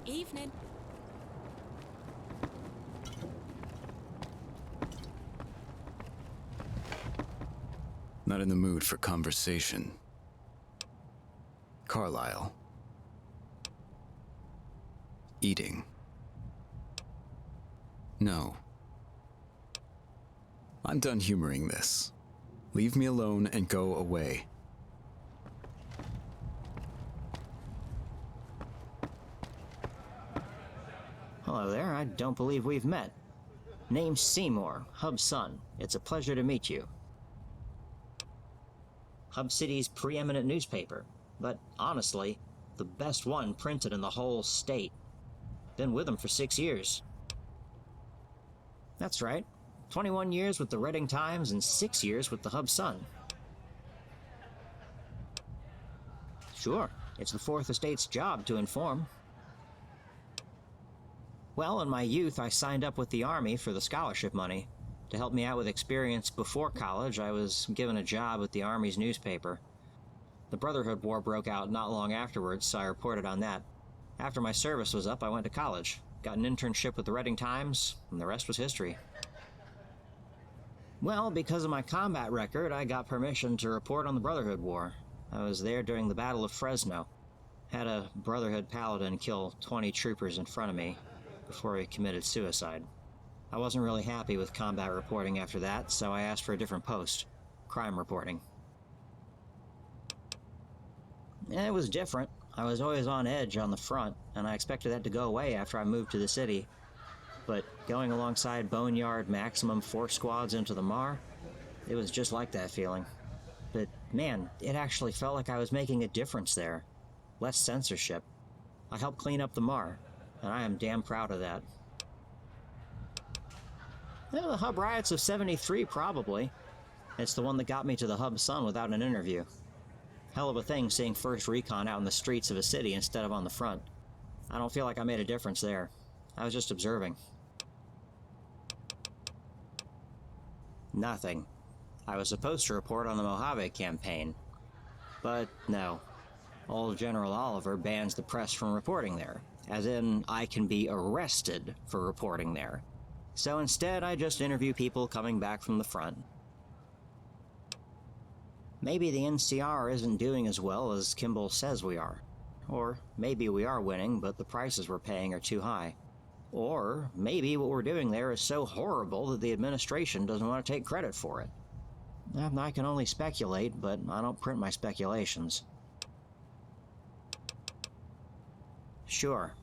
Evening. Not in the mood for conversation. Carlisle. Eating. No. I'm done humoring this. Leave me alone and go away. Hello there, I don't believe we've met. Name's Seymour, Hub's son. It's a pleasure to meet you. Hub City's preeminent newspaper, but honestly, the best one printed in the whole state. Been with them for 6 years. That's right, 21 years with the Reading Times and 6 years with the Hub Sun. Sure, it's the Fourth Estate's job to inform. Well, in my youth, I signed up with the Army for the scholarship money. To help me out with experience before college, I was given a job with the Army's newspaper. The Brotherhood War broke out not long afterwards, so I reported on that. After my service was up, I went to college, got an internship with the Reading Times, and the rest was history. Well, because of my combat record, I got permission to report on the Brotherhood War. I was there during the Battle of Fresno. Had a Brotherhood paladin kill 20 troopers in front of me before he committed suicide. I wasn't really happy with combat reporting after that, so I asked for a different post, crime reporting. It was different. I was always on edge on the front, and I expected that to go away after I moved to the city. But going alongside Boneyard Maximum Force squads into the MAR, it was just like that feeling. But man, it actually felt like I was making a difference there. Less censorship. I helped clean up the MAR, and I am damn proud of that. The Hub riots of '73, probably. It's the one that got me to the Hub Sun without an interview. Hell of a thing seeing 1st Recon out in the streets of a city instead of on the front. I don't feel like I made a difference there. I was just observing. Nothing. I was supposed to report on the Mojave campaign. But no. Old General Oliver bans the press from reporting there. As in, I can be arrested for reporting there. So instead, I just interview people coming back from the front. Maybe the NCR isn't doing as well as Kimball says we are. Or maybe we are winning, but the prices we're paying are too high. Or maybe what we're doing there is so horrible that the administration doesn't want to take credit for it. I can only speculate, but I don't print my speculations. Sure.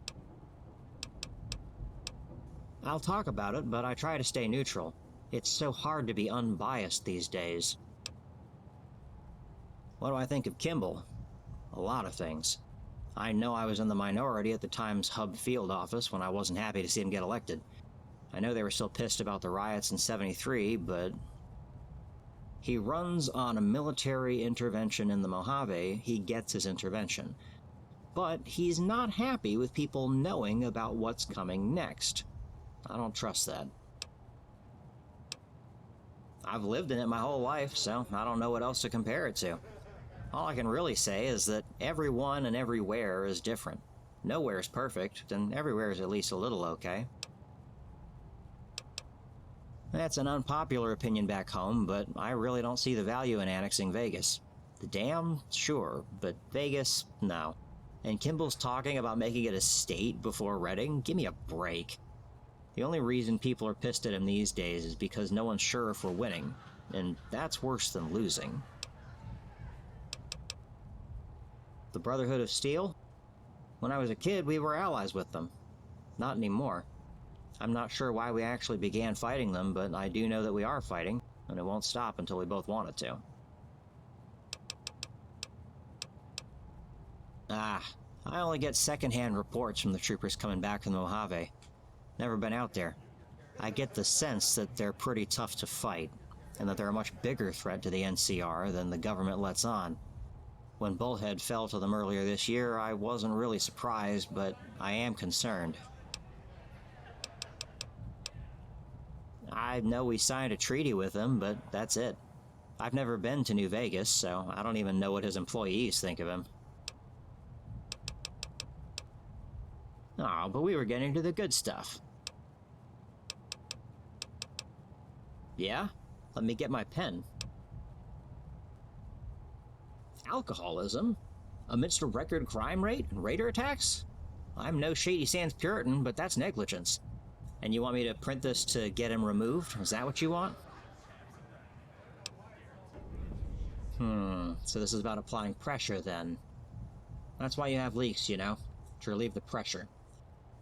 I'll talk about it, but I try to stay neutral. It's so hard to be unbiased these days. What do I think of Kimball? A lot of things. I know I was in the minority at the Times Hub field office when I wasn't happy to see him get elected. I know they were still pissed about the riots in '73, but he runs on a military intervention in the Mojave. He gets his intervention. But he's not happy with people knowing about what's coming next. I don't trust that. I've lived in it my whole life, so I don't know what else to compare it to. All I can really say is that everyone and everywhere is different. Nowhere is perfect, and everywhere is at least a little okay. That's an unpopular opinion back home, but I really don't see the value in annexing Vegas. The dam, sure, but Vegas, no. And Kimball's talking about making it a state before Reading? Give me a break. The only reason people are pissed at him these days is because no one's sure if we're winning, and that's worse than losing. The Brotherhood of Steel? When I was a kid, we were allies with them. Not anymore. I'm not sure why we actually began fighting them, but I do know that we are fighting, and it won't stop until we both want it to. I only get secondhand reports from the troopers coming back from the Mojave. Never been out there. I get the sense that they're pretty tough to fight, and that they're a much bigger threat to the NCR than the government lets on. When Bullhead fell to them earlier this year, I wasn't really surprised, but I am concerned. I know we signed a treaty with him, but that's it. I've never been to New Vegas, so I don't even know what his employees think of him. Oh, but we were getting to the good stuff. Yeah? Let me get my pen. Alcoholism? Amidst a record crime rate and raider attacks? I'm no Shady Sands Puritan, but that's negligence. And you want me to print this to get him removed? Is that what you want? So this is about applying pressure then. That's why you have leaks, you know, to relieve the pressure.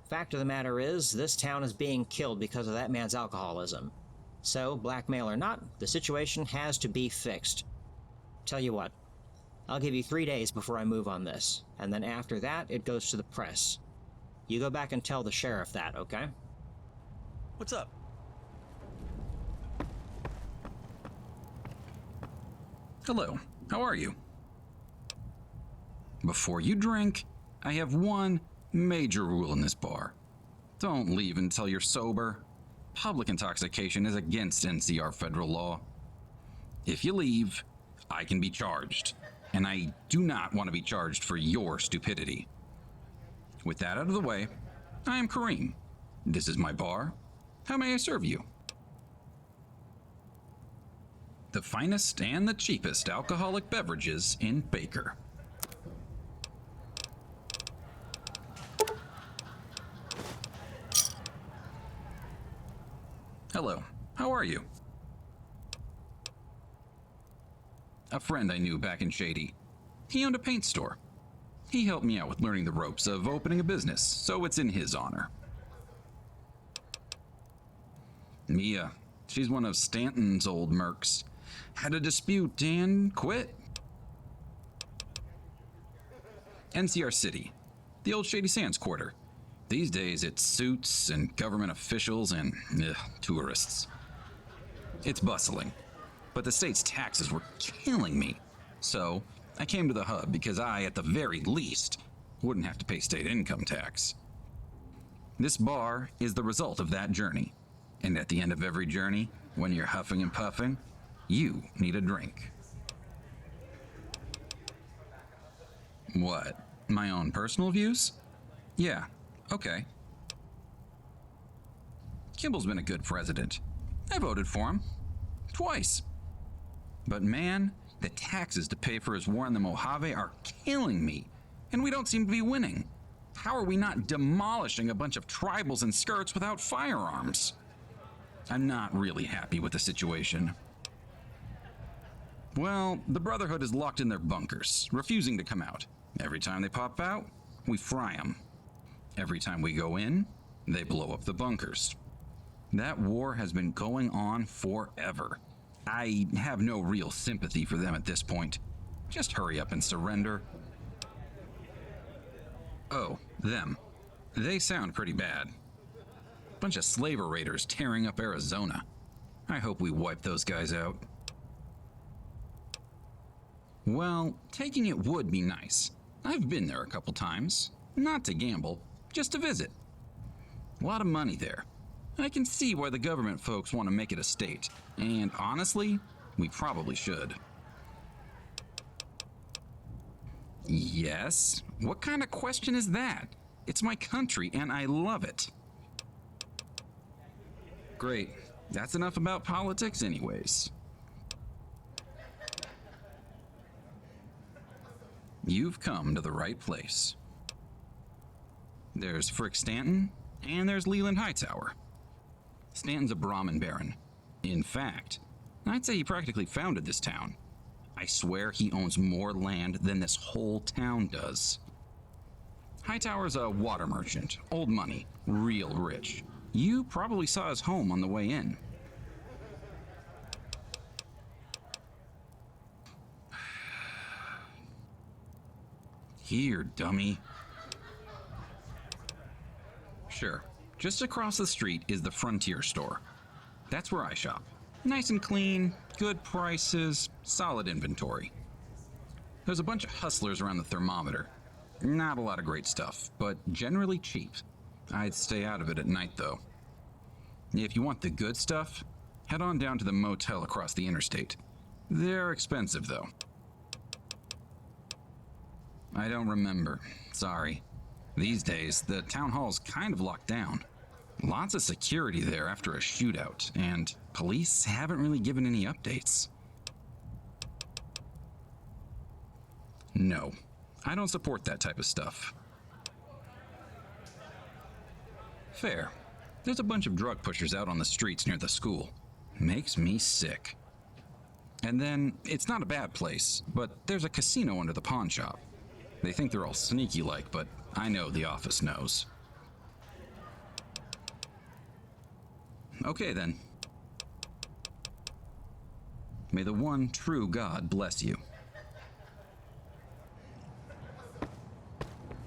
Fact of the matter is, this town is being killed because of that man's alcoholism. So, blackmail or not, the situation has to be fixed. Tell you what, I'll give you 3 days before I move on this, and then after that, it goes to the press. You go back and tell the sheriff that, okay? What's up? Hello, how are you? Before you drink, I have one major rule in this bar. Don't leave until you're sober. Public intoxication is against NCR federal law. If you leave, I can be charged, and I do not want to be charged for your stupidity. With that out of the way, I am Kareem. This is my bar. How may I serve you? The finest and the cheapest alcoholic beverages in Baker. Hello, how are you? A friend I knew back in Shady. He owned a paint store. He helped me out with learning the ropes of opening a business, so it's in his honor. Mia, she's one of Stanton's old mercs. Had a dispute and quit. NCR City, the old Shady Sands quarter. These days it's suits and government officials and tourists. It's bustling, but the state's taxes were killing me. So I came to the hub because I, at the very least, wouldn't have to pay state income tax. This bar is the result of that journey. And at the end of every journey, when you're huffing and puffing, you need a drink. What? My own personal views? Yeah, okay. Kimball's been a good president. I voted for him. Twice. But man, the taxes to pay for his war in the Mojave are killing me. And we don't seem to be winning. How are we not demolishing a bunch of tribals and skirts without firearms? I'm not really happy with the situation. Well, the Brotherhood is locked in their bunkers, refusing to come out. Every time they pop out, we fry them. Every time we go in, they blow up the bunkers. That war has been going on forever. I have no real sympathy for them at this point. Just hurry up and surrender. Oh, them. They sound pretty bad. Bunch of slaver raiders tearing up Arizona. I hope we wipe those guys out. Well, taking it would be nice. I've been there a couple times. Not to gamble, just to visit. A lot of money there. I can see why the government folks want to make it a state. And honestly, we probably should. Yes? What kind of question is that? It's my country and I love it. Great. That's enough about politics anyways. You've come to the right place. There's Frick Stanton, and there's Leland Hightower. Stanton's a Brahmin baron. In fact, I'd say he practically founded this town. I swear he owns more land than this whole town does. Hightower's a water merchant, old money, real rich. You probably saw his home on the way in. Here, dummy. Sure, just across the street is the Frontier store. That's where I shop. Nice and clean, good prices, solid inventory. There's a bunch of hustlers around the thermometer. Not a lot of great stuff, but generally cheap. I'd stay out of it at night, though. If you want the good stuff, head on down to the motel across the interstate. They're expensive, though. I don't remember. Sorry. These days, the town hall's kind of locked down. Lots of security there after a shootout, and police haven't really given any updates. No, I don't support that type of stuff. Fair. There's a bunch of drug pushers out on the streets near the school. Makes me sick. And then, it's not a bad place, but there's a casino under the pawn shop. They think they're all sneaky-like, but I know the office knows. Okay then. May the one true God bless you.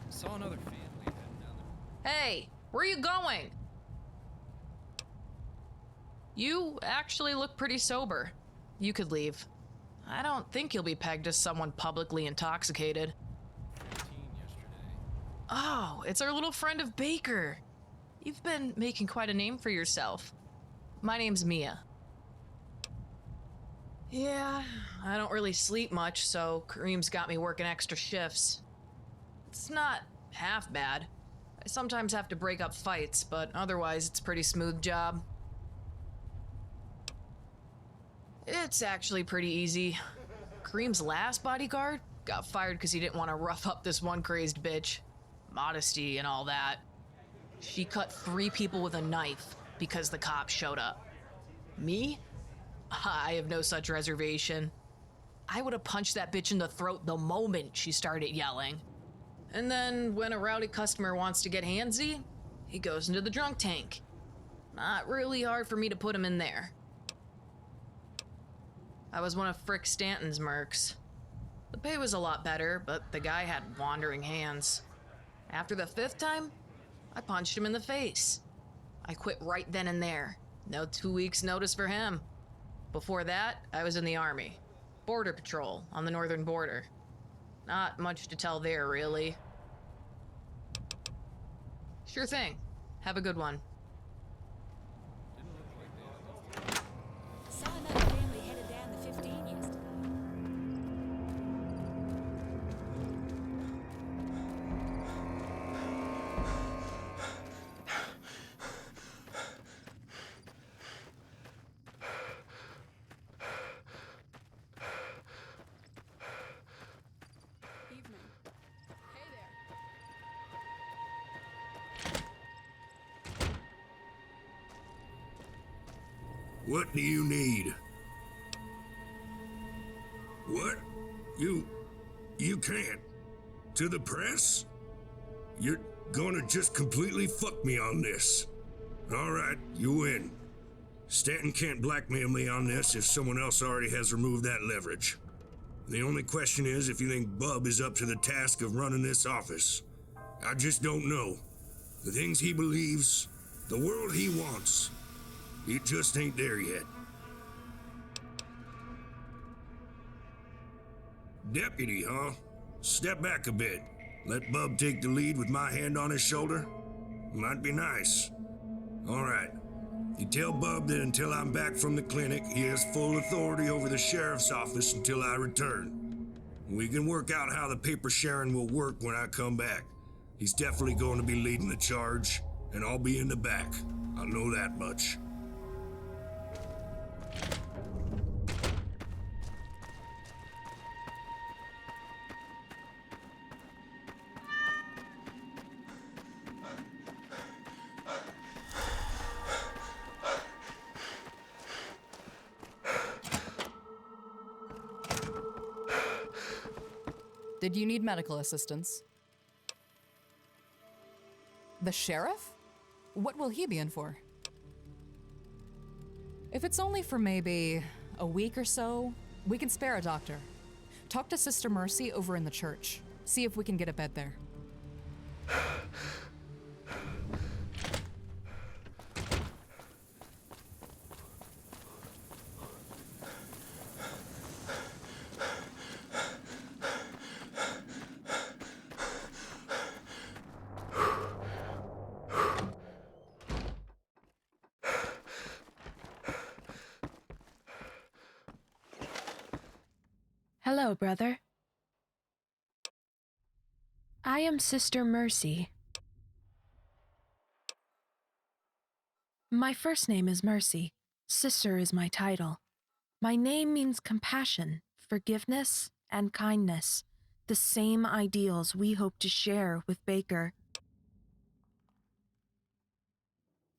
Saw another family heading down there. Hey, where are you going? You actually look pretty sober. You could leave. I don't think you'll be pegged as someone publicly intoxicated. 15 yesterday. Oh, it's our little friend of Baker. You've been making quite a name for yourself. My name's Mia. Yeah, I don't really sleep much, so Kareem's got me working extra shifts. It's not half bad. I sometimes have to break up fights, but otherwise it's a pretty smooth job. It's actually pretty easy. Kareem's last bodyguard got fired because he didn't want to rough up this one crazed bitch. Modesty and all that. She cut 3 people with a knife because the cops showed up. Me? I have no such reservation. I would have punched that bitch in the throat the moment she started yelling. And then when a rowdy customer wants to get handsy, he goes into the drunk tank. Not really hard for me to put him in there. I was one of Frick Stanton's mercs. The pay was a lot better, but the guy had wandering hands. After the 5th time, I punched him in the face. I quit right then and there. No 2 weeks notice for him. Before that, I was in the Army. Border Patrol on the northern border. Not much to tell there, really. Sure thing. Have a good one. Saw another family headed down the 15 yesterday. Evening. Hey there. What do you need? What? You can't. To the press? You're gonna just completely fuck me on this. All right, you win. Stanton can't blackmail me on this if someone else already has removed that leverage. The only question is if you think Bub is up to the task of running this office. I just don't know. The things he believes, the world he wants, it just ain't there yet. Deputy, huh? Step back a bit. Let Bub take the lead with my hand on his shoulder? Might be nice. All right. You tell Bub that until I'm back from the clinic, he has full authority over the sheriff's office until I return. We can work out how the paper sharing will work when I come back. He's definitely going to be leading the charge, and I'll be in the back. I know that much. Did you need medical assistance? The sheriff? What will he be in for? If it's only for maybe a week or so, we can spare a doctor. Talk to Sister Mercy over in the church. See if we can get a bed there. Hello, brother. I am Sister Mercy. My first name is Mercy. Sister is my title. My name means compassion, forgiveness, and kindness, the same ideals we hope to share with Baker.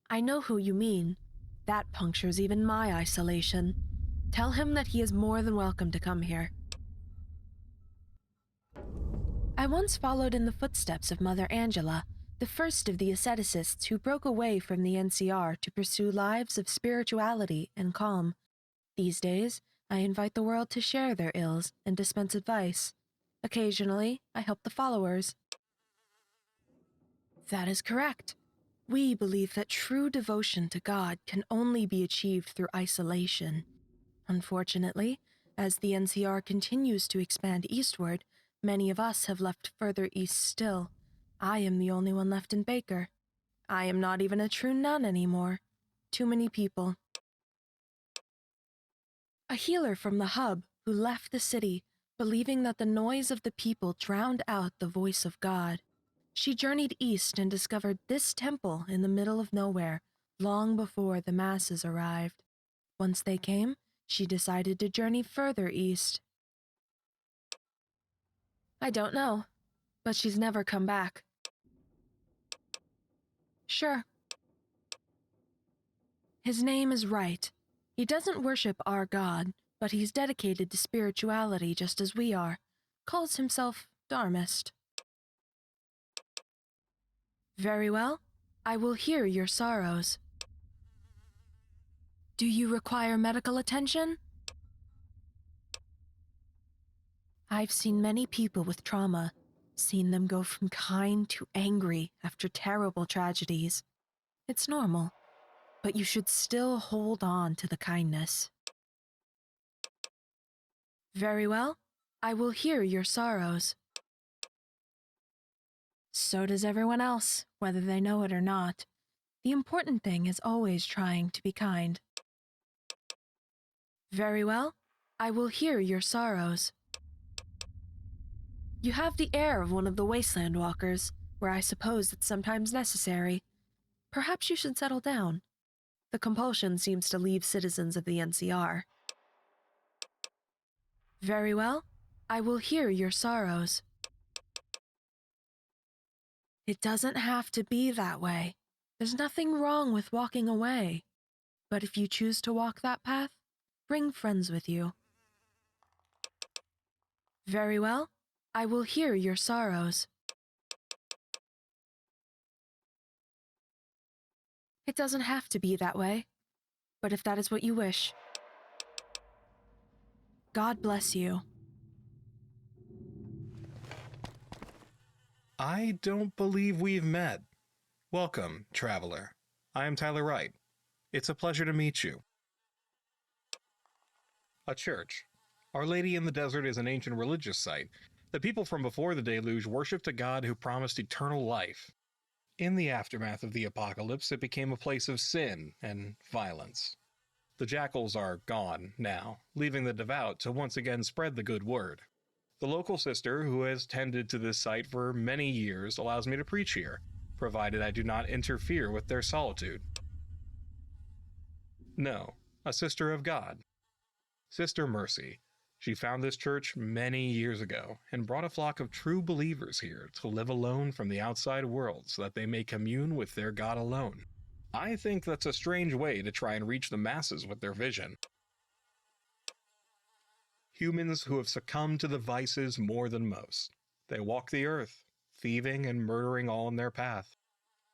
I know who you mean. That punctures even my isolation. Tell him that he is more than welcome to come here. I once followed in the footsteps of Mother Angela, the first of the asceticists who broke away from the NCR to pursue lives of spirituality and calm. These days, I invite the world to share their ills and dispense advice. Occasionally, I help the followers. That is correct. We believe that true devotion to God can only be achieved through isolation. Unfortunately, as the NCR continues to expand eastward, many of us have left further east still. I am the only one left in Baker. I am not even a true nun anymore. Too many people. A healer from the hub who left the city, believing that the noise of the people drowned out the voice of God. She journeyed east and discovered this temple in the middle of nowhere, long before the masses arrived. Once they came, she decided to journey further east. I don't know, but she's never come back. Sure. His name is Right. He doesn't worship our God, but he's dedicated to spirituality just as we are. Calls himself Dharmist. Very well. I will hear your sorrows. Do you require medical attention? I've seen many people with trauma, seen them go from kind to angry after terrible tragedies. It's normal, but you should still hold on to the kindness. Very well. I will hear your sorrows. So does everyone else, whether they know it or not. The important thing is always trying to be kind. Very well. I will hear your sorrows. You have the air of one of the wasteland walkers, where I suppose it's sometimes necessary. Perhaps you should settle down. The compulsion seems to leave citizens of the NCR. Very well. I will hear your sorrows. It doesn't have to be that way. There's nothing wrong with walking away. But if you choose to walk that path, bring friends with you. Very well. I will hear your sorrows. It doesn't have to be that way, but if that is what you wish. God bless you. I don't believe we've met. Welcome, traveler. I am Tyler Wright. It's a pleasure to meet you. A church. Our Lady in the Desert is an ancient religious site. The people from before the deluge worshipped a god who promised eternal life. In the aftermath of the apocalypse, it became a place of sin and violence. The jackals are gone now, leaving the devout to once again spread the good word. The local sister, who has tended to this site for many years, allows me to preach here, provided I do not interfere with their solitude. No, a sister of God. Sister Mercy. She found this church many years ago and brought a flock of true believers here to live alone from the outside world so that they may commune with their God alone. I think that's a strange way to try and reach the masses with their vision. Humans who have succumbed to the vices more than most. They walk the earth, thieving and murdering all in their path.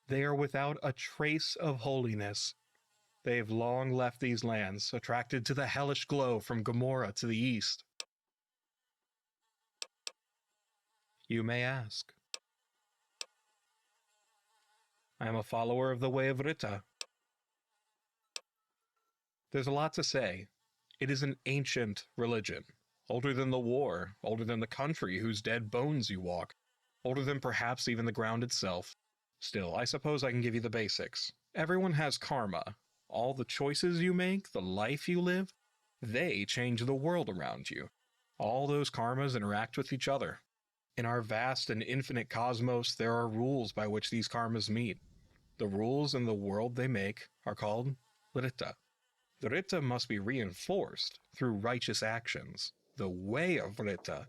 They are without a trace of holiness. They have long left these lands, attracted to the hellish glow from Gomorrah to the east. You may ask. I am a follower of the way of Rita. There's a lot to say. It is an ancient religion, older than the war, older than the country whose dead bones you walk, older than perhaps even the ground itself. Still, I suppose I can give you the basics. Everyone has karma. All the choices you make, the life you live, they change the world around you. All those karmas interact with each other. In our vast and infinite cosmos, there are rules by which these karmas meet. The rules in the world they make are called Rita. The Rita must be reinforced through righteous actions. The way of Rita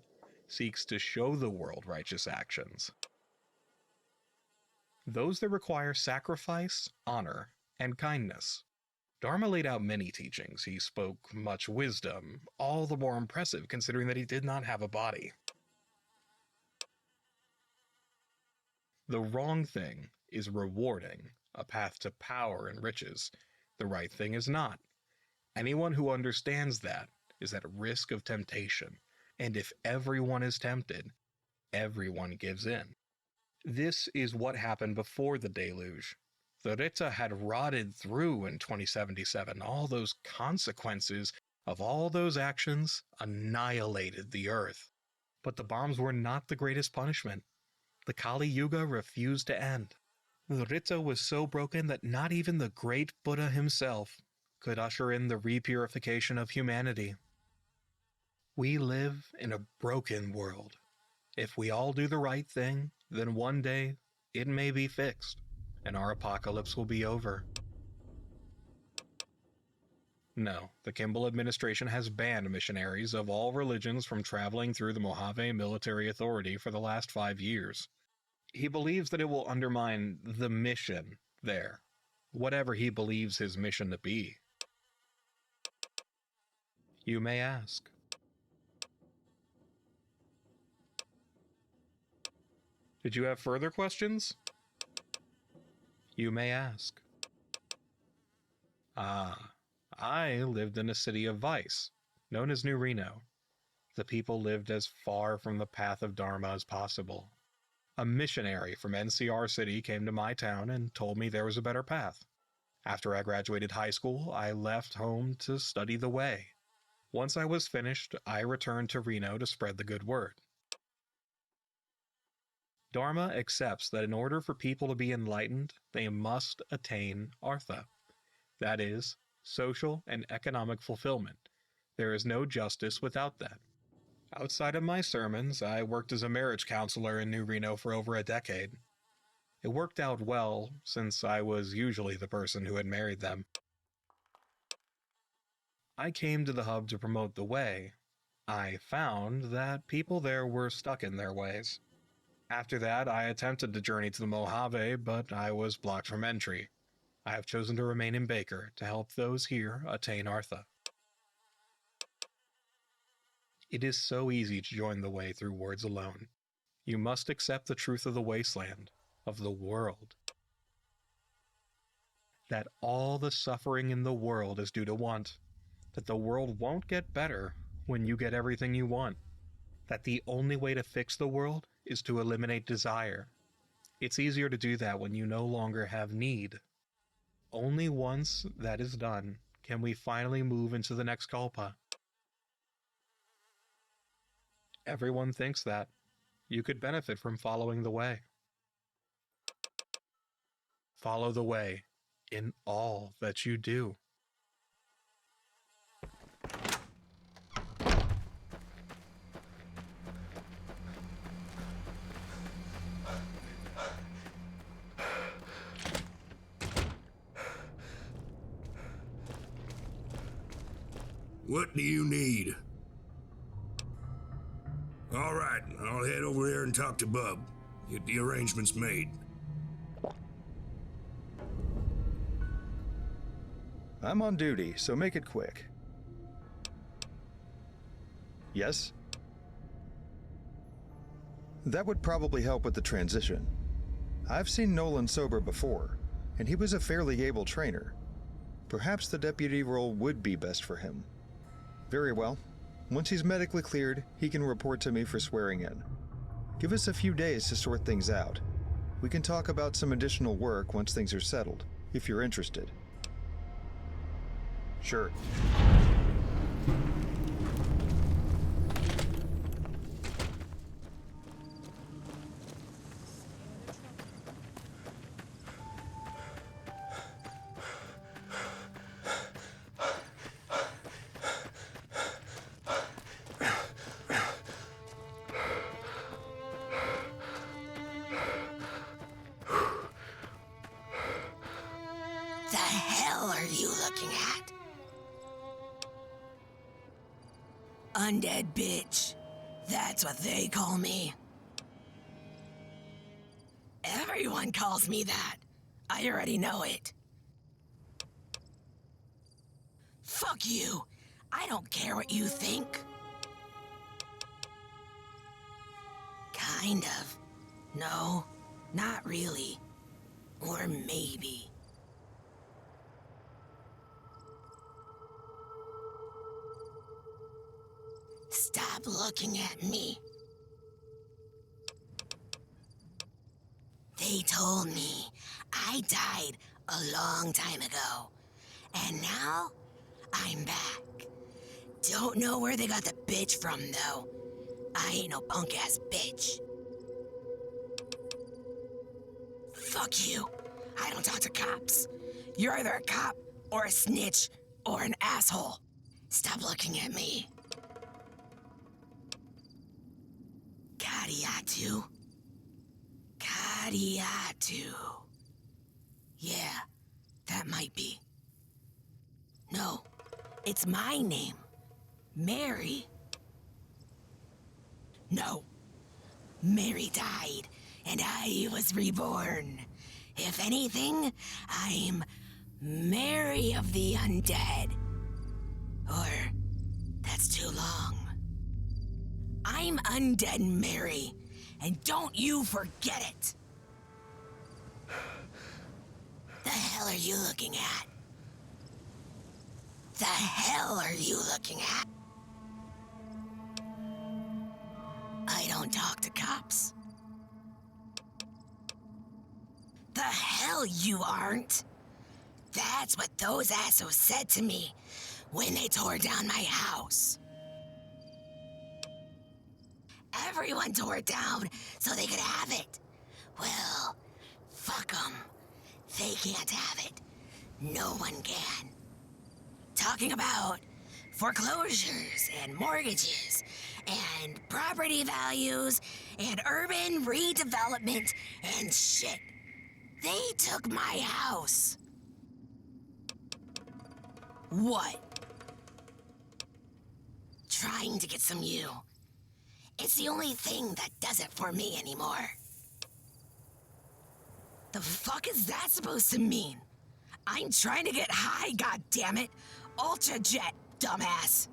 seeks to show the world righteous actions. Those that require sacrifice, honor, and kindness. Dharma laid out many teachings. He spoke much wisdom, all the more impressive considering that he did not have a body. The wrong thing is rewarding, a path to power and riches. The right thing is not. Anyone who understands that is at risk of temptation, and if everyone is tempted, everyone gives in. This is what happened before the deluge. The Rita had rotted through in 2077. All those consequences of all those actions annihilated the earth. But the bombs were not the greatest punishment. The Kali Yuga refused to end. The Rita was so broken that not even the great Buddha himself could usher in the repurification of humanity. We live in a broken world. If we all do the right thing, then one day it may be fixed, and our apocalypse will be over. No, the Kimball administration has banned missionaries of all religions from traveling through the Mojave Military Authority for the last 5 years. He believes that it will undermine the mission there, whatever he believes his mission to be. You may ask. Did you have further questions? You may ask. I lived in a city of vice, known as New Reno. The people lived as far from the path of Dharma as possible. A missionary from NCR city came to my town and told me there was a better path. After I graduated high school, I left home to study the way. Once I was finished, I returned to Reno to spread the good word. Dharma accepts that in order for people to be enlightened, they must attain artha. That is, social and economic fulfillment. There is no justice without that. Outside of my sermons, I worked as a marriage counselor in New Reno for over a decade. It worked out well, since I was usually the person who had married them. I came to the hub to promote the way. I found that people there were stuck in their ways. After that, I attempted to journey to the Mojave, but I was blocked from entry. I have chosen to remain in Baker to help those here attain artha. It is so easy to join the way through words alone. You must accept the truth of the wasteland, of the world. That all the suffering in the world is due to want. That the world won't get better when you get everything you want. That the only way to fix the world is to eliminate desire. It's easier to do that when you no longer have need. Only once that is done can we finally move into the next kalpa. Everyone thinks that. You could benefit from following the way. Follow the way in all that you do. What do you need? All right, I'll head over there and talk to Bub. Get the arrangements made. I'm on duty, so make it quick. Yes? That would probably help with the transition. I've seen Nolan sober before, and he was a fairly able trainer. Perhaps the deputy role would be best for him. Very well. Once he's medically cleared, he can report to me for swearing in. Give us a few days to sort things out. We can talk about some additional work once things are settled, if you're interested. Sure. are you looking at? Undead bitch. That's what they call me. Everyone calls me that. I already know it. Fuck you. I don't care what you think. Kind of. No, not really. Or maybe. Stop looking at me. They told me I died a long time ago. And now, I'm back. Don't know where they got the bitch from, though. I ain't no punk-ass bitch. Fuck you. I don't talk to cops. You're either a cop, or a snitch, or an asshole. Stop looking at me. Kadiatu. Kadiatu. Yeah, that might be. No, it's my name. Mary. No. Mary died, and I was reborn. If anything, I'm Mary of the Undead. Or, that's too long. I'm Undead Mary, and don't you forget it. The hell are you looking at? The hell are you looking at? I don't talk to cops. The hell you aren't. That's what those assholes said to me when they tore down my house. Everyone tore it down so they could have it. Well, fuck them. They can't have it. No one can. Talking about foreclosures and mortgages and property values and urban redevelopment and shit. They took my house. What? Trying to get some you. It's the only thing that does it for me anymore. The fuck is that supposed to mean? I'm trying to get high, goddammit. Ultra jet, dumbass.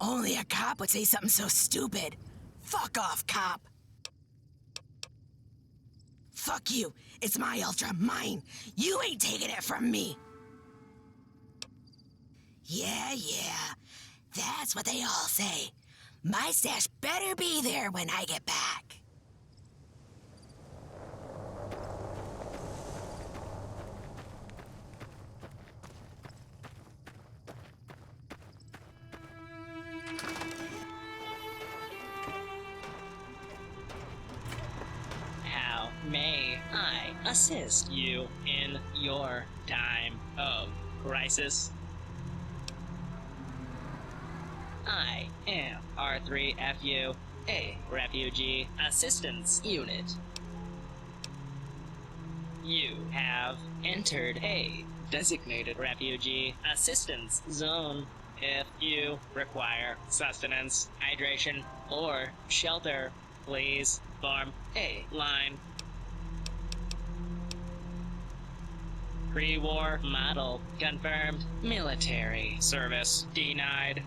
Only a cop would say something so stupid. Fuck off, cop. Fuck you. It's my ultra, mine. You ain't taking it from me. Yeah. That's what they all say. My stash better be there when I get back. How may I assist you in your time of crisis? I am R3FU, a refugee assistance unit. You have entered a designated refugee assistance zone. If you require sustenance, hydration, or shelter, please form a line. Pre-war model confirmed. Military service denied.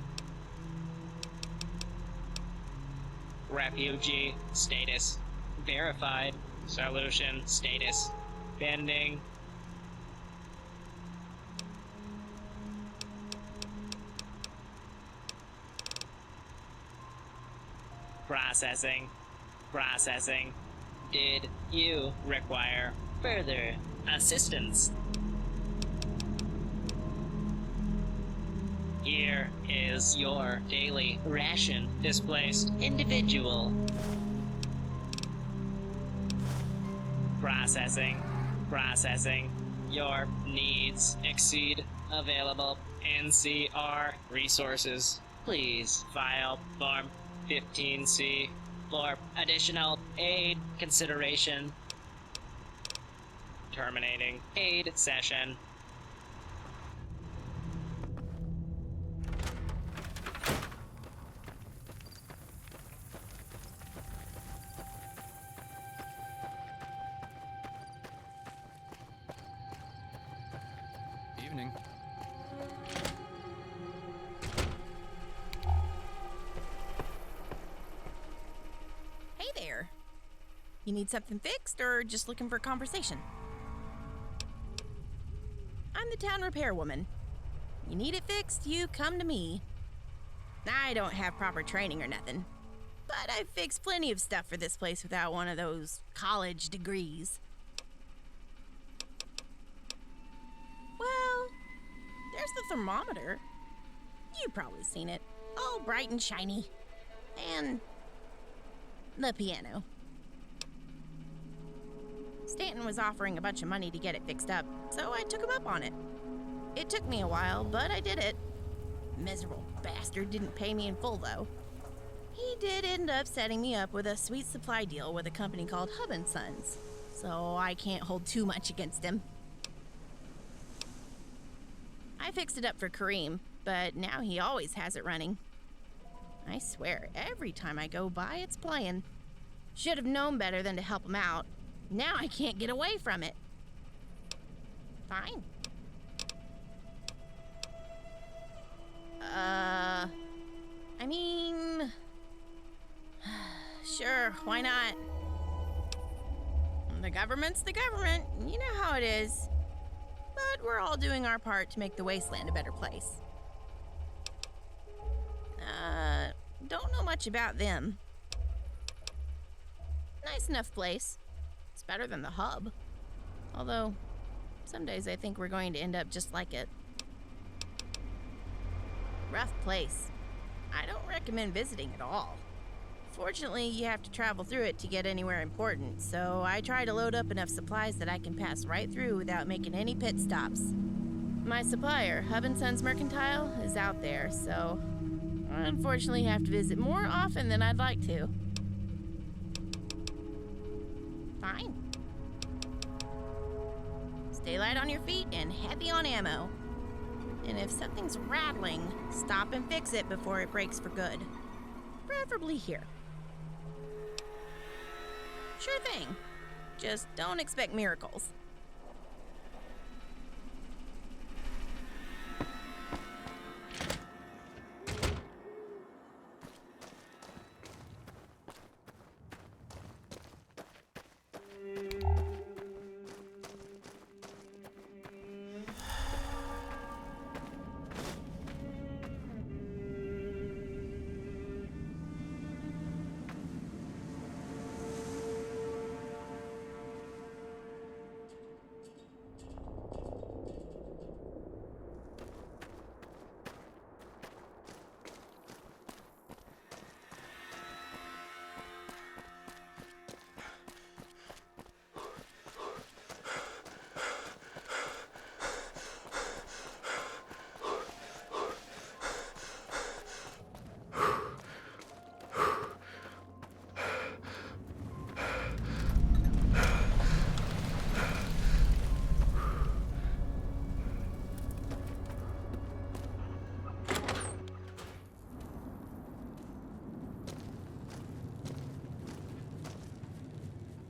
Refugee status verified. Solution status pending. Processing. Did you require further assistance? Here is your daily ration, displaced individual. Processing. Your needs exceed available NCR resources. Please file Form 15C for additional aid consideration. Terminating aid session. Evening. Hey there. You need something fixed or just looking for a conversation? I'm the town repairwoman. You need it fixed, you come to me. I don't have proper training or nothing, but I've fixed plenty of stuff for this place without one of those college degrees. Well, there's the thermometer. You've probably seen it. All bright and shiny. And the piano. Stanton was offering a bunch of money to get it fixed up, so I took him up on it. It took me a while, but I did it. Miserable bastard didn't pay me in full, though. He did end up setting me up with a sweet supply deal with a company called Huffman Sons, so I can't hold too much against him. I fixed it up for Kareem, but now he always has it running. I swear, every time I go by, it's playing. Should have known better than to help him out. Now I can't get away from it. Fine. I mean... Sure, why not? The government's the government. You know how it is. But we're all doing our part to make the wasteland a better place. Don't know much about them. Nice enough place. It's better than the hub. Although, some days I think we're going to end up just like it. Rough place. I don't recommend visiting at all. Fortunately, you have to travel through it to get anywhere important, so I try to load up enough supplies that I can pass right through without making any pit stops. My supplier, Hub & Sons Mercantile, is out there, so I unfortunately have to visit more often than I'd like to. Fine. Stay light on your feet and heavy on ammo. And if something's rattling, stop and fix it before it breaks for good. Preferably here. Sure thing. Just don't expect miracles.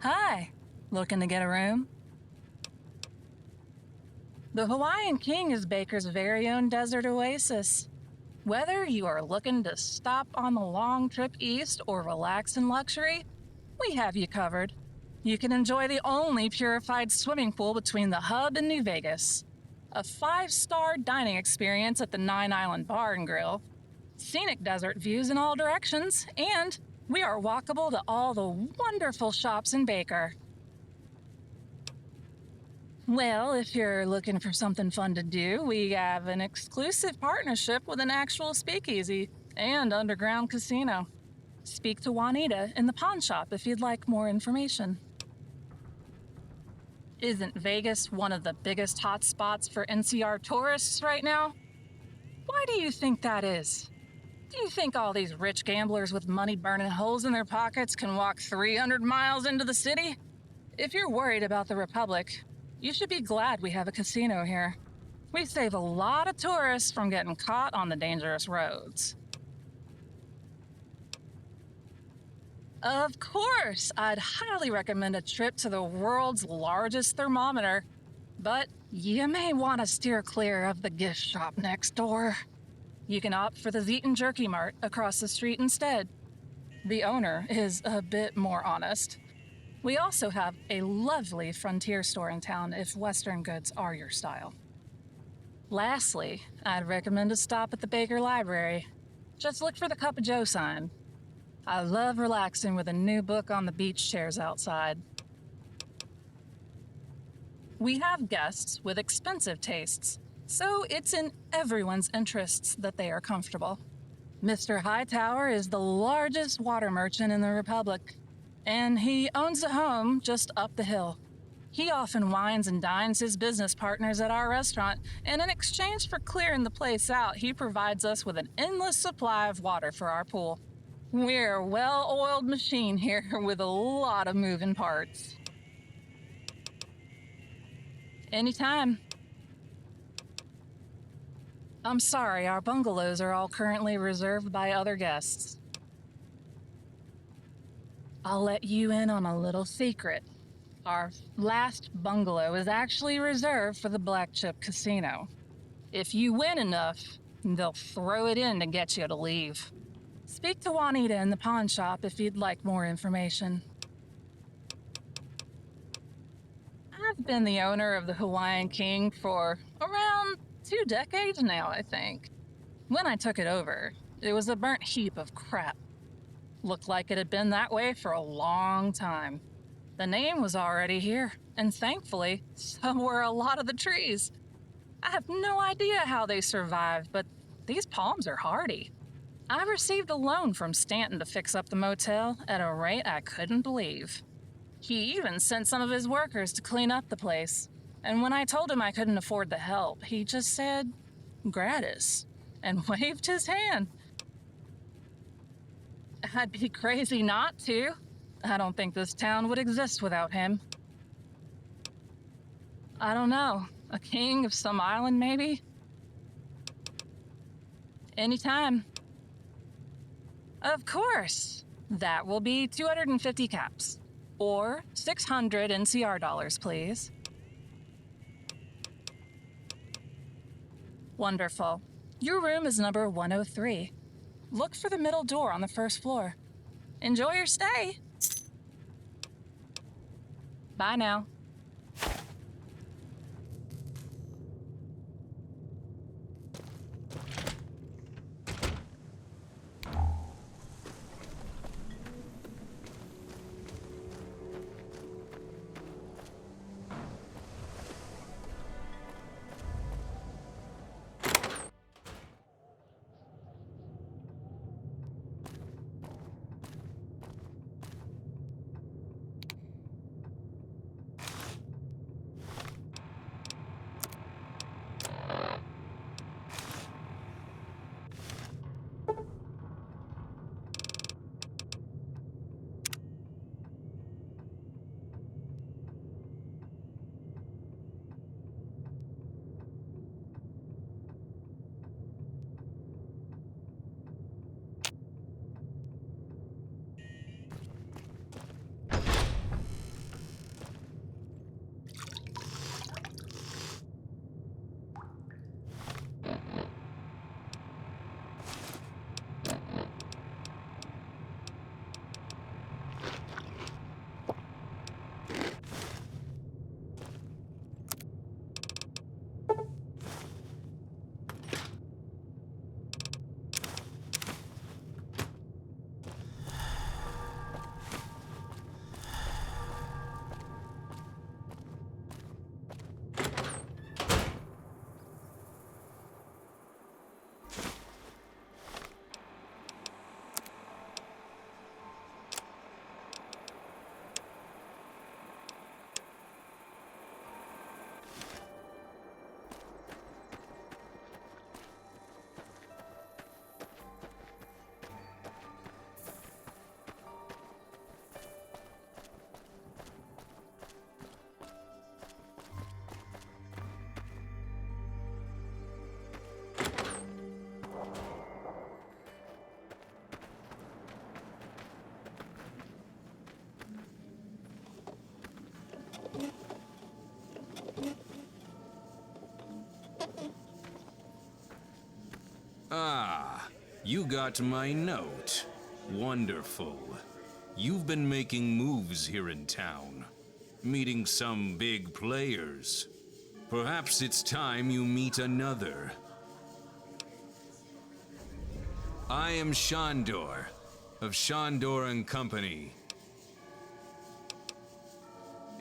Hi, looking to get a room? The Hawaiian King is Baker's very own desert oasis. Whether you are looking to stop on the long trip east or relax in luxury, we have you covered. You can enjoy the only purified swimming pool between the Hub and New Vegas, a 5-star dining experience at the 9 Island Bar and Grill, scenic desert views in all directions, and we are walkable to all the wonderful shops in Baker. Well, if you're looking for something fun to do, we have an exclusive partnership with an actual speakeasy and underground casino. Speak to Juanita in the pawn shop if you'd like more information. Isn't Vegas one of the biggest hotspots for NCR tourists right now? Why do you think that is? Do you think all these rich gamblers with money burning holes in their pockets can walk 300 miles into the city? If you're worried about the Republic, You should be glad we have a casino here. We save a lot of tourists from getting caught on the dangerous roads. Of course, I'd highly recommend a trip to the world's largest thermometer, but you may want to steer clear of the gift shop next door. You can opt for the Zeaton Jerky Mart across the street instead. The owner is a bit more honest. We also have a lovely frontier store in town if Western goods are your style. Lastly, I'd recommend a stop at the Baker Library. Just look for the Cup of Joe sign. I love relaxing with a new book on the beach chairs outside. We have guests with expensive tastes, so it's in everyone's interests that they are comfortable. Mr. Hightower is the largest water merchant in the Republic, and he owns a home just up the hill. He often wines and dines his business partners at our restaurant, and in exchange for clearing the place out, he provides us with an endless supply of water for our pool. We're a well-oiled machine here with a lot of moving parts. Anytime. I'm sorry, our bungalows are all currently reserved by other guests. I'll let you in on a little secret. Our last bungalow is actually reserved for the Black Chip Casino. If you win enough, they'll throw it in to get you to leave. Speak to Juanita in the pawn shop if you'd like more information. I've been the owner of the Hawaiian King for around 2 decades now, I think. When I took it over, it was a burnt heap of crap. Looked like it had been that way for a long time. The name was already here, and thankfully, so were a lot of the trees. I have no idea how they survived, but these palms are hardy. I received a loan from Stanton to fix up the motel at a rate I couldn't believe. He even sent some of his workers to clean up the place. And when I told him I couldn't afford the help, he just said, gratis, and waved his hand. I'd be crazy not to. I don't think this town would exist without him. I don't know, a king of some island maybe? Anytime. Of course. That will be 250 caps. Or 600 NCR dollars, please. Wonderful. Your room is number 103. Look for the middle door on the first floor. Enjoy your stay. Bye now. Ah, you got my note. Wonderful. You've been making moves here in town, meeting some big players. Perhaps it's time you meet another. I am Shandor, of Shandor and Company.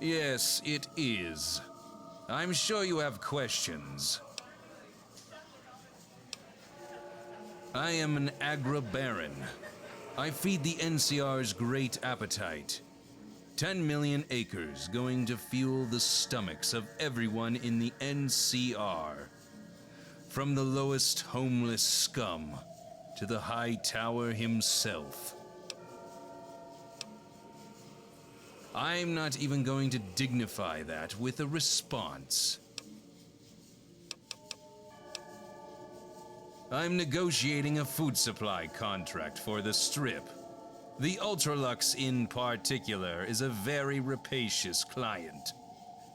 Yes, it is. I'm sure you have questions. I am an agri-baron. I feed the NCR's great appetite. 10 million acres going to fuel the stomachs of everyone in the NCR. From the lowest homeless scum to the High Tower himself. I'm not even going to dignify that with a response. I'm negotiating a food supply contract for the Strip. The Ultralux in particular is a very rapacious client.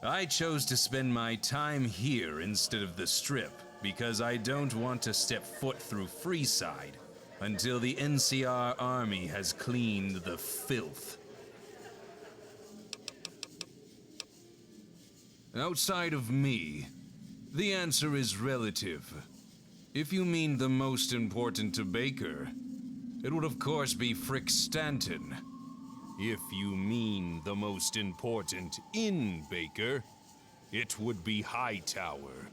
I chose to spend my time here instead of the Strip because I don't want to step foot through Freeside until the NCR army has cleaned the filth. Outside of me, the answer is relative. If you mean the most important to Baker, it would of course be Frick Stanton. If you mean the most important in Baker, it would be Hightower.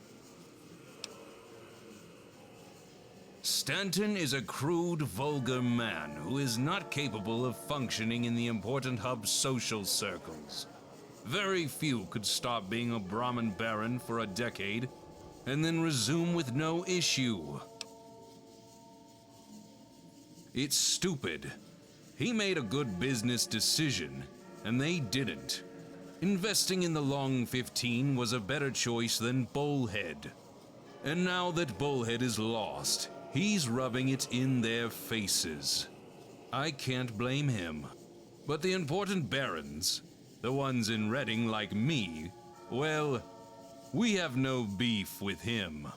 Stanton is a crude, vulgar man who is not capable of functioning in the important hub's social circles. Very few could stop being a Brahmin baron for a decade and then resume with no issue. It's stupid. He made a good business decision, and they didn't. Investing in the Long 15 was a better choice than Bullhead. And now that Bullhead is lost, he's rubbing it in their faces. I can't blame him. But the important barons, the ones in Reading like me, well, we have no beef with him.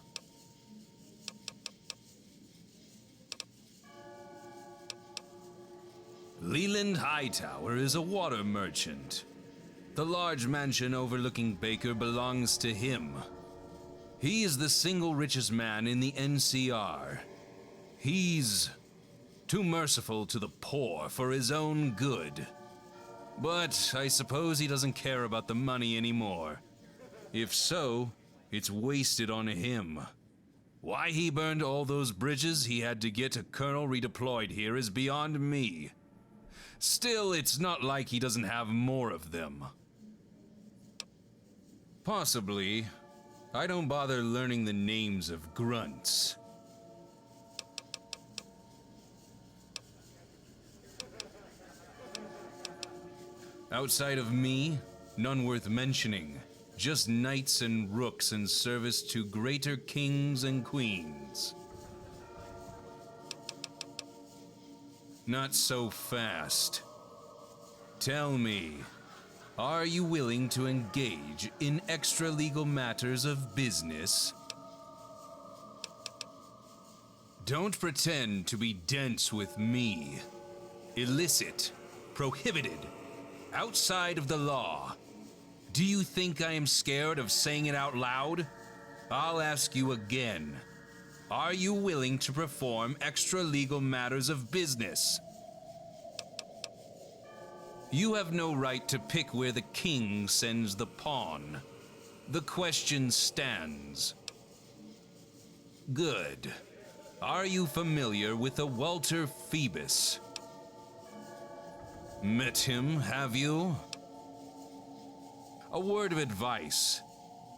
Leland Hightower is a water merchant. The large mansion overlooking Baker belongs to him. He is the single richest man in the NCR. He's too merciful to the poor for his own good. But I suppose he doesn't care about the money anymore. If so, it's wasted on him. Why he burned all those bridges he had to get a colonel redeployed here is beyond me. Still, it's not like he doesn't have more of them. Possibly, I don't bother learning the names of grunts. Outside of me, none worth mentioning. Just knights and rooks in service to greater kings and queens. Not so fast. Tell me, are you willing to engage in extra-legal matters of business? Don't pretend to be dense with me. Illicit, prohibited, outside of the law. Do you think I am scared of saying it out loud? I'll ask you again. Are you willing to perform extra-legal matters of business? You have no right to pick where the king sends the pawn. The question stands. Good. Are you familiar with a Walter Phoebus? Met him, have you? A word of advice.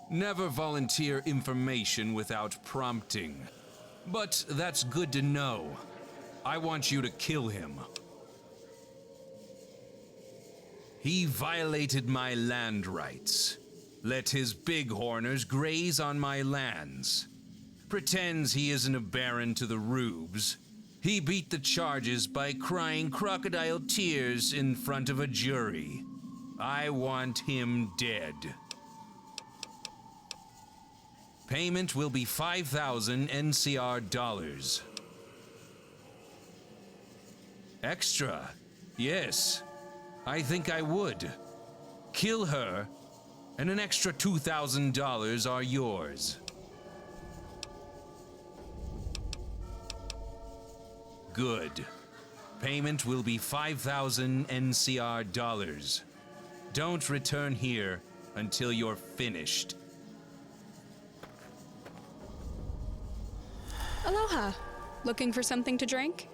Never volunteer information without prompting. But that's good to know. I want you to kill him. He violated my land rights. Let his bighorners graze on my lands. Pretends he isn't a baron to the rubes. He beat the charges by crying crocodile tears in front of a jury. I want him dead. Payment will be 5,000 NCR dollars. Extra? Yes. I think I would. Kill her, and an extra $2,000 are yours. Good. Payment will be 5,000 NCR dollars. Don't return here until you're finished. Aloha. Looking for something to drink?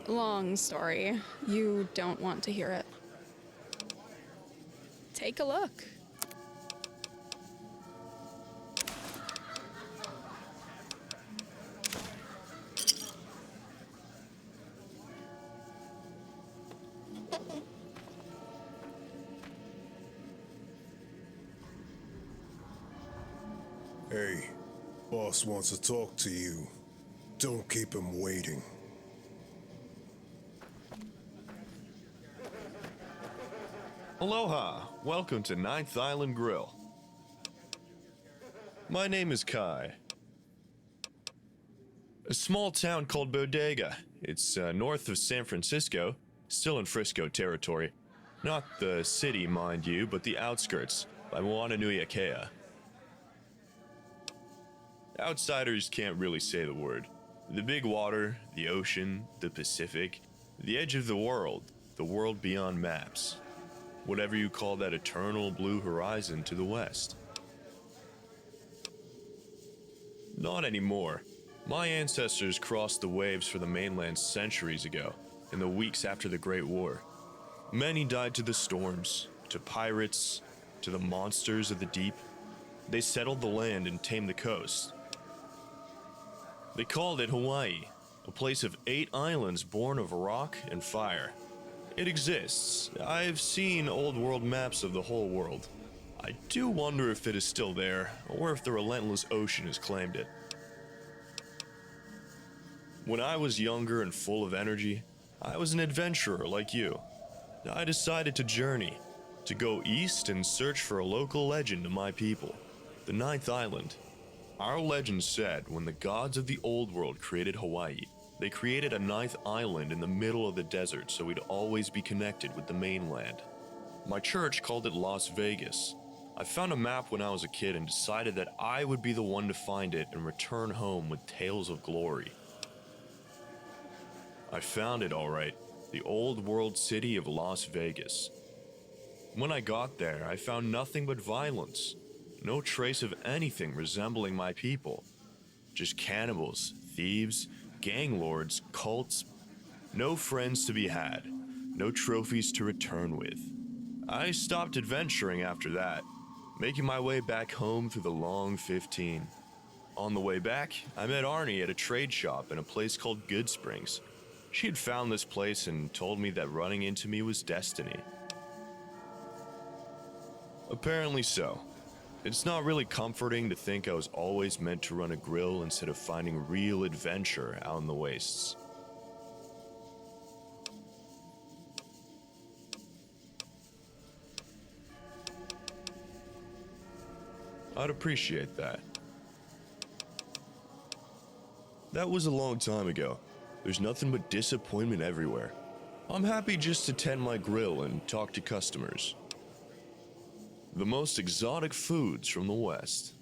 Long story. You don't want to hear it. Take a look. Hey, boss wants to talk to you. Don't keep him waiting. Aloha! Welcome to Ninth Island Grill. My name is Kai. A small town called Bodega. It's north of San Francisco, still in Frisco territory. Not the city, mind you, but the outskirts, by Moananui-a-Kea. Outsiders can't really say the word. The big water, the ocean, the Pacific, the edge of the world beyond maps. Whatever you call that eternal blue horizon to the west. Not anymore. My ancestors crossed the waves for the mainland centuries ago, in the weeks after the Great War. Many died to the storms, to pirates, to the monsters of the deep. They settled the land and tamed the coast. They called it Hawaii, a place of 8 islands born of rock and fire. It exists. I've seen old world maps of the whole world. I do wonder if it is still there, or if the relentless ocean has claimed it. When I was younger and full of energy, I was an adventurer like you. I decided to journey, to go east and search for a local legend of my people, the Ninth Island. Our legend said when the gods of the old world created Hawaii, they created a 9th island in the middle of the desert so we'd always be connected with the mainland. My church called it Las Vegas. I found a map when I was a kid and decided that I would be the one to find it and return home with tales of glory. I found it all right, the old world city of Las Vegas. When I got there, I found nothing but violence. No trace of anything resembling my people. Just cannibals, thieves, gang lords, cults. No friends to be had. No trophies to return with. I stopped adventuring after that, making my way back home through the long 15. On the way back, I met Arnie at a trade shop in a place called Good Springs. She had found this place and told me that running into me was destiny. Apparently so. It's not really comforting to think I was always meant to run a grill instead of finding real adventure out in the wastes. I'd appreciate that. That was a long time ago. There's nothing but disappointment everywhere. I'm happy just to tend my grill and talk to customers. The most exotic foods from the West.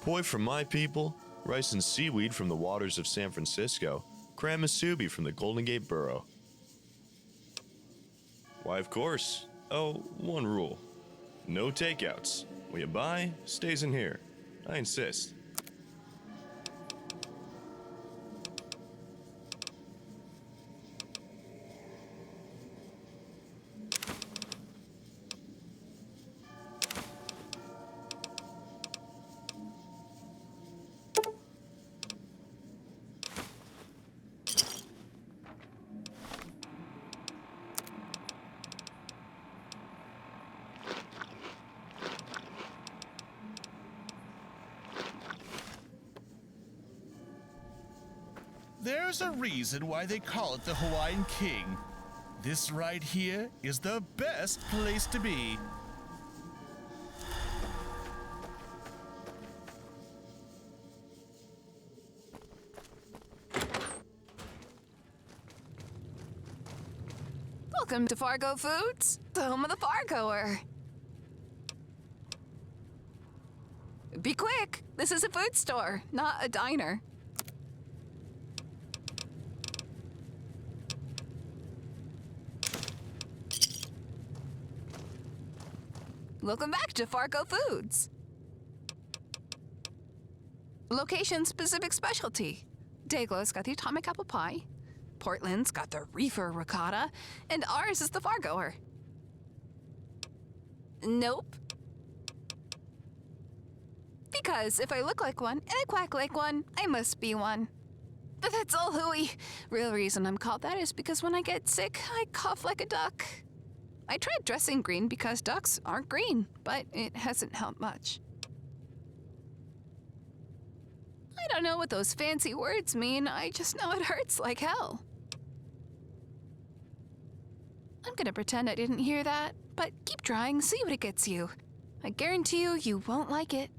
Poi from my people, rice and seaweed from the waters of San Francisco, cram musubi from the Golden Gate Borough. Why, of course. Oh, one rule. No takeouts. What you buy stays in here. I insist. There's a reason why they call it the Hawaiian King. This right here is the best place to be. Welcome to Fargo Foods, the home of the Fargoer. Be quick, this is a food store, not a diner. Welcome back to Fargo Foods. Location-specific specialty. Daglo's got the atomic apple pie. Portland's got the reefer ricotta, and ours is the Fargoer. Nope. Because if I look like one and I quack like one, I must be one. But that's all hooey. Real reason I'm called that is because when I get sick, I cough like a duck. I tried dressing green because ducks aren't green, but it hasn't helped much. I don't know what those fancy words mean, I just know it hurts like hell. I'm gonna pretend I didn't hear that, but keep trying, see what it gets you. I guarantee you, you won't like it.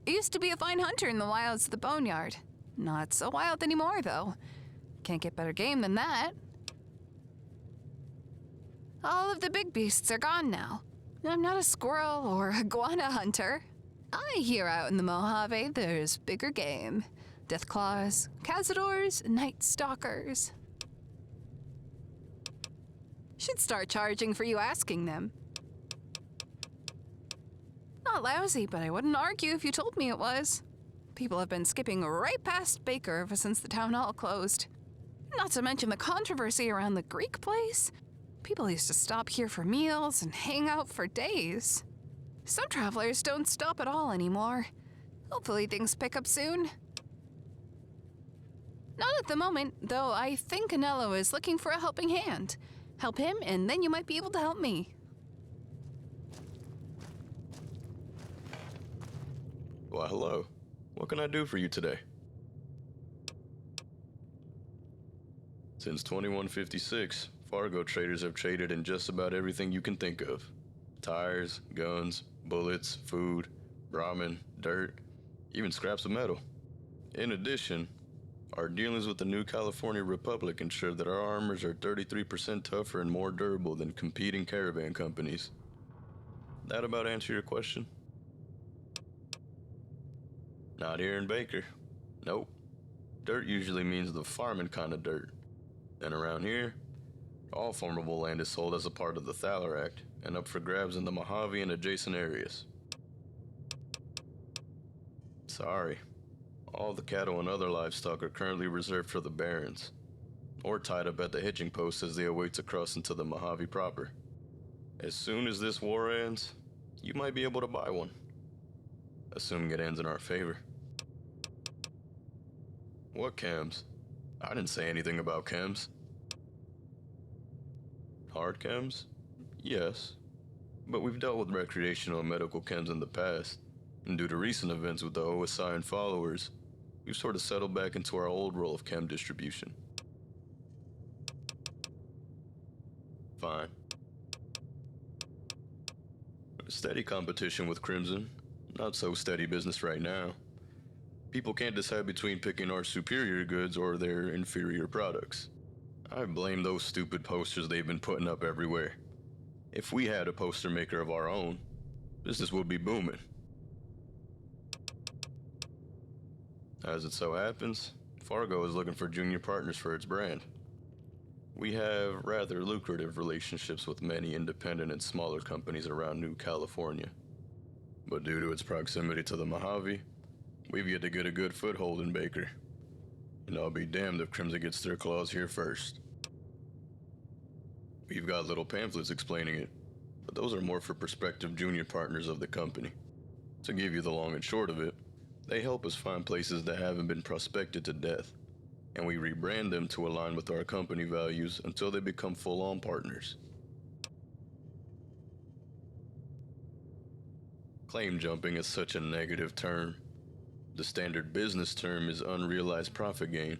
I used to be a fine hunter in the wilds of the boneyard. Not so wild anymore, though. Can't get better game than that. All of the big beasts are gone now. I'm not a squirrel or iguana hunter. I hear out in the Mojave there's bigger game. Deathclaws, cazadors, night stalkers. Should start charging for you asking them. Not lousy, but I wouldn't argue if you told me it was. People have been skipping right past Baker ever since the town hall closed. Not to mention the controversy around the Greek place. People used to stop here for meals and hang out for days. Some travelers don't stop at all anymore. Hopefully things pick up soon. Not at the moment, though I think Canelo is looking for a helping hand. Help him, and then you might be able to help me. Why, hello. What can I do for you today? Since 2156, Fargo traders have traded in just about everything you can think of. Tires, guns, bullets, food, ramen, dirt, even scraps of metal. In addition, our dealings with the New California Republic ensure that our armors are 33% tougher and more durable than competing caravan companies. That about answer your question? Not here in Baker. Nope. Dirt usually means the farming kind of dirt. And around here, all farmable land is sold as a part of the Thaler Act and up for grabs in the Mojave and adjacent areas. Sorry. All the cattle and other livestock are currently reserved for the barons, or tied up at the hitching post as they await to cross into the Mojave proper. As soon as this war ends, you might be able to buy one, assuming it ends in our favor. What chems? I didn't say anything about chems. Hard chems? Yes, but we've dealt with recreational and medical chems in the past, and due to recent events with the OSI and followers, we've sort of settled back into our old role of chem distribution. Fine. Steady competition with Crimson. Not so steady business right now. People can't decide between picking our superior goods or their inferior products. I blame those stupid posters they've been putting up everywhere. If we had a poster maker of our own, business would be booming. As it so happens, Fargo is looking for junior partners for its brand. We have rather lucrative relationships with many independent and smaller companies around New California. But due to its proximity to the Mojave, we've yet to get a good foothold in Baker. And I'll be damned if Crimson gets their claws here first. We've got little pamphlets explaining it, but those are more for prospective junior partners of the company. To give you the long and short of it, they help us find places that haven't been prospected to death, and we rebrand them to align with our company values until they become full-on partners. Claim jumping is such a negative term. The standard business term is unrealized profit gain,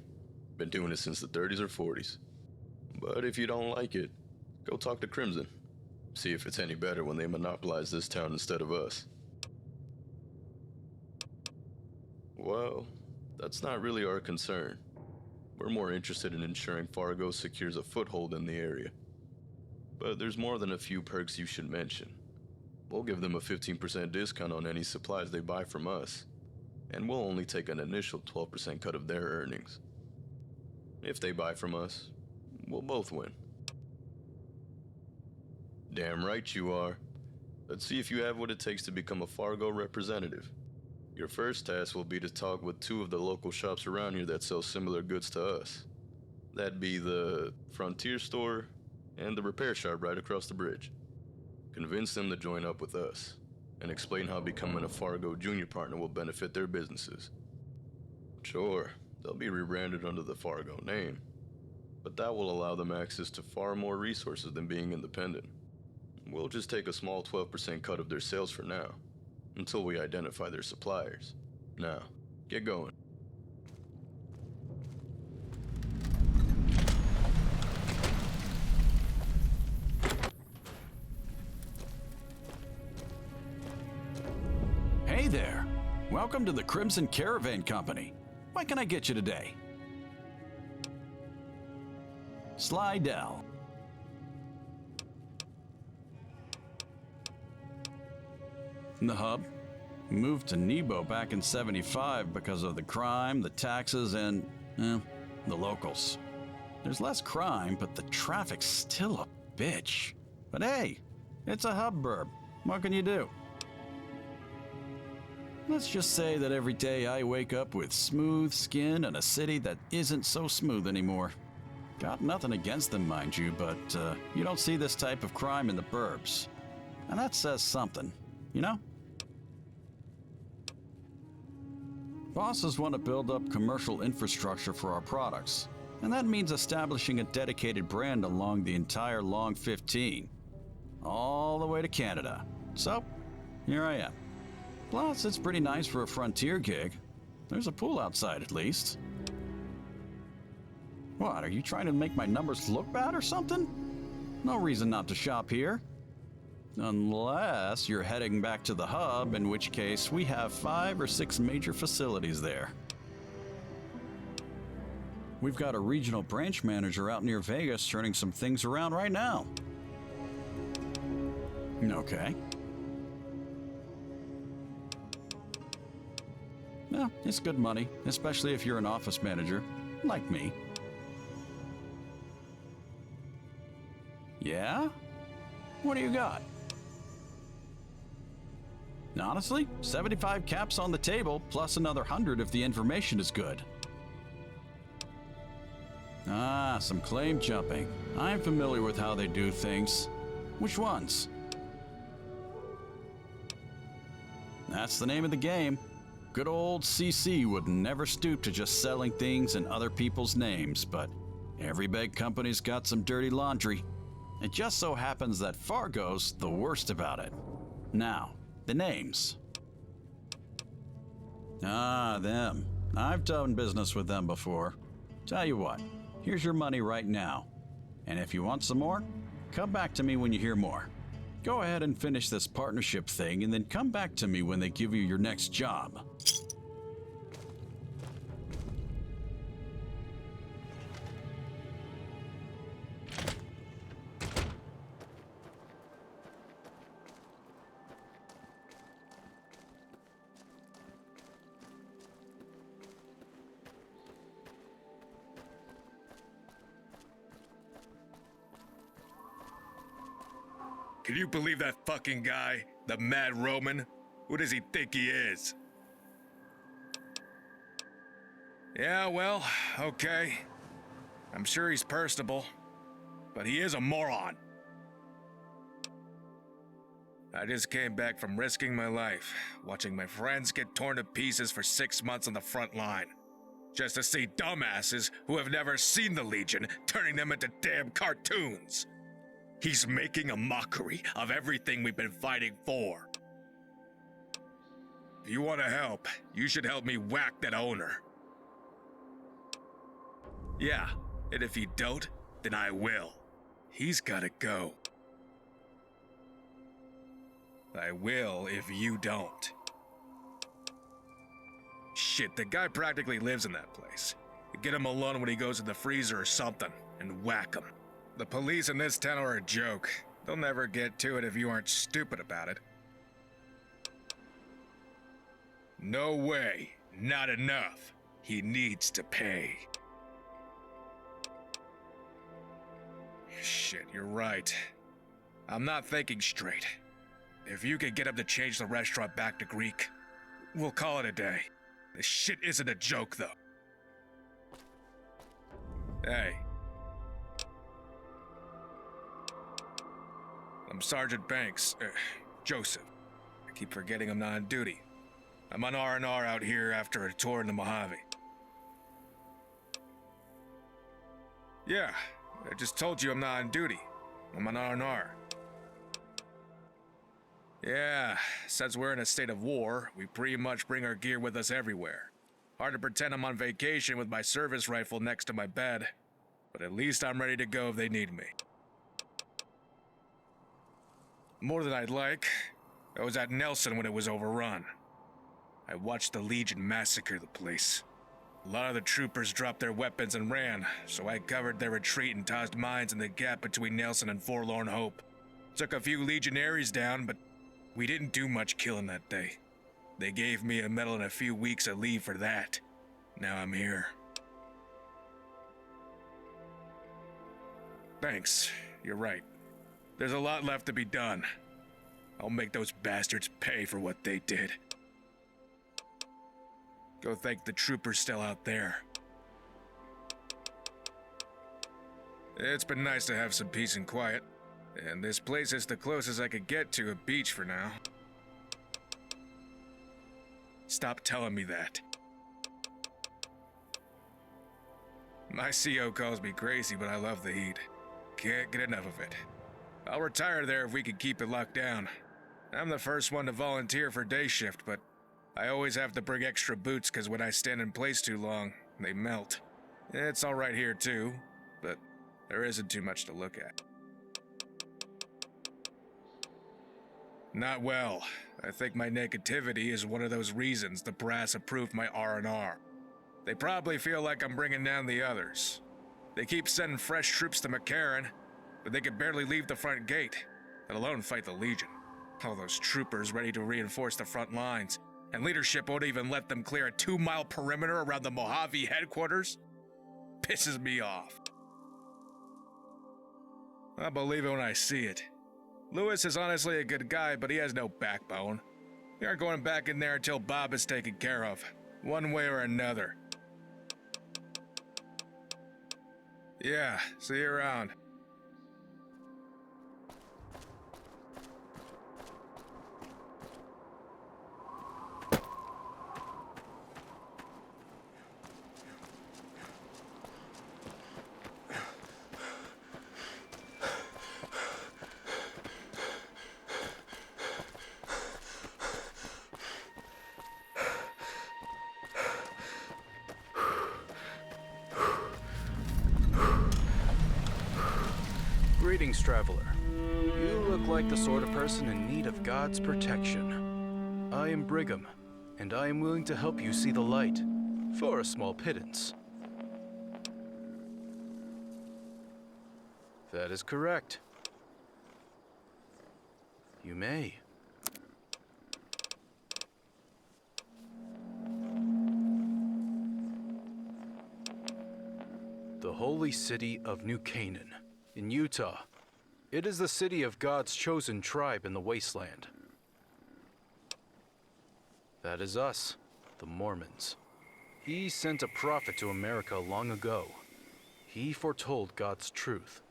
Been doing it since the 30s or 40s. But if you don't like it, go talk to Crimson. See if it's any better when they monopolize this town instead of us. Well, that's not really our concern. We're more interested in ensuring Fargo secures a foothold in the area. But there's more than a few perks you should mention. We'll give them a 15% discount on any supplies they buy from us, and we'll only take an initial 12% cut of their earnings. If they buy from us, we'll both win. Damn right you are. Let's see if you have what it takes to become a Fargo representative. Your first task will be to talk with 2 of the local shops around here that sell similar goods to us. That'd be the Frontier Store and the repair shop right across the bridge. Convince them to join up with us, and explain how becoming a Fargo Junior partner will benefit their businesses. Sure, they'll be rebranded under the Fargo name, but that will allow them access to far more resources than being independent. We'll just take a small 12% cut of their sales for now, until we identify their suppliers. Now, get going. Hey there. Welcome to the Crimson Caravan Company. What can I get you today? Slidell. The hub moved to Nebo back in '75 because of the crime, the taxes, and, the locals. There's less crime, but the traffic's still a bitch. But hey, it's a hub burb. What can you do? Let's just say that every day I wake up with smooth skin and a city that isn't so smooth anymore. Got nothing against them, mind you, but you don't see this type of crime in the burbs. And that says something, you know? Bosses want to build up commercial infrastructure for our products, and that means establishing a dedicated brand along the entire Long 15, all the way to Canada. So, here I am. Plus, it's pretty nice for a frontier gig. There's a pool outside, at least. What, are you trying to make my numbers look bad or something? No reason not to shop here. Unless you're heading back to the hub, in which case we have 5 or 6 major facilities there. We've got a regional branch manager out near Vegas turning some things around right now. Okay. No, it's good money, especially if you're an office manager, like me. Yeah? What do you got? Honestly, 75 caps on the table, plus another 100 if the information is good. Ah, some claim jumping. I'm familiar with how they do things. Which ones? That's the name of the game. Good old CC would never stoop to just selling things in other people's names, but every big company's got some dirty laundry. It just so happens that Fargo's the worst about it. Now, the names. Ah, them. I've done business with them before. Tell you what, here's your money right now. And if you want some more, come back to me when you hear more. Go ahead and finish this partnership thing and then come back to me when they give you your next job. Can you believe that fucking guy? The Mad Roman? Who does he think he is? Yeah, well, okay. I'm sure he's personable, but he is a moron. I just came back from risking my life, watching my friends get torn to pieces for 6 months on the front line, just to see dumbasses who have never seen the Legion turning them into damn cartoons. He's making a mockery of everything we've been fighting for. If you want to help, you should help me whack that owner. Yeah, and if you don't, then I will. He's gotta go. I will if you don't. Shit, the guy practically lives in that place. Get him alone when he goes in the freezer or something, and whack him. The police in this town are a joke. They'll never get to it if you aren't stupid about it. No way. Not enough. He needs to pay. Shit, you're right. I'm not thinking straight. If you could get him to change the restaurant back to Greek, we'll call it a day. This shit isn't a joke, though. Hey. I'm Sergeant Banks. Joseph. I keep forgetting I'm not on duty. I'm on R&R out here after a tour in the Mojave. Yeah, I just told you I'm not on duty. I'm on R&R. Yeah, since we're in a state of war, we pretty much bring our gear with us everywhere. Hard to pretend I'm on vacation with my service rifle next to my bed, but at least I'm ready to go if they need me. More than I'd like, I was at Nelson when it was overrun. I watched the Legion massacre the place. A lot of the troopers dropped their weapons and ran, so I covered their retreat and tossed mines in the gap between Nelson and Forlorn Hope. Took a few Legionaries down, but we didn't do much killing that day. They gave me a medal and a few weeks of leave for that. Now I'm here. Thanks, you're right. There's a lot left to be done. I'll make those bastards pay for what they did. Go thank the troopers still out there. It's been nice to have some peace and quiet, and this place is the closest I could get to a beach for now. Stop telling me that. My CO calls me crazy, but I love the heat. Can't get enough of it. I'll retire there if we can keep it locked down. I'm the first one to volunteer for day shift, but I always have to bring extra boots because when I stand in place too long, they melt. It's all right here too, but there isn't too much to look at. Not well. I think my negativity is one of those reasons the brass approved my R&R. They probably feel like I'm bringing down the others. They keep sending fresh troops to McCarran, but they can barely leave the front gate, let alone fight the Legion. All those troopers ready to reinforce the front lines, and leadership won't even let them clear a 2-mile perimeter around the Mojave headquarters? Pisses me off. I'll believe it when I see it. Lewis is honestly a good guy, but he has no backbone. We aren't going back in there until Bob is taken care of, one way or another. Yeah, see you around. Greetings, traveler. You look like the sort of person in need of God's protection. I am Brigham, and I am willing to help you see the light, for a small pittance. That is correct. You may. The holy city of New Canaan, in Utah. It is the city of God's chosen tribe in the wasteland. That is us, the Mormons. He sent a prophet to America long ago. He foretold God's truth.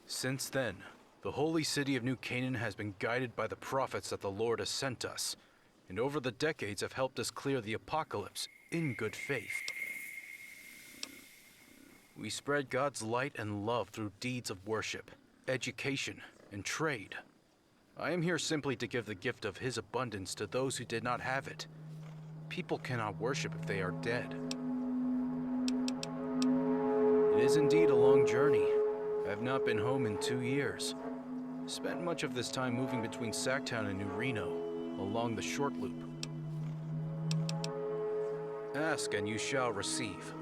Since then, the holy city of New Canaan has been guided by the prophets that the Lord has sent us, and over the decades have helped us clear the apocalypse in good faith. We spread God's light and love through deeds of worship, education, and trade. I am here simply to give the gift of His abundance to those who did not have it. People cannot worship if they are dead. It is indeed a long journey. I have not been home in 2 years. Spent much of this time moving between Sacktown and New Reno, along the short loop. Ask and you shall receive.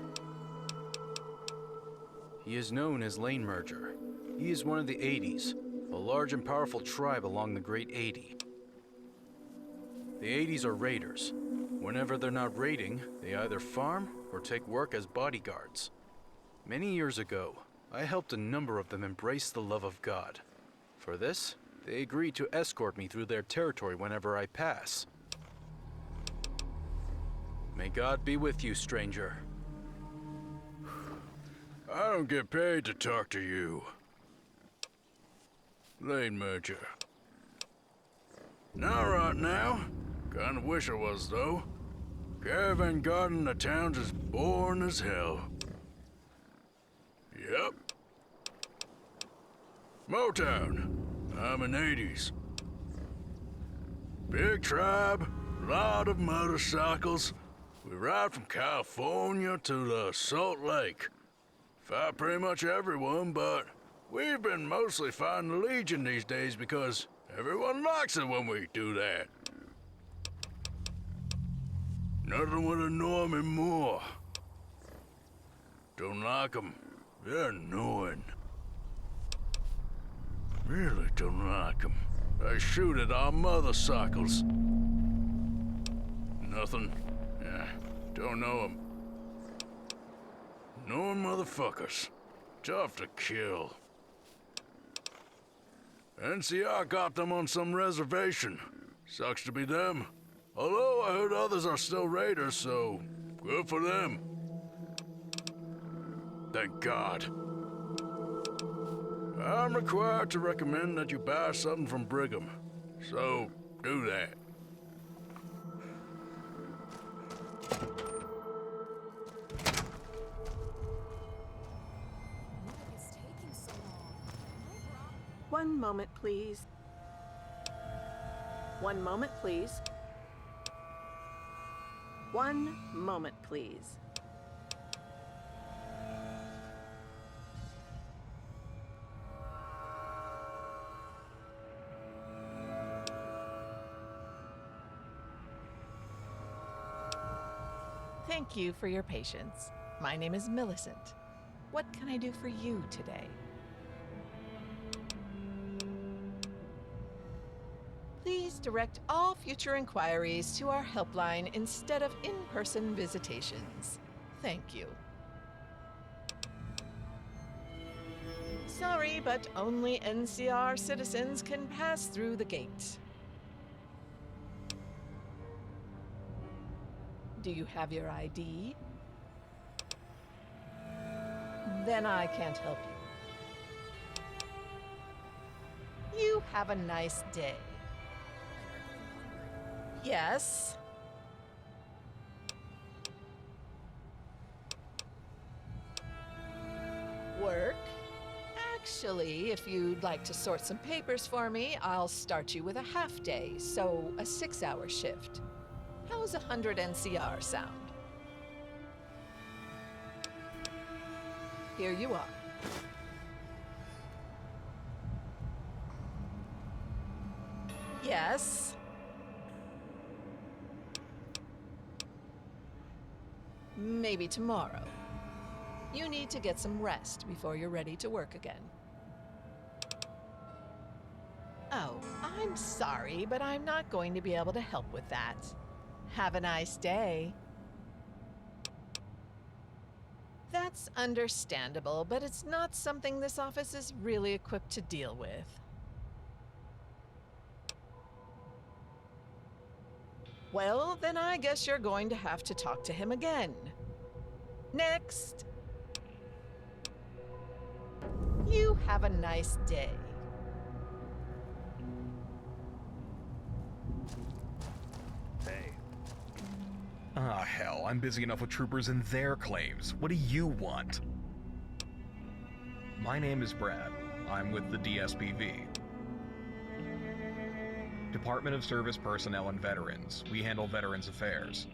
He is known as Lane Merger. He is one of the 80s, a large and powerful tribe along the Great 80. The 80s are raiders. Whenever they're not raiding, they either farm or take work as bodyguards. Many years ago, I helped a number of them embrace the love of God. For this, they agreed to escort me through their territory whenever I pass. May God be with you, stranger. I don't get paid to talk to you. Lane Merger. Not right now. Kinda wish I was, though. Caravan garden in the town's as boring as hell. Yep. Motown. I'm in 80s. Big tribe, lot of motorcycles. We ride from California to the Salt Lake. Fight pretty much everyone, but we've been mostly fighting the Legion these days because everyone likes it when we do that. Nothing would annoy me more. Don't like them. They're annoying. Really don't like them. They shoot at our motorcycles. Nothing. Yeah, don't know them. Knowing motherfuckers. Tough to kill. NCR got them on some reservation. Sucks to be them. Although I heard others are still raiders, so good for them. Thank God. I'm required to recommend that you buy something from Brigham, so do that. One moment, please. One moment, please. One moment, please. Thank you for your patience. My name is Millicent. What can I do for you today? Please direct all future inquiries to our helpline instead of in-person visitations. Thank you. Sorry, but only NCR citizens can pass through the gate. Do you have your ID? Then I can't help you. You have a nice day. Yes. Work? Actually, if you'd like to sort some papers for me, I'll start you with a half day, so a 6-hour shift. How's 100 NCR sound? Here you are. Yes. Maybe tomorrow. You need to get some rest before you're ready to work again. Oh, I'm sorry, but I'm not going to be able to help with that. Have a nice day. That's understandable, but it's not something this office is really equipped to deal with. Well, then I guess you're going to have to talk to him again. Next. You have a nice day. Hey. Ah, hell, I'm busy enough with troopers and their claims. What do you want? My name is Brad. I'm with the DSPV. Department of Service Personnel and Veterans. We handle veterans affairs.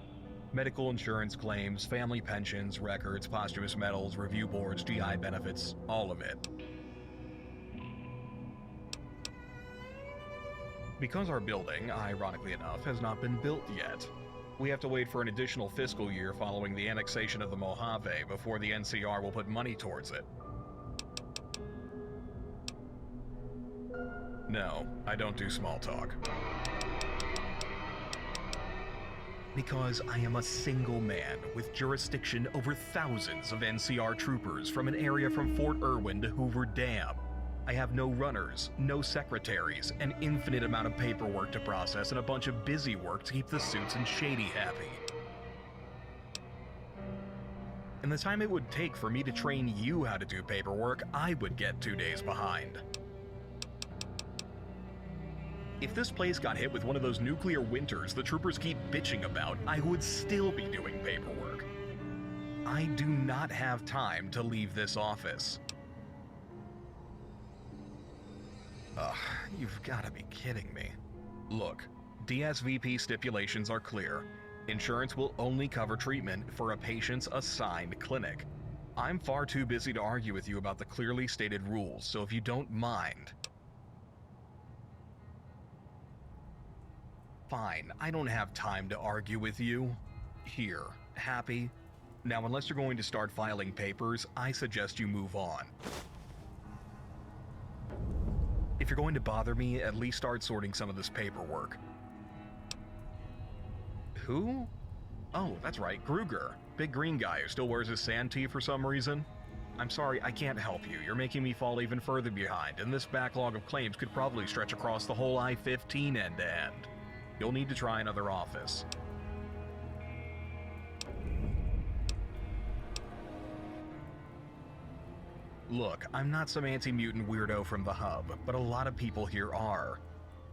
Medical insurance claims, family pensions, records, posthumous medals, review boards, GI benefits, all of it. Because our building, ironically enough, has not been built yet, we have to wait for an additional fiscal year following the annexation of the Mojave before the NCR will put money towards it. No, I don't do small talk. Because I am a single man with jurisdiction over thousands of NCR troopers from an area from Fort Irwin to Hoover Dam. I have no runners, no secretaries, an infinite amount of paperwork to process, and a bunch of busy work to keep the suits and shady happy. And the time it would take for me to train you how to do paperwork, I would get 2 days behind. If this place got hit with one of those nuclear winters the troopers keep bitching about, I would still be doing paperwork. I do not have time to leave this office. Ugh, you've got to be kidding me. Look, DSVP stipulations are clear. Insurance will only cover treatment for a patient's assigned clinic. I'm far too busy to argue with you about the clearly stated rules, so if you don't mind... Fine, I don't have time to argue with you. Here, happy? Now, unless you're going to start filing papers, I suggest you move on. If you're going to bother me, at least start sorting some of this paperwork. Who? Oh, that's right, Gruger. Big green guy who still wears his sand tee for some reason. I'm sorry, I can't help you. You're making me fall even further behind, and this backlog of claims could probably stretch across the whole I-15 end to end. You'll need to try another office. Look, I'm not some anti-mutant weirdo from the hub, but a lot of people here are.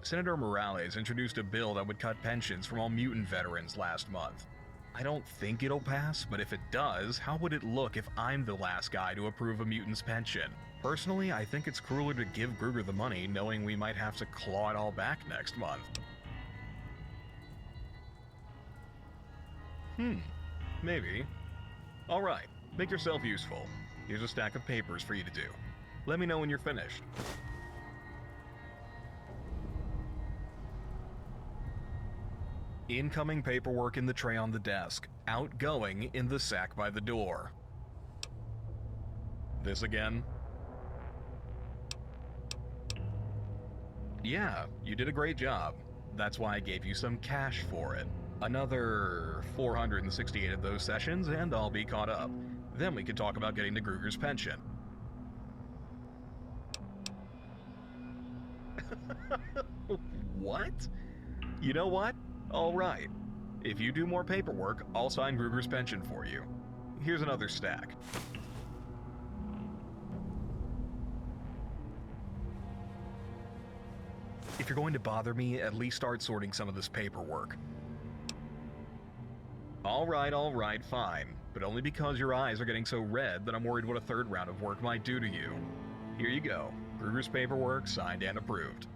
Senator Morales introduced a bill that would cut pensions from all mutant veterans last month. I don't think it'll pass, but if it does, how would it look if I'm the last guy to approve a mutant's pension? Personally, I think it's crueler to give Gruger the money knowing we might have to claw it all back next month. Maybe. Alright, make yourself useful. Here's a stack of papers for you to do. Let me know when you're finished. Incoming paperwork in the tray on the desk. Outgoing in the sack by the door. This again? Yeah, you did a great job. That's why I gave you some cash for it. Another 468 of those sessions and I'll be caught up. Then we can talk about getting to Gruger's pension. What? You know what? All right. If you do more paperwork, I'll sign Gruger's pension for you. Here's another stack. If you're going to bother me, at least start sorting some of this paperwork. All right, fine. But only because your eyes are getting so red that I'm worried what a third round of work might do to you. Here you go. Gruger's paperwork, signed and approved.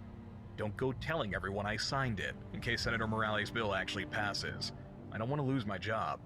Don't go telling everyone I signed it, in case Senator Morales' bill actually passes. I don't want to lose my job.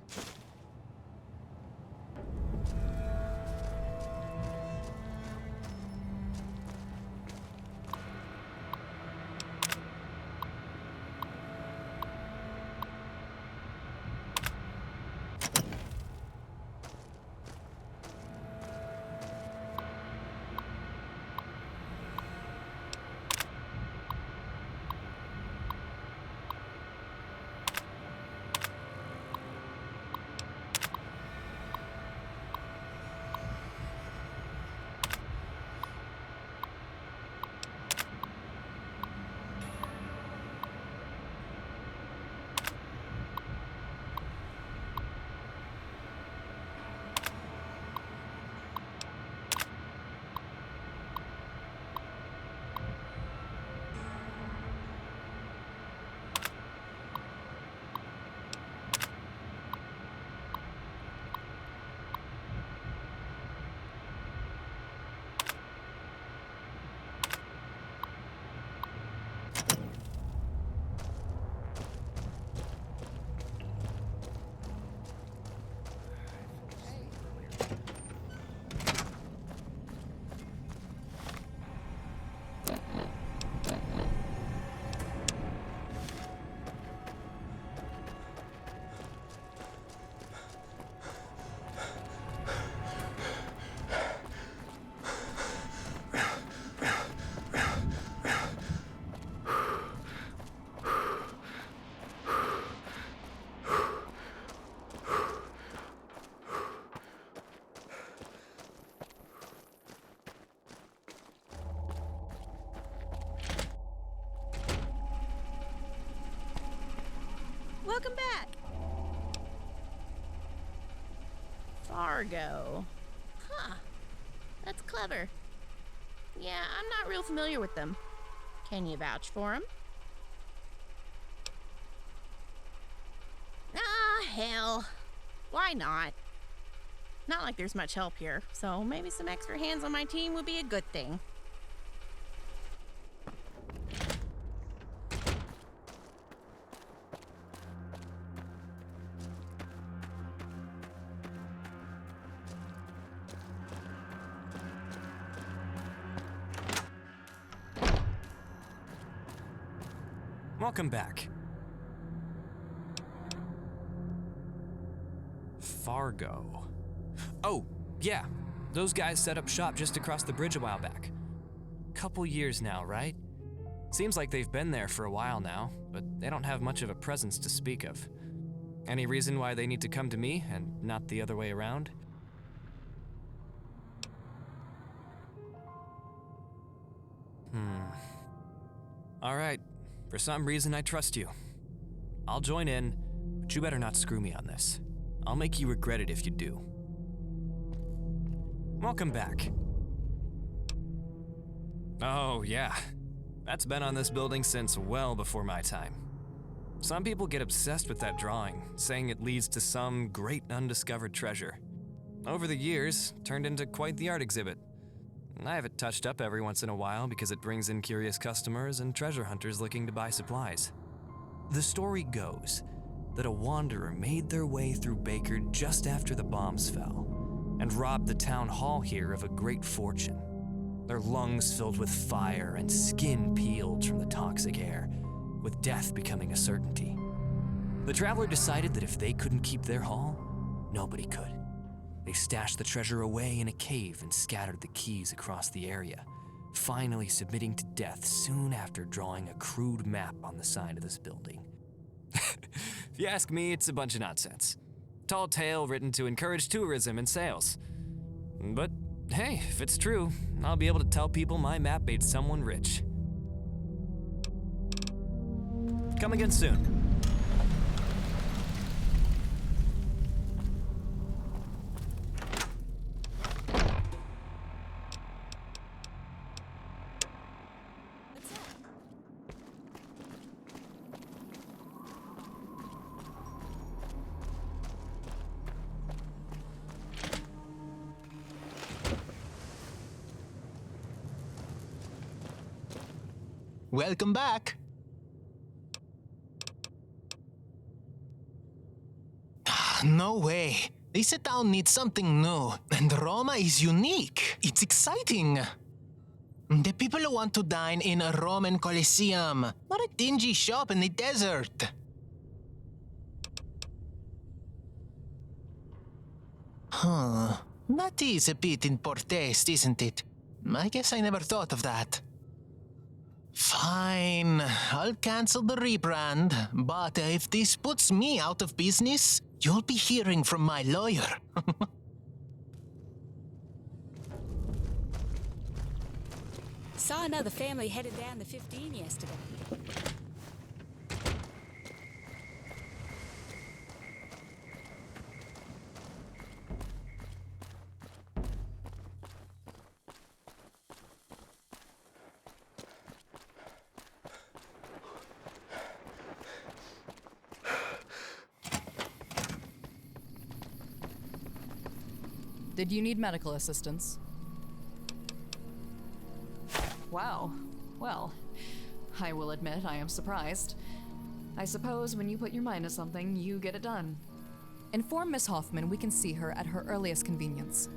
welcome back. Fargo. Huh. That's clever. Yeah, I'm not real familiar with them. Can you vouch for them? Ah, hell. Why not? Not like there's much help here, so maybe some extra hands on my team would be a good thing. Welcome back. Fargo. Oh, yeah. Those guys set up shop just across the bridge a while back. Couple years now, right? Seems like they've been there for a while now, but they don't have much of a presence to speak of. Any reason why they need to come to me and not the other way around? All right. For some reason, I trust you. I'll join in, but you better not screw me on this. I'll make you regret it if you do. Welcome back. Oh, yeah. That's been on this building since well before my time. Some people get obsessed with that drawing, saying it leads to some great undiscovered treasure. Over the years, turned into quite the art exhibit. I have it touched up every once in a while because it brings in curious customers and treasure hunters looking to buy supplies. The story goes that a wanderer made their way through Baker just after the bombs fell and robbed the town hall here of a great fortune. Their lungs filled with fire and skin peeled from the toxic air, with death becoming a certainty. The traveler decided that if they couldn't keep their haul, nobody could. They stashed the treasure away in a cave and scattered the keys across the area, finally submitting to death soon after drawing a crude map on the side of this building. If you ask me, it's a bunch of nonsense. Tall tale written to encourage tourism and sales. But hey, if it's true, I'll be able to tell people my map made someone rich. Come again soon. Welcome back. No way. This town needs something new, and Roma is unique. It's exciting. The people want to dine in a Roman Colosseum, not a dingy shop in the desert. Huh. That is a bit in poor taste, isn't it? I guess I never thought of that. Fine, I'll cancel the rebrand, but if this puts me out of business, you'll be hearing from my lawyer. Saw another family headed down the 15 yesterday. Did you need medical assistance? Wow. Well, I will admit I am surprised. I suppose when you put your mind to something, you get it done. Inform Miss Hoffman we can see her at her earliest convenience.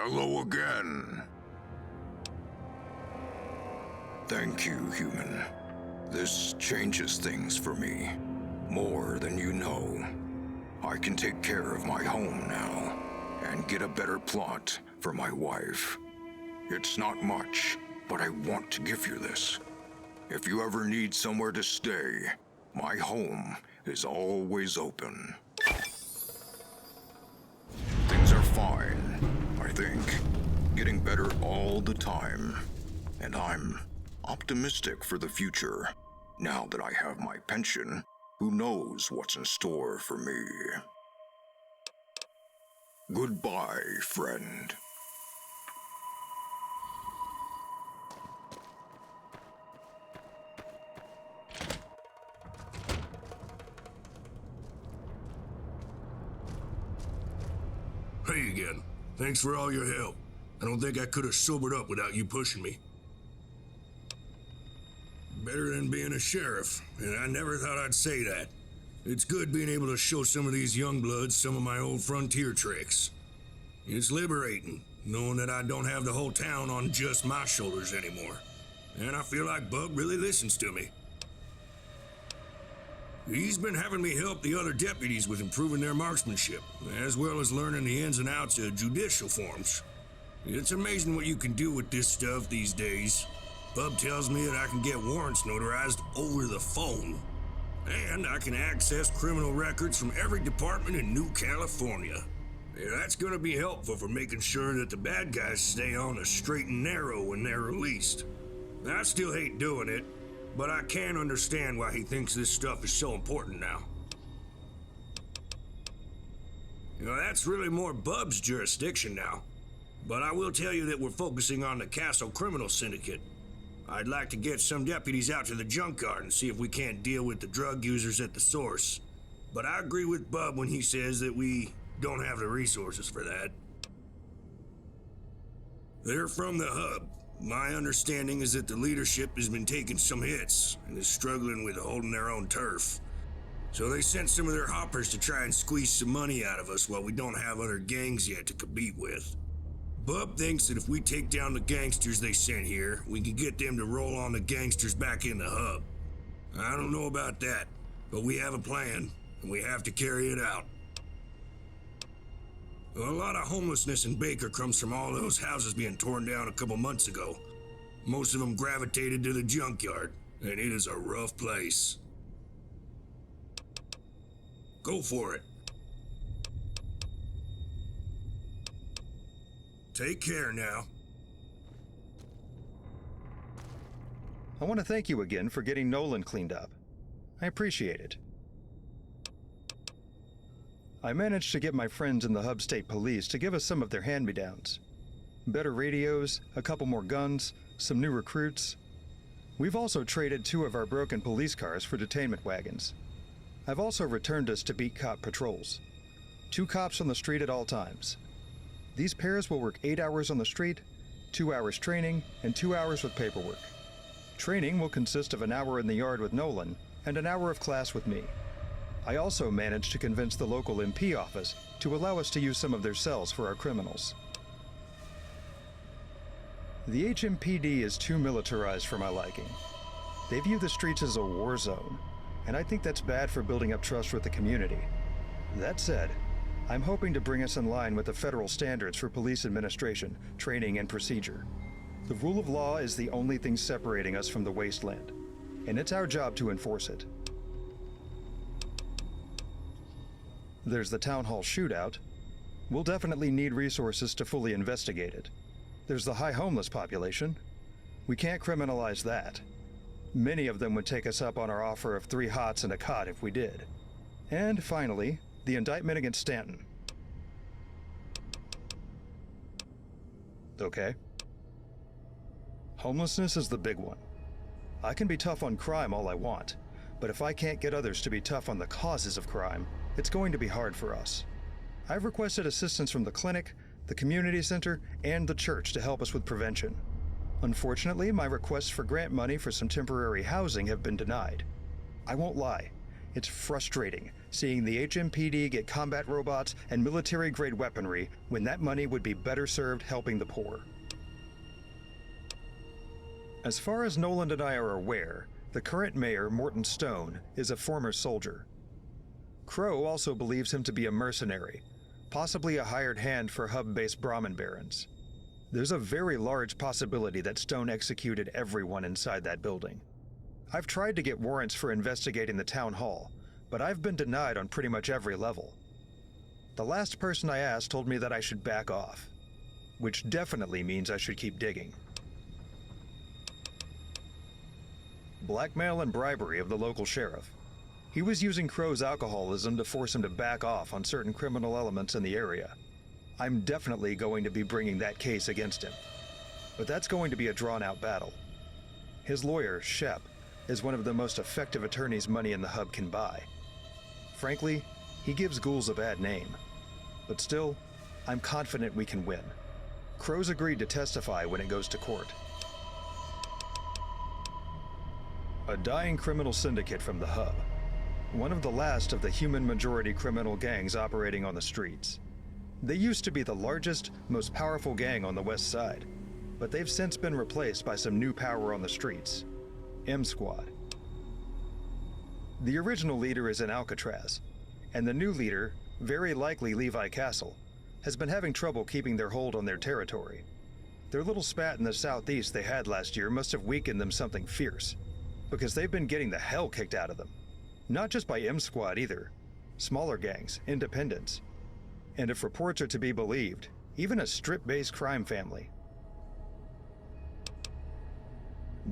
Hello again. Thank you, human. This changes things for me. More than you know. I can take care of my home now, and get a better plot for my wife. It's not much, but I want to give you this. If you ever need somewhere to stay, my home is always open. Things are fine, I think. Getting better all the time. And I'm optimistic for the future. Now that I have my pension, who knows what's in store for me? Goodbye, friend. Hey again. Thanks for all your help. I don't think I could have sobered up without you pushing me. Better than being a sheriff, and I never thought I'd say that. It's good being able to show some of these young bloods some of my old frontier tricks. It's liberating, knowing that I don't have the whole town on just my shoulders anymore. And I feel like Bub really listens to me. He's been having me help the other deputies with improving their marksmanship, as well as learning the ins and outs of judicial forms. It's amazing what you can do with this stuff these days. Bub tells me that I can get warrants notarized over the phone. And I can access criminal records from every department in New California. Yeah, that's gonna be helpful for making sure that the bad guys stay on the straight and narrow when they're released. I still hate doing it, but I can understand why he thinks this stuff is so important now. You know, that's really more Bub's jurisdiction now. But I will tell you that we're focusing on the Castle Criminal Syndicate. I'd like to get some deputies out to the Junkyard and see if we can't deal with the drug users at the source. But I agree with Bub when he says that we don't have the resources for that. They're from the hub. My understanding is that the leadership has been taking some hits and is struggling with holding their own turf. So they sent some of their hoppers to try and squeeze some money out of us while we don't have other gangs yet to compete with. Bub thinks that if we take down the gangsters they sent here, we can get them to roll on the gangsters back in the hub. I don't know about that, but we have a plan, and we have to carry it out. A lot of homelessness in Baker comes from all those houses being torn down a couple months ago. Most of them gravitated to the Junkyard, and it is a rough place. Go for it. Take care now. I want to thank you again for getting Nolan cleaned up. I appreciate it. I managed to get my friends in the Hub State Police to give us some of their hand-me-downs. Better radios, a couple more guns, some new recruits. We've also traded 2 of our broken police cars for detainment wagons. I've also returned us to beat cop patrols. 2 cops on the street at all times. These pairs will work 8 hours on the street, 2 hours training, and 2 hours with paperwork. Training will consist of an hour in the yard with Nolan and an hour of class with me. I also managed to convince the local MP office to allow us to use some of their cells for our criminals. The HMPD is too militarized for my liking. They view the streets as a war zone, and I think that's bad for building up trust with the community. That said, I'm hoping to bring us in line with the federal standards for police administration, training, and procedure. The rule of law is the only thing separating us from the wasteland, and it's our job to enforce it. There's the town hall shootout. We'll definitely need resources to fully investigate it. There's the high homeless population. We can't criminalize that. Many of them would take us up on our offer of 3 hots and a cot if we did. And finally, the indictment against Stanton. Okay. Homelessness is the big one. I can be tough on crime all I want, but if I can't get others to be tough on the causes of crime, it's going to be hard for us. I've requested assistance from the clinic, the community center, and the church to help us with prevention. Unfortunately, my requests for grant money for some temporary housing have been denied. I won't lie, it's frustrating seeing the HMPD get combat robots and military-grade weaponry when that money would be better served helping the poor. As far as Nolan and I are aware, the current mayor, Morton Stone, is a former soldier. Crow also believes him to be a mercenary, possibly a hired hand for hub-based Brahmin barons. There's a very large possibility that Stone executed everyone inside that building. I've tried to get warrants for investigating the town hall, but I've been denied on pretty much every level. The last person I asked told me that I should back off, which definitely means I should keep digging. Blackmail and bribery of the local sheriff. He was using Crow's alcoholism to force him to back off on certain criminal elements in the area. I'm definitely going to be bringing that case against him. But that's going to be a drawn-out battle. His lawyer, Shep, is one of the most effective attorneys money in the hub can buy. Frankly, he gives ghouls a bad name. But still, I'm confident we can win. Crow's agreed to testify when it goes to court. A dying criminal syndicate from the hub. One of the last of the human-majority criminal gangs operating on the streets. They used to be the largest, most powerful gang on the west side, but they've since been replaced by some new power on the streets. M Squad. The original leader is in Alcatraz, and the new leader, very likely Levi Castle, has been having trouble keeping their hold on their territory. Their little spat in the southeast they had last year must have weakened them something fierce, because they've been getting the hell kicked out of them. Not just by M Squad either. Smaller gangs, independents. And if reports are to be believed, even a strip-based crime family.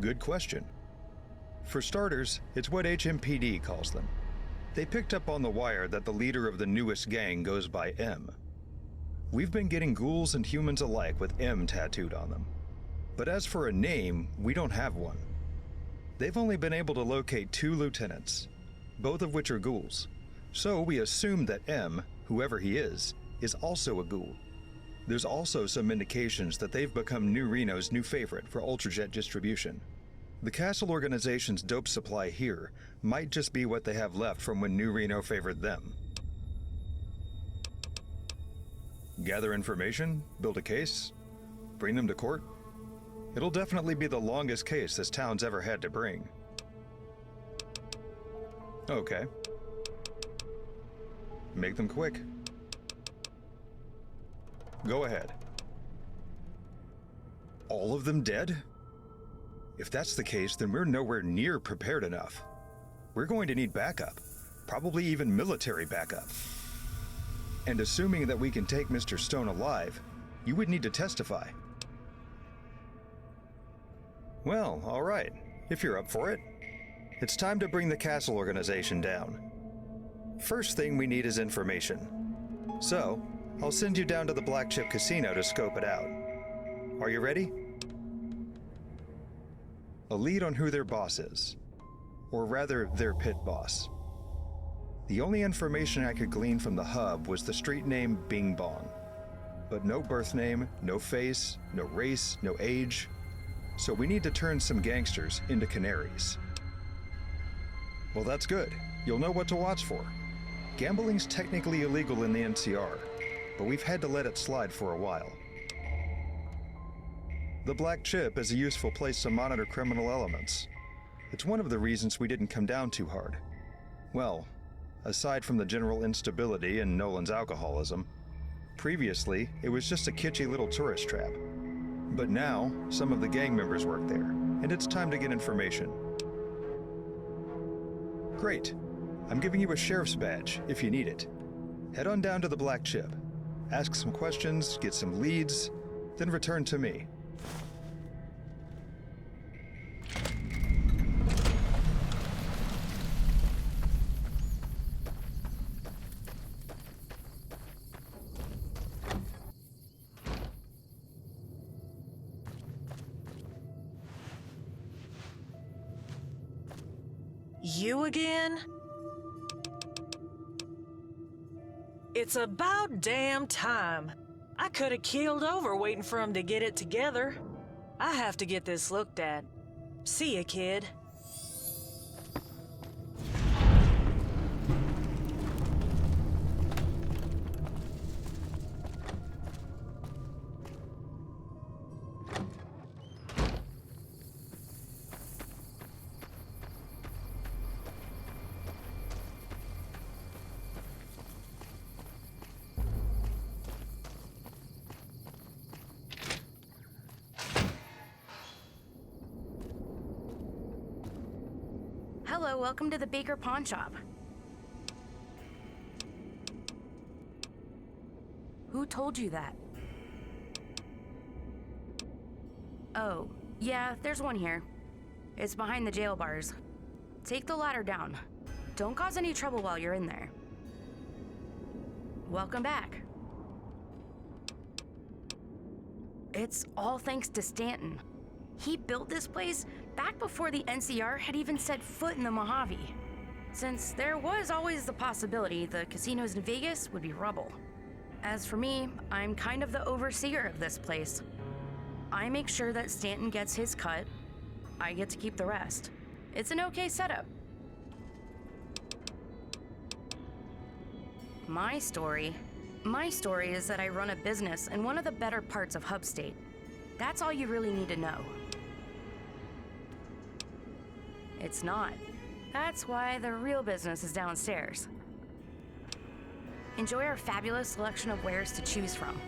Good question. For starters, it's what HMPD calls them. They picked up on the wire that the leader of the newest gang goes by M. We've been getting ghouls and humans alike with M tattooed on them. But as for a name, we don't have one. They've only been able to locate 2 lieutenants, both of which are ghouls. So we assume that M, whoever he is also a ghoul. There's also some indications that they've become New Reno's new favorite for Ultrajet distribution. The Castle organization's dope supply here might just be what they have left from when New Reno favored them. Gather information, build a case, bring them to court. It'll definitely be the longest case this town's ever had to bring. Okay. Make them quick. Go ahead. All of them dead? If that's the case, then we're nowhere near prepared enough. We're going to need backup, probably even military backup. And assuming that we can take Mr. Stone alive, you would need to testify. Well, all right, if you're up for it. It's time to bring the Castle organization down. First thing we need is information. So, I'll send you down to the Black Chip Casino to scope it out. Are you ready? A lead on who their boss is. Or rather, their pit boss. The only information I could glean from the hub was the street name Bing Bong. But no birth name, no face, no race, no age. So we need to turn some gangsters into canaries. Well, that's good. You'll know what to watch for. Gambling's technically illegal in the NCR, but we've had to let it slide for a while. The Black Chip is a useful place to monitor criminal elements. It's one of the reasons we didn't come down too hard. Well, aside from the general instability and Nolan's alcoholism, previously it was just a kitschy little tourist trap. But now, some of the gang members work there, and it's time to get information. Great. I'm giving you a sheriff's badge if you need it. Head on down to the Black Chip. Ask some questions, get some leads, then return to me. You again? It's about damn time. I could have keeled over waiting for him to get it together. I have to get this looked at. See ya, kid. Hello, welcome to the Baker Pawn Shop. Who told you that? Oh, yeah, there's one here. It's behind the jail bars. Take the ladder down. Don't cause any trouble while you're in there. Welcome back. It's all thanks to Stanton. He built this place back before the NCR had even set foot in the Mojave. Since there was always the possibility the casinos in Vegas would be rubble. As for me, I'm kind of the overseer of this place. I make sure that Stanton gets his cut. I get to keep the rest. It's an okay setup. My story is that I run a business in one of the better parts of Hub State. That's all you really need to know. It's not. That's why the real business is downstairs. Enjoy our fabulous selection of wares to choose from.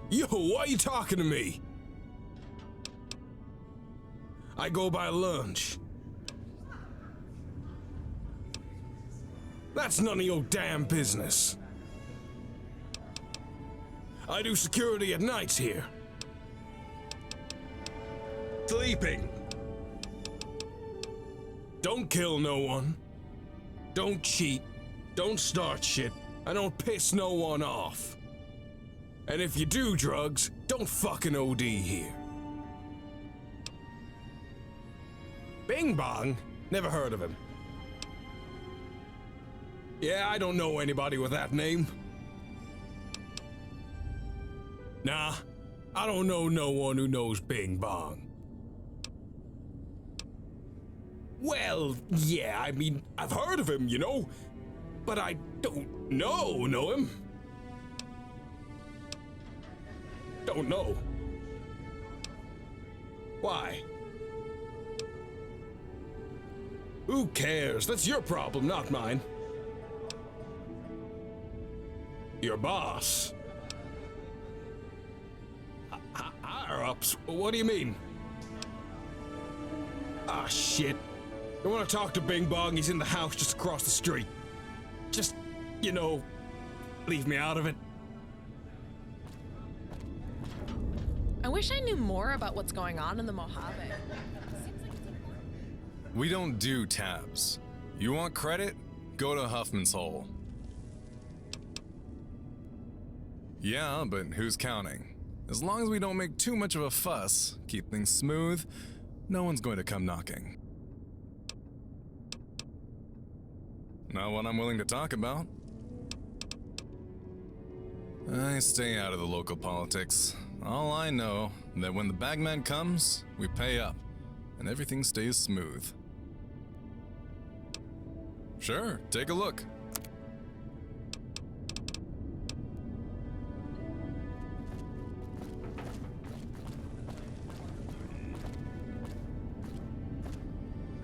Yo, why are you talking to me? I go buy lunch. That's none of your damn business. I do security at nights here. Sleeping. Don't kill no one. Don't cheat. Don't start shit. I don't piss no one off. And if you do drugs, don't fucking OD here. Bing Bong? Never heard of him. Yeah, I don't know anybody with that name. Nah, I don't know no one who knows Bing Bong. Well, yeah, I mean, I've heard of him, you know, but I don't know him. Don't know. Why? Who cares? That's your problem, not mine. Your boss. Higher ups? What do you mean? Ah, shit. You want to talk to Bing Bong? He's in the house just across the street. Just, you know, leave me out of it. I wish I knew more about what's going on in the Mojave. We don't do tabs. You want credit? Go to Huffman's hole. Yeah, but who's counting? As long as we don't make too much of a fuss, keep things smooth, no one's going to come knocking. Not what I'm willing to talk about. I stay out of the local politics. All I know, that when the bagman comes, we pay up, and everything stays smooth. Sure, take a look.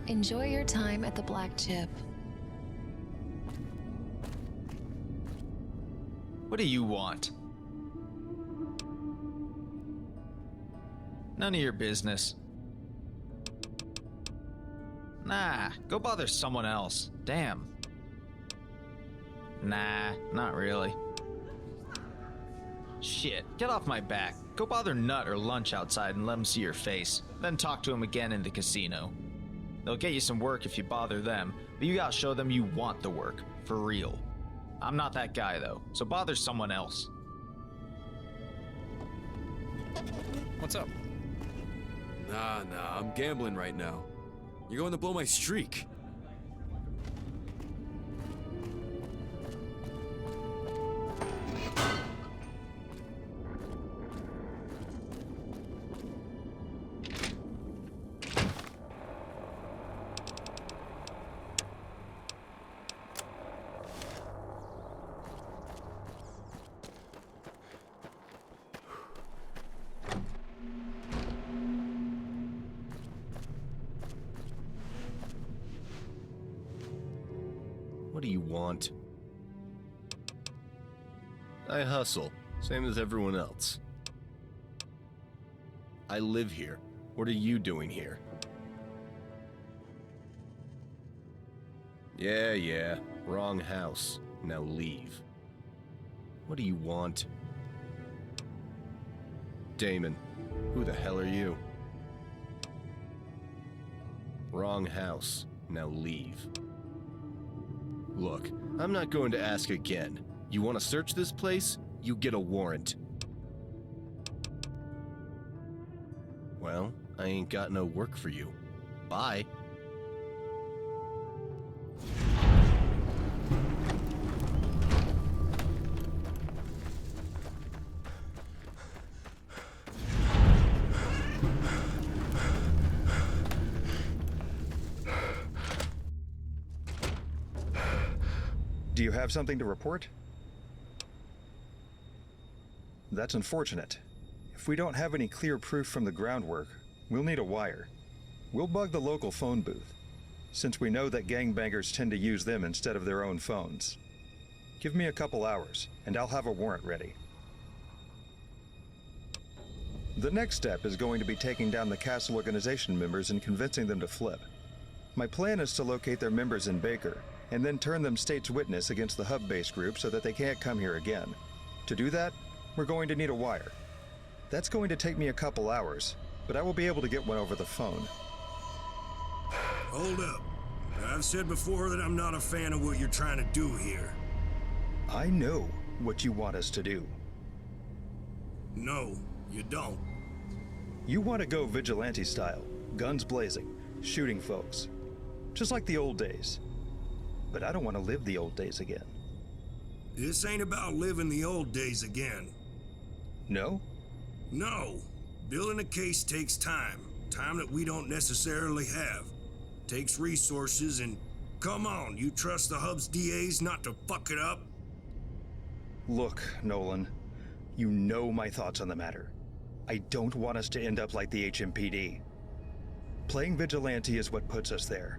Enjoy your time at the Black Chip. What do you want? None of your business. Nah, go bother someone else. Damn. Nah, not really. Shit, get off my back. Go bother Nut or Lunch outside and let him see your face. Then talk to him again in the casino. They'll get you some work if you bother them, but you gotta show them you want the work. For real. I'm not that guy though, so bother someone else. What's up? Nah, I'm gambling right now. You're going to blow my streak. What do you want? I hustle, same as everyone else. I live here. What are you doing here? Yeah, wrong house. Now leave. What do you want? Damon, who the hell are you? Wrong house. Now leave. Look, I'm not going to ask again. You want to search this place? You get a warrant. Well, I ain't got no work for you. Bye. Do you have something to report? That's unfortunate. If we don't have any clear proof from the groundwork, we'll need a wire. We'll bug the local phone booth, since we know that gangbangers tend to use them instead of their own phones. Give me a couple hours, and I'll have a warrant ready. The next step is going to be taking down the castle organization members and convincing them to flip. My plan is to locate their members in Baker, and then turn them state's witness against the hub-based group so that they can't come here again. To do that, we're going to need a wire. That's going to take me a couple hours, but I will be able to get one over the phone. Hold up. I've said before that I'm not a fan of what you're trying to do here. I know what you want us to do. No, you don't. You want to go vigilante style, guns blazing, shooting folks. Just like the old days. But I don't want to live the old days again. This ain't about living the old days again. No? No. Building a case takes time. Time that we don't necessarily have. Takes resources and... Come on, you trust the Hub's DAs not to fuck it up? Look, Nolan. You know my thoughts on the matter. I don't want us to end up like the HMPD. Playing vigilante is what puts us there.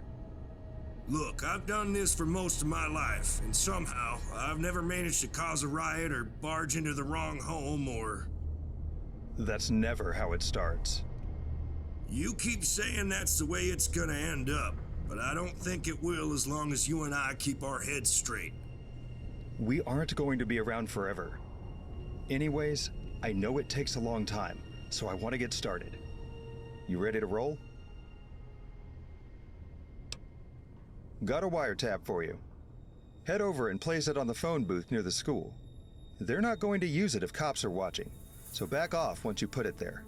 Look, I've done this for most of my life, and somehow I've never managed to cause a riot or barge into the wrong home or... That's never how it starts. You keep saying that's the way it's gonna end up, but I don't think it will as long as you and I keep our heads straight. We aren't going to be around forever. Anyways, I know it takes a long time, so I want to get started. You ready to roll? Got a wiretap for you. Head over and place it on the phone booth near the school. They're not going to use it if cops are watching, so back off once you put it there.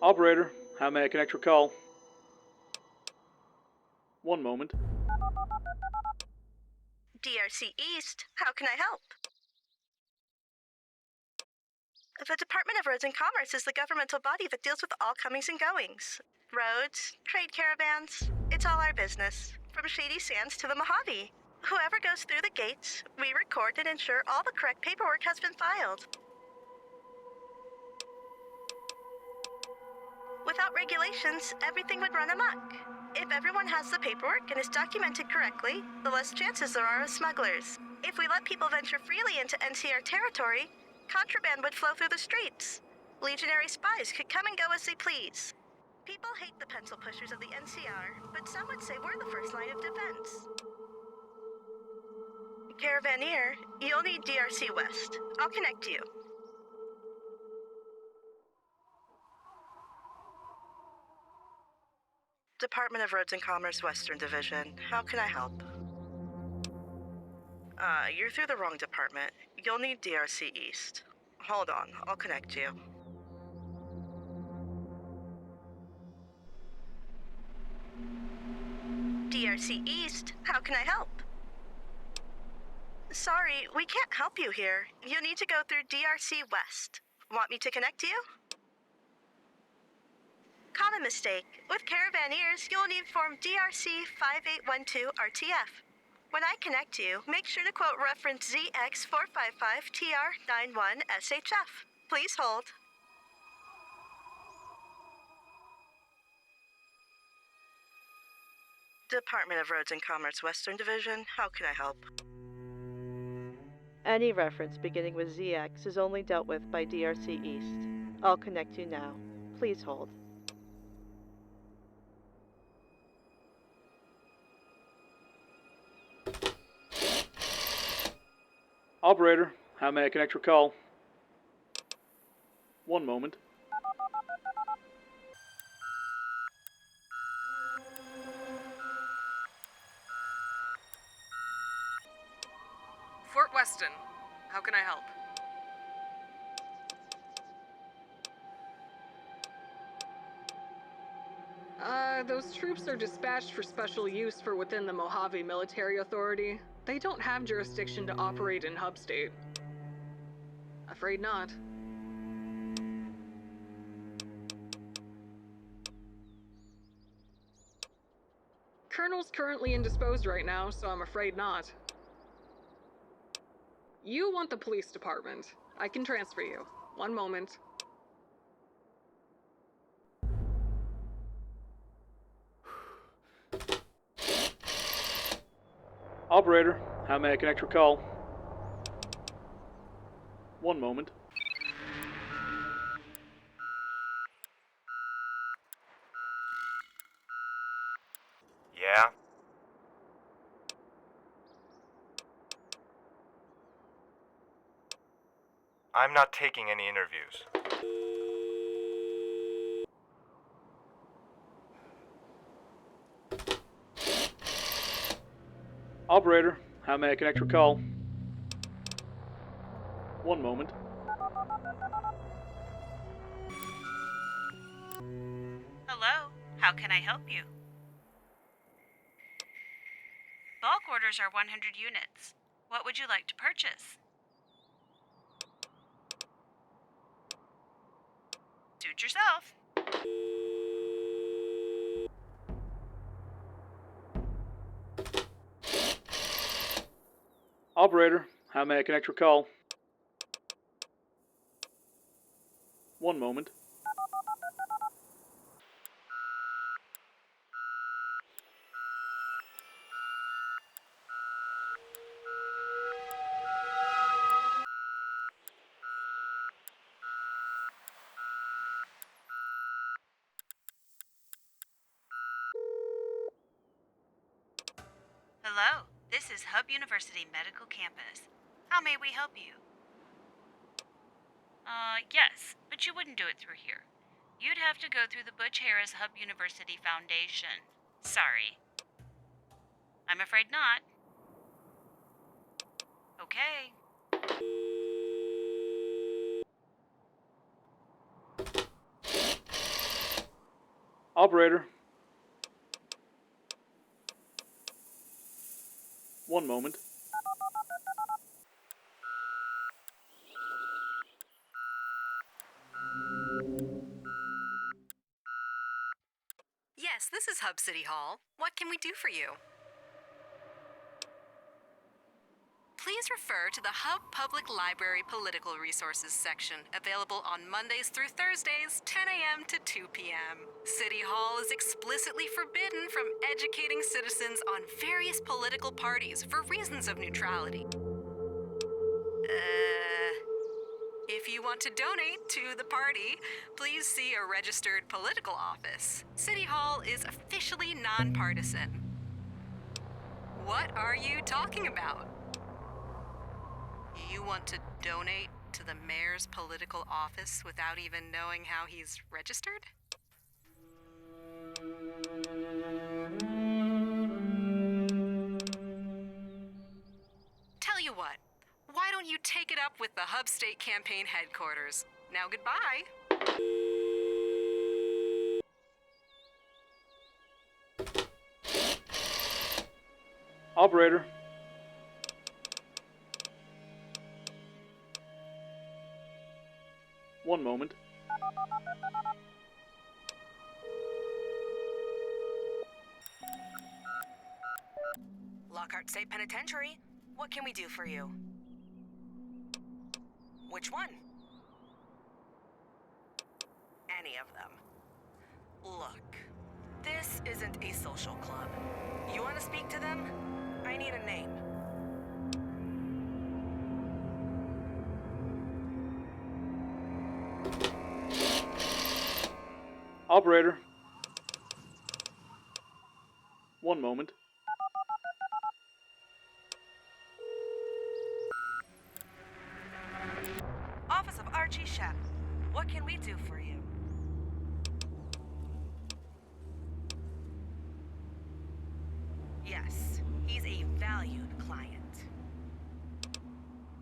Operator, how may I connect your call? One moment. DRC East, how can I help? The Department of Roads and Commerce is the governmental body that deals with all comings and goings. Roads, trade caravans, it's all our business. From Shady Sands to the Mojave. Whoever goes through the gates, we record and ensure all the correct paperwork has been filed. Without regulations, everything would run amok. If everyone has the paperwork and is documented correctly, the less chances there are of smugglers. If we let people venture freely into NCR territory, contraband would flow through the streets. Legionary spies could come and go as they please. People hate the pencil pushers of the NCR, but some would say we're the first line of defense. Caravaneer, you'll need DRC West. I'll connect you. Department of Roads and Commerce, Western Division. How can I help? You're through the wrong department. You'll need DRC East. Hold on, I'll connect you. DRC East, how can I help? Sorry, we can't help you here. You need to go through DRC West. Want me to connect you? Common mistake. With Caravanneers, you'll need Form DRC 5812 RTF. When I connect you, make sure to quote reference ZX455TR91SHF. Please hold. Department of Roads and Commerce Western Division, how can I help? Any reference beginning with ZX is only dealt with by DRC East. I'll connect you now. Please hold. Operator, how may I connect your call? One moment. Fort Weston, how can I help? Those troops are dispatched for special use for within the Mojave Military Authority. They don't have jurisdiction to operate in Hub State. Afraid not. Colonel's currently indisposed right now, so I'm afraid not. You want the police department. I can transfer you. One moment. Operator, how may I connect your call? One moment. Yeah? I'm not taking any interviews. Operator, how may I connect your call? One moment. Hello, how can I help you? Bulk orders are 100 units. What would you like to purchase? Suit yourself. Operator, how may I connect your call? One moment. Hello, this is Hub University Medical Campus. How may we help you? Yes, but you wouldn't do it through here. You'd have to go through the Butch Harris Hub University Foundation. Sorry. I'm afraid not. Okay. Operator. One moment. Yes, this is Hub City Hall. What can we do for you? Please refer to the Hub Public Library Political Resources section, available on Mondays through Thursdays, 10 a.m. to 2 p.m. City Hall is explicitly forbidden from educating citizens on various political parties for reasons of neutrality. If you want to donate to the party, please see a registered political office. City Hall is officially nonpartisan. What are you talking about? You want to donate to the mayor's political office without even knowing how he's registered? Tell you what, why don't you take it up with the Hub State Campaign headquarters? Now goodbye. Operator. One moment. Lockhart State Penitentiary. What can we do for you? Which one? Any of them. Look, this isn't a social club. You want to speak to them? I need a name. Operator. One moment. Office of Archie Shep. What can we do for you? Yes, he's a valued client.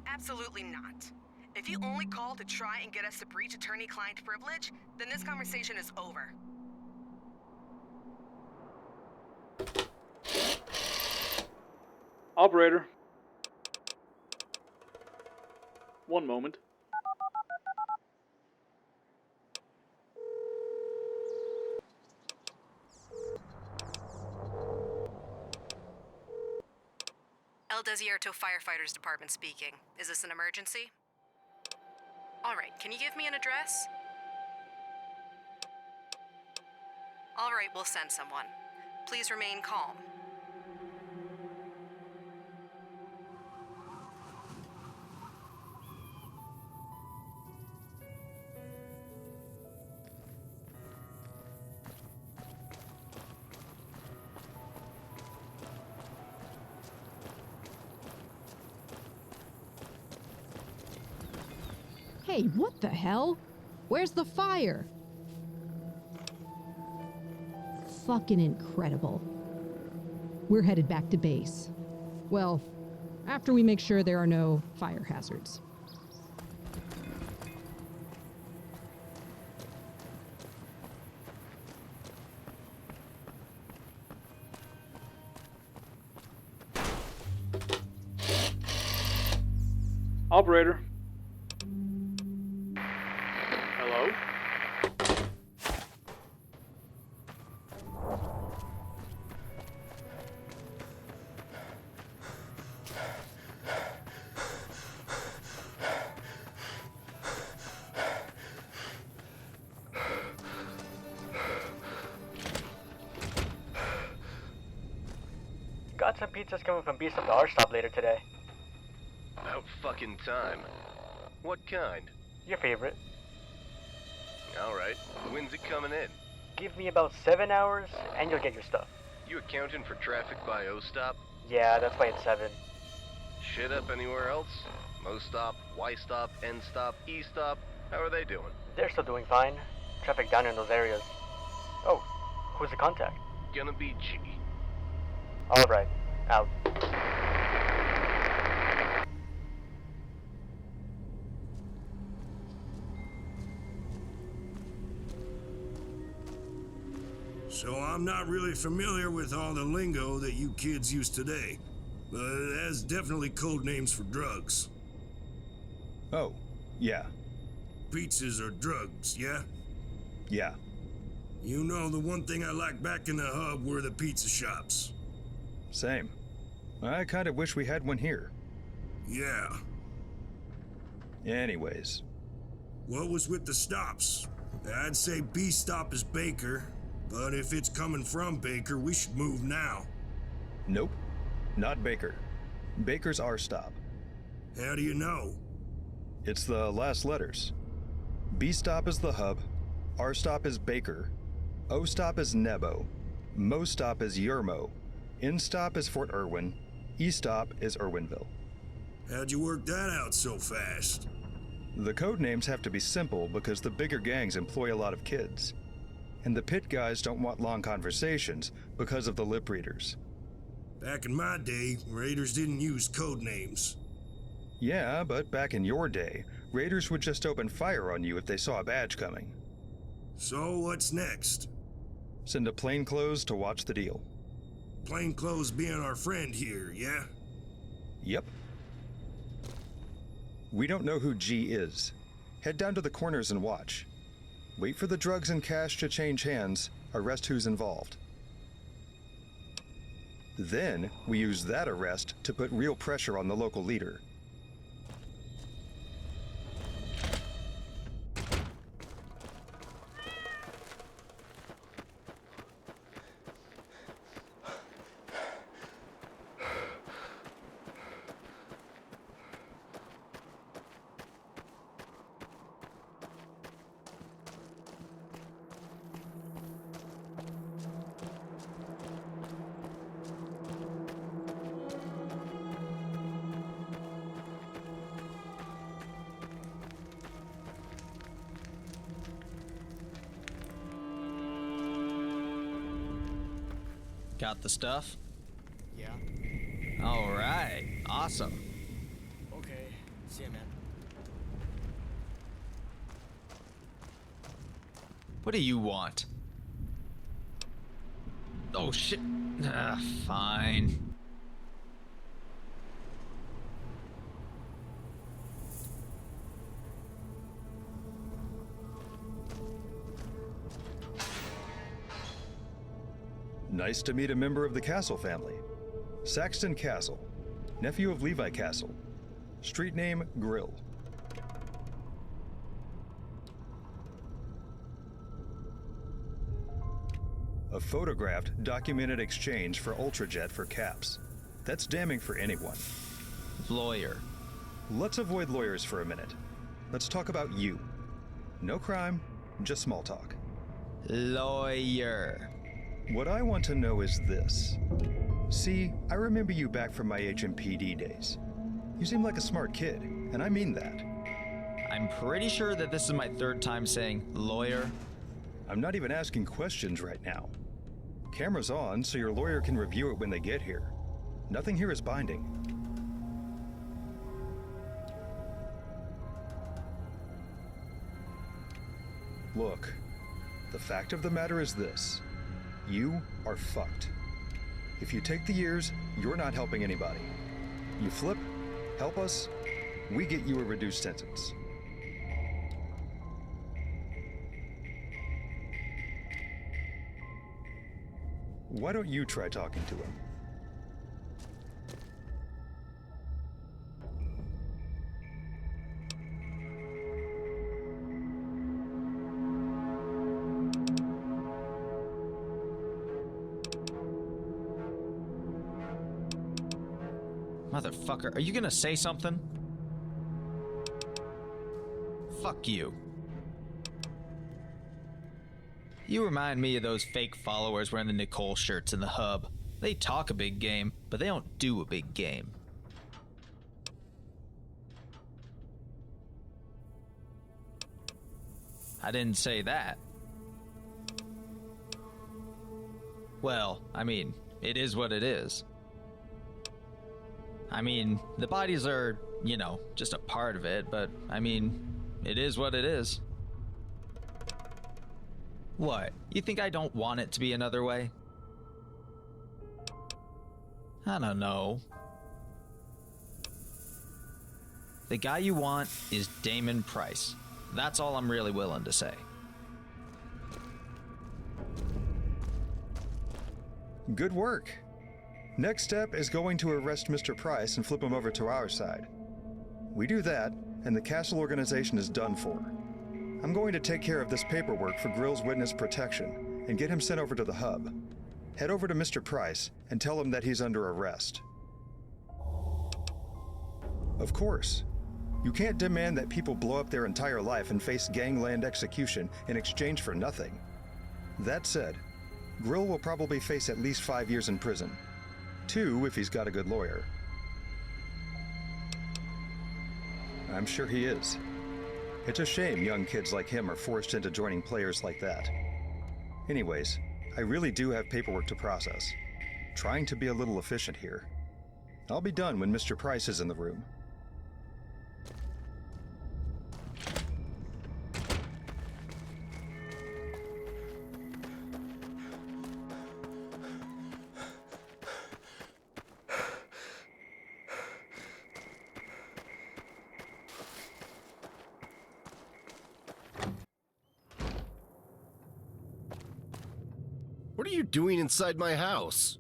Absolutely not. If you only call to try and get us to breach attorney-client privilege, then this conversation is over. Operator. One moment. El Desierto Firefighters Department speaking. Is this an emergency? All right, can you give me an address? All right, we'll send someone. Please remain calm. Hey, what the hell? Where's the fire? Fucking incredible. We're headed back to base. Well, after we make sure there are no fire hazards. Operator. Hello? Got some pizzas coming from B Stop to our stop later today. About fucking time. What kind? Your favorite. Alright, when's it coming in? Give me about 7 hours and you'll get your stuff. You accounting for traffic by O-Stop? Yeah, that's why it's 7. Shit up anywhere else? Mo-Stop, Y-Stop, N-Stop, E-Stop? How are they doing? They're still doing fine. Traffic down in those areas. Oh, who's the contact? Gonna be G. Alright, out. So I'm not really familiar with all the lingo that you kids use today, but it has definitely code names for drugs. Oh, yeah. Pizzas are drugs, yeah? Yeah. You know, the one thing I liked back in the hub were the pizza shops. Same. I kind of wish we had one here. Yeah. Anyways. What was with the stops? I'd say B stop is Baker, but if it's coming from Baker, we should move now. Nope. Not Baker. Baker's our stop. How do you know? It's the last letters. B stop is the hub, R stop is Baker, O stop is Nebo, Mo stop is Yermo, N stop is Fort Irwin, E stop is Irwinville. How'd you work that out so fast? The code names have to be simple because the bigger gangs employ a lot of kids. And the pit guys don't want long conversations because of the lip readers. Back in my day, raiders didn't use code names. Yeah, but back in your day, raiders would just open fire on you if they saw a badge coming. So what's next? Send a plainclothes to watch the deal. Plainclothes being our friend here, yeah? Yep. We don't know who G is. Head down to the corners and watch. Wait for the drugs and cash to change hands, arrest who's involved. Then, we use that arrest to put real pressure on the local leader. Got the stuff? Yeah. All right. Awesome. Okay. See ya, man. What do you want? Oh, shit. Fine. Nice to meet a member of the Castle family. Saxton Castle, nephew of Levi Castle. Street name, Grill. A photographed, documented exchange for Ultrajet for caps. That's damning for anyone. Lawyer. Let's avoid lawyers for a minute. Let's talk about you. No crime, just small talk. Lawyer. What I want to know is this. See, I remember you back from my HMPD days. You seem like a smart kid, and I mean that. I'm pretty sure that this is my third time saying lawyer. I'm not even asking questions right now. Camera's on, so your lawyer can review it when they get here. Nothing here is binding. Look, the fact of the matter is this. You are fucked. If you take the years, you're not helping anybody. You flip, help us, we get you a reduced sentence. Why don't you try talking to him? Motherfucker, are you gonna say something? Fuck you. You remind me of those fake followers wearing the Nicole shirts in the hub. They talk a big game, but they don't do a big game. I didn't say that. Well, I mean, it is what it is. I mean, the bodies are, you know, just a part of it, but, I mean, it is what it is. What? You think I don't want it to be another way? I don't know. The guy you want is Damon Price. That's all I'm really willing to say. Good work. Next step is going to arrest Mr. Price and flip him over to our side. We do that, and the Castle organization is done for. I'm going to take care of this paperwork for Grill's witness protection and get him sent over to the hub. Head over to Mr. Price and tell him that he's under arrest. Of course, you can't demand that people blow up their entire life and face gangland execution in exchange for nothing. That said, Grill will probably face at least 5 years in prison. 2 if he's got a good lawyer. I'm sure he is. It's a shame young kids like him are forced into joining players like that. Anyways, I really do have paperwork to process. Trying to be a little efficient here. I'll be done when Mr. Price is in the room. What are you doing inside my house?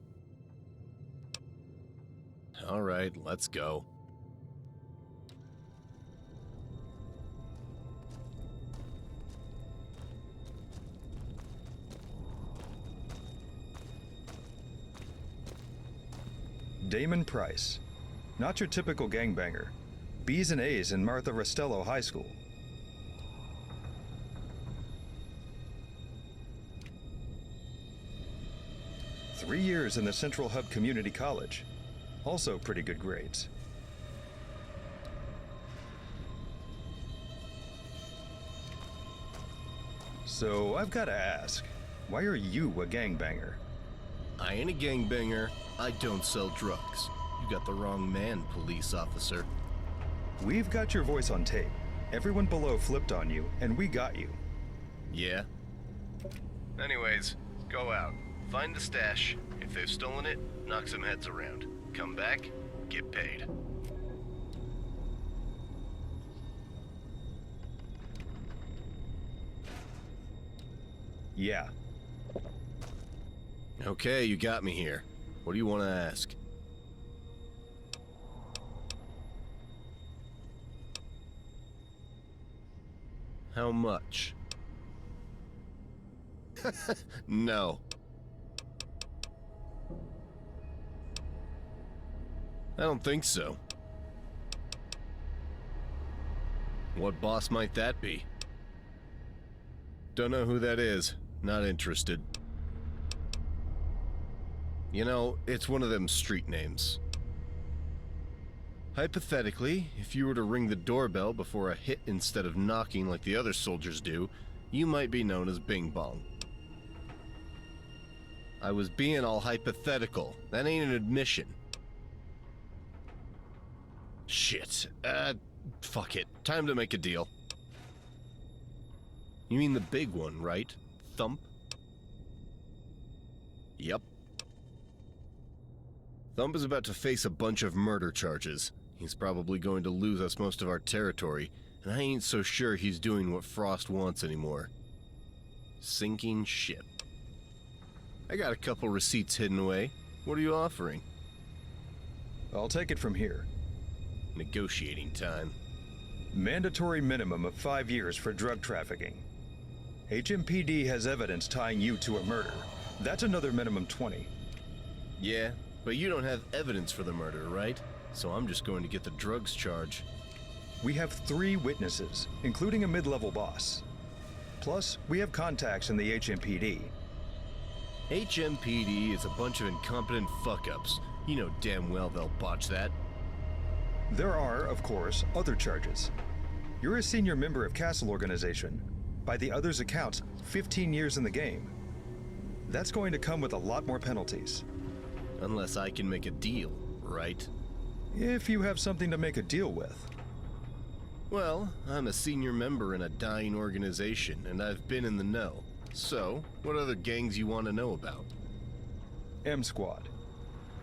All right, let's go. Damon Price. Not your typical gangbanger. B's and A's in Martha Rastello High School. Three years in the Central Hub Community College. Also pretty good grades. So I've got to ask, why are you a gangbanger? I ain't a gangbanger. I don't sell drugs. You got the wrong man, police officer. We've got your voice on tape. Everyone below flipped on you, and we got you. Yeah? Anyways, go out. Find the stash. If they've stolen it, knock some heads around. Come back, get paid. Yeah. Okay, you got me here. What do you want to ask? How much? No. I don't think so. What boss might that be? Don't know who that is. Not interested. You know, it's one of them street names. Hypothetically, if you were to ring the doorbell before a hit instead of knocking like the other soldiers do, you might be known as Bing Bong. I was being all hypothetical. That ain't an admission. Shit. Fuck it. Time to make a deal. You mean the big one, right? Thump? Yep. Thump is about to face a bunch of murder charges. He's probably going to lose us most of our territory, and I ain't so sure he's doing what Frost wants anymore. Sinking ship. I got a couple receipts hidden away. What are you offering? I'll take it from here. Negotiating time. Mandatory minimum of 5 years for drug trafficking. HMPD has evidence tying you to a murder. That's another minimum 20. Yeah, but you don't have evidence for the murder, right? So I'm just going to get the drugs charge. We have 3 witnesses, including a mid-level boss. Plus, we have contacts in the HMPD. HMPD is a bunch of incompetent fuck-ups. You know damn well they'll botch that. There are, of course, other charges. You're a senior member of Castle Organization. By the others' accounts, 15 years in the game. That's going to come with a lot more penalties. Unless I can make a deal, right? If you have something to make a deal with. Well, I'm a senior member in a dying organization, and I've been in the know. So, what other gangs you want to know about? M Squad.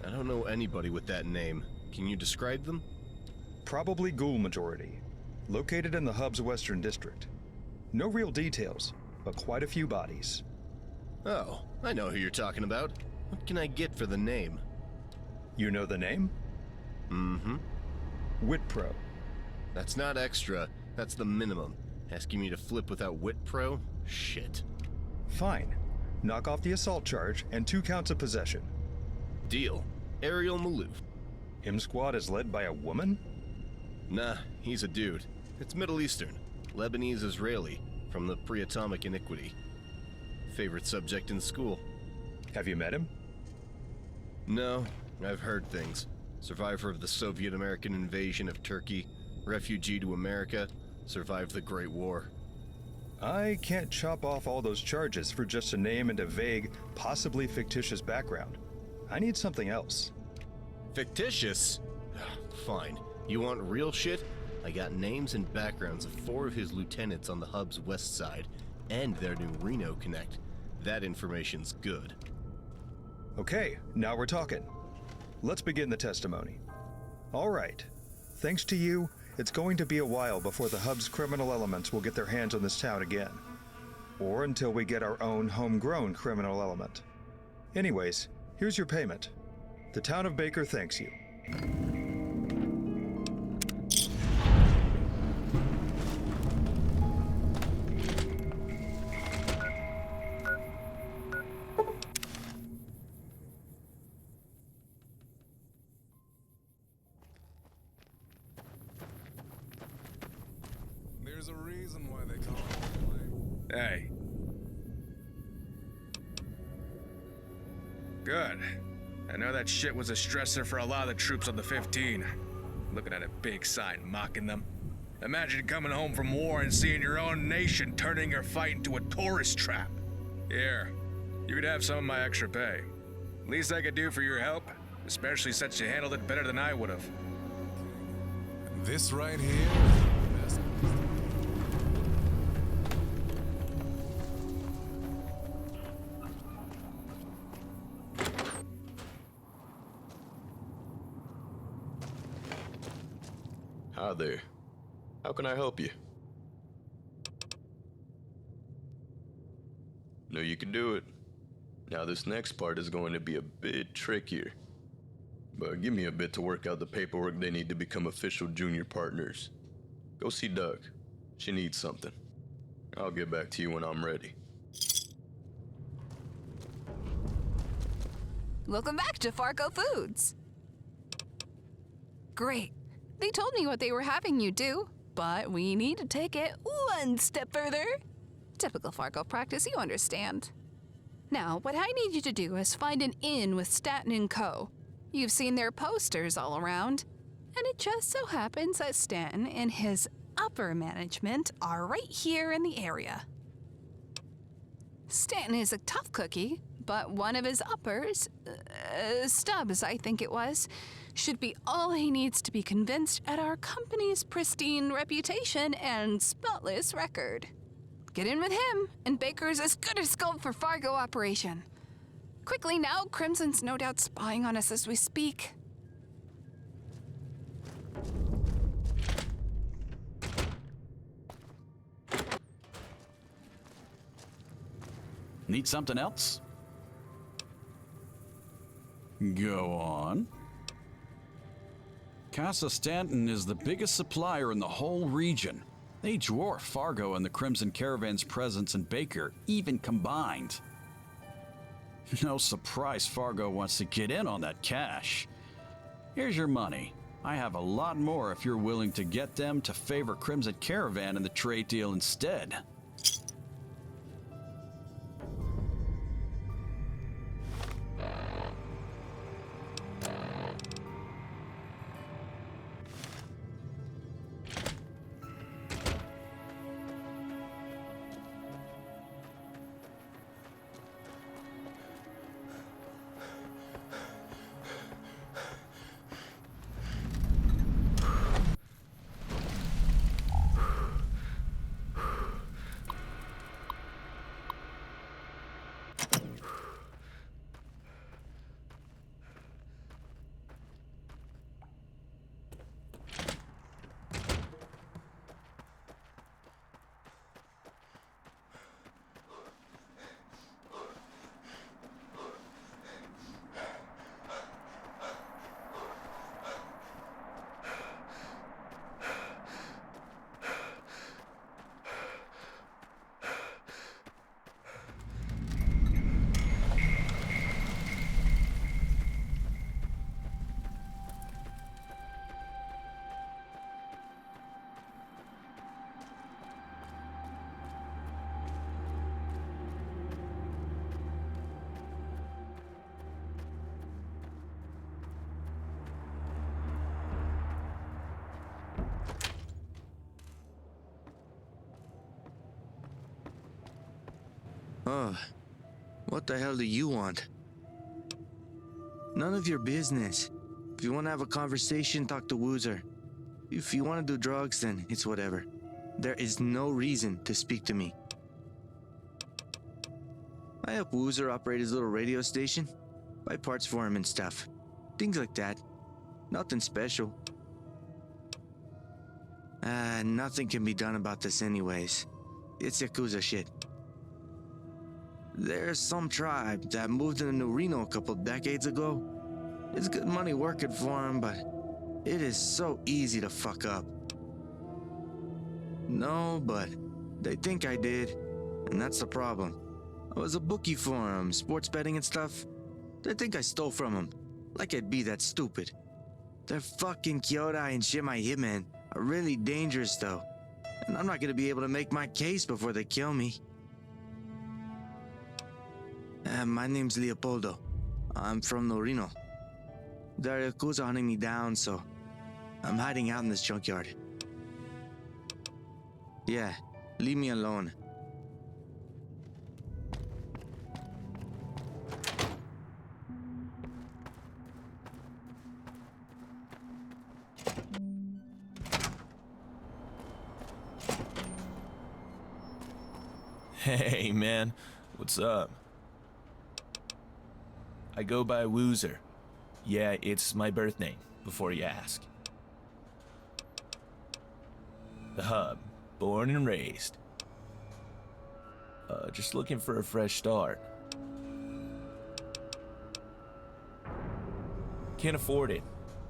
I don't know anybody with that name. Can you describe them? Probably Ghoul majority. Located in the Hub's Western District. No real details, but quite a few bodies. Oh, I know who you're talking about. What can I get for the name? You know the name? Mm-hmm. Witpro. That's not extra. That's the minimum. Asking me to flip without Witpro? Shit. Fine. Knock off the assault charge and 2 counts of possession. Deal. Ariel Malouf. M Squad is led by a woman? Nah, he's a dude. It's Middle Eastern. Lebanese-Israeli. From the pre-atomic iniquity. Favorite subject in school. Have you met him? No, I've heard things. Survivor of the Soviet-American invasion of Turkey. Refugee to America. Survived the Great War. I can't chop off all those charges for just a name and a vague, possibly fictitious background. I need something else. Fictitious? Fine. You want real shit? I got names and backgrounds of 4 of his lieutenants on the Hub's west side, and their new Reno Connect. That information's good. Okay, now we're talking. Let's begin the testimony. All right. Thanks to you, it's going to be a while before the Hub's criminal elements will get their hands on this town again. Or until we get our own homegrown criminal element. Anyways, here's your payment. The town of Baker thanks you. There's a reason why they call it. Hey. Good. I know that shit was a stressor for a lot of the troops on the 15. Looking at a big sign mocking them. Imagine coming home from war and seeing your own nation turning your fight into a tourist trap. Here, you could have some of my extra pay. Least I could do for your help, especially since you handled it better than I would have. This right here. Hi there. How can I help you? No, you can do it. Now this next part is going to be a bit trickier. But give me a bit to work out the paperwork they need to become official junior partners. Go see Doug. She needs something. I'll get back to you when I'm ready. Welcome back to Fargo Foods. Great. They told me what they were having you do, but we need to take it one step further. Typical Fargo practice, you understand. Now, what I need you to do is find an inn with Stanton & Co. You've seen their posters all around, and it just so happens that Stanton and his upper management are right here in the area. Stanton is a tough cookie, but one of his uppers, Stubbs, I think it was, should be all he needs to be convinced at our company's pristine reputation and spotless record. Get in with him, and Baker's as good as gold for Fargo operation. Quickly now, Crimson's no doubt spying on us as we speak. Need something else? Go on. Casa Stanton is the biggest supplier in the whole region. They dwarf Fargo and the Crimson Caravan's presence in Baker, even combined. No surprise Fargo wants to get in on that cash. Here's your money. I have a lot more if you're willing to get them to favor Crimson Caravan in the trade deal instead. Oh, what the hell do you want? None of your business. If you want to have a conversation, talk to Woozer. If you want to do drugs, then it's whatever. There is no reason to speak to me. I help Woozer operate his little radio station. Buy parts for him and stuff. Things like that. Nothing special. Nothing can be done about this anyways. It's Yakuza shit. There's some tribe that moved into New Reno a couple decades ago. It's good money working for them, but it is so easy to fuck up. No, but they think I did, and that's the problem. I was a bookie for them, sports betting and stuff. They think I stole from them, like I'd be that stupid. Their fucking Kyodai and Shimai hitmen are really dangerous though, and I'm not gonna be able to make my case before they kill me. My name's Leopoldo. I'm from Norino. The Yakuza hunting me down, so I'm hiding out in this junkyard. Yeah, leave me alone. Hey, man. What's up? I go by Woozer. Yeah, it's my birth name, before you ask. The Hub. Born and raised. Just looking for a fresh start. Can't afford it.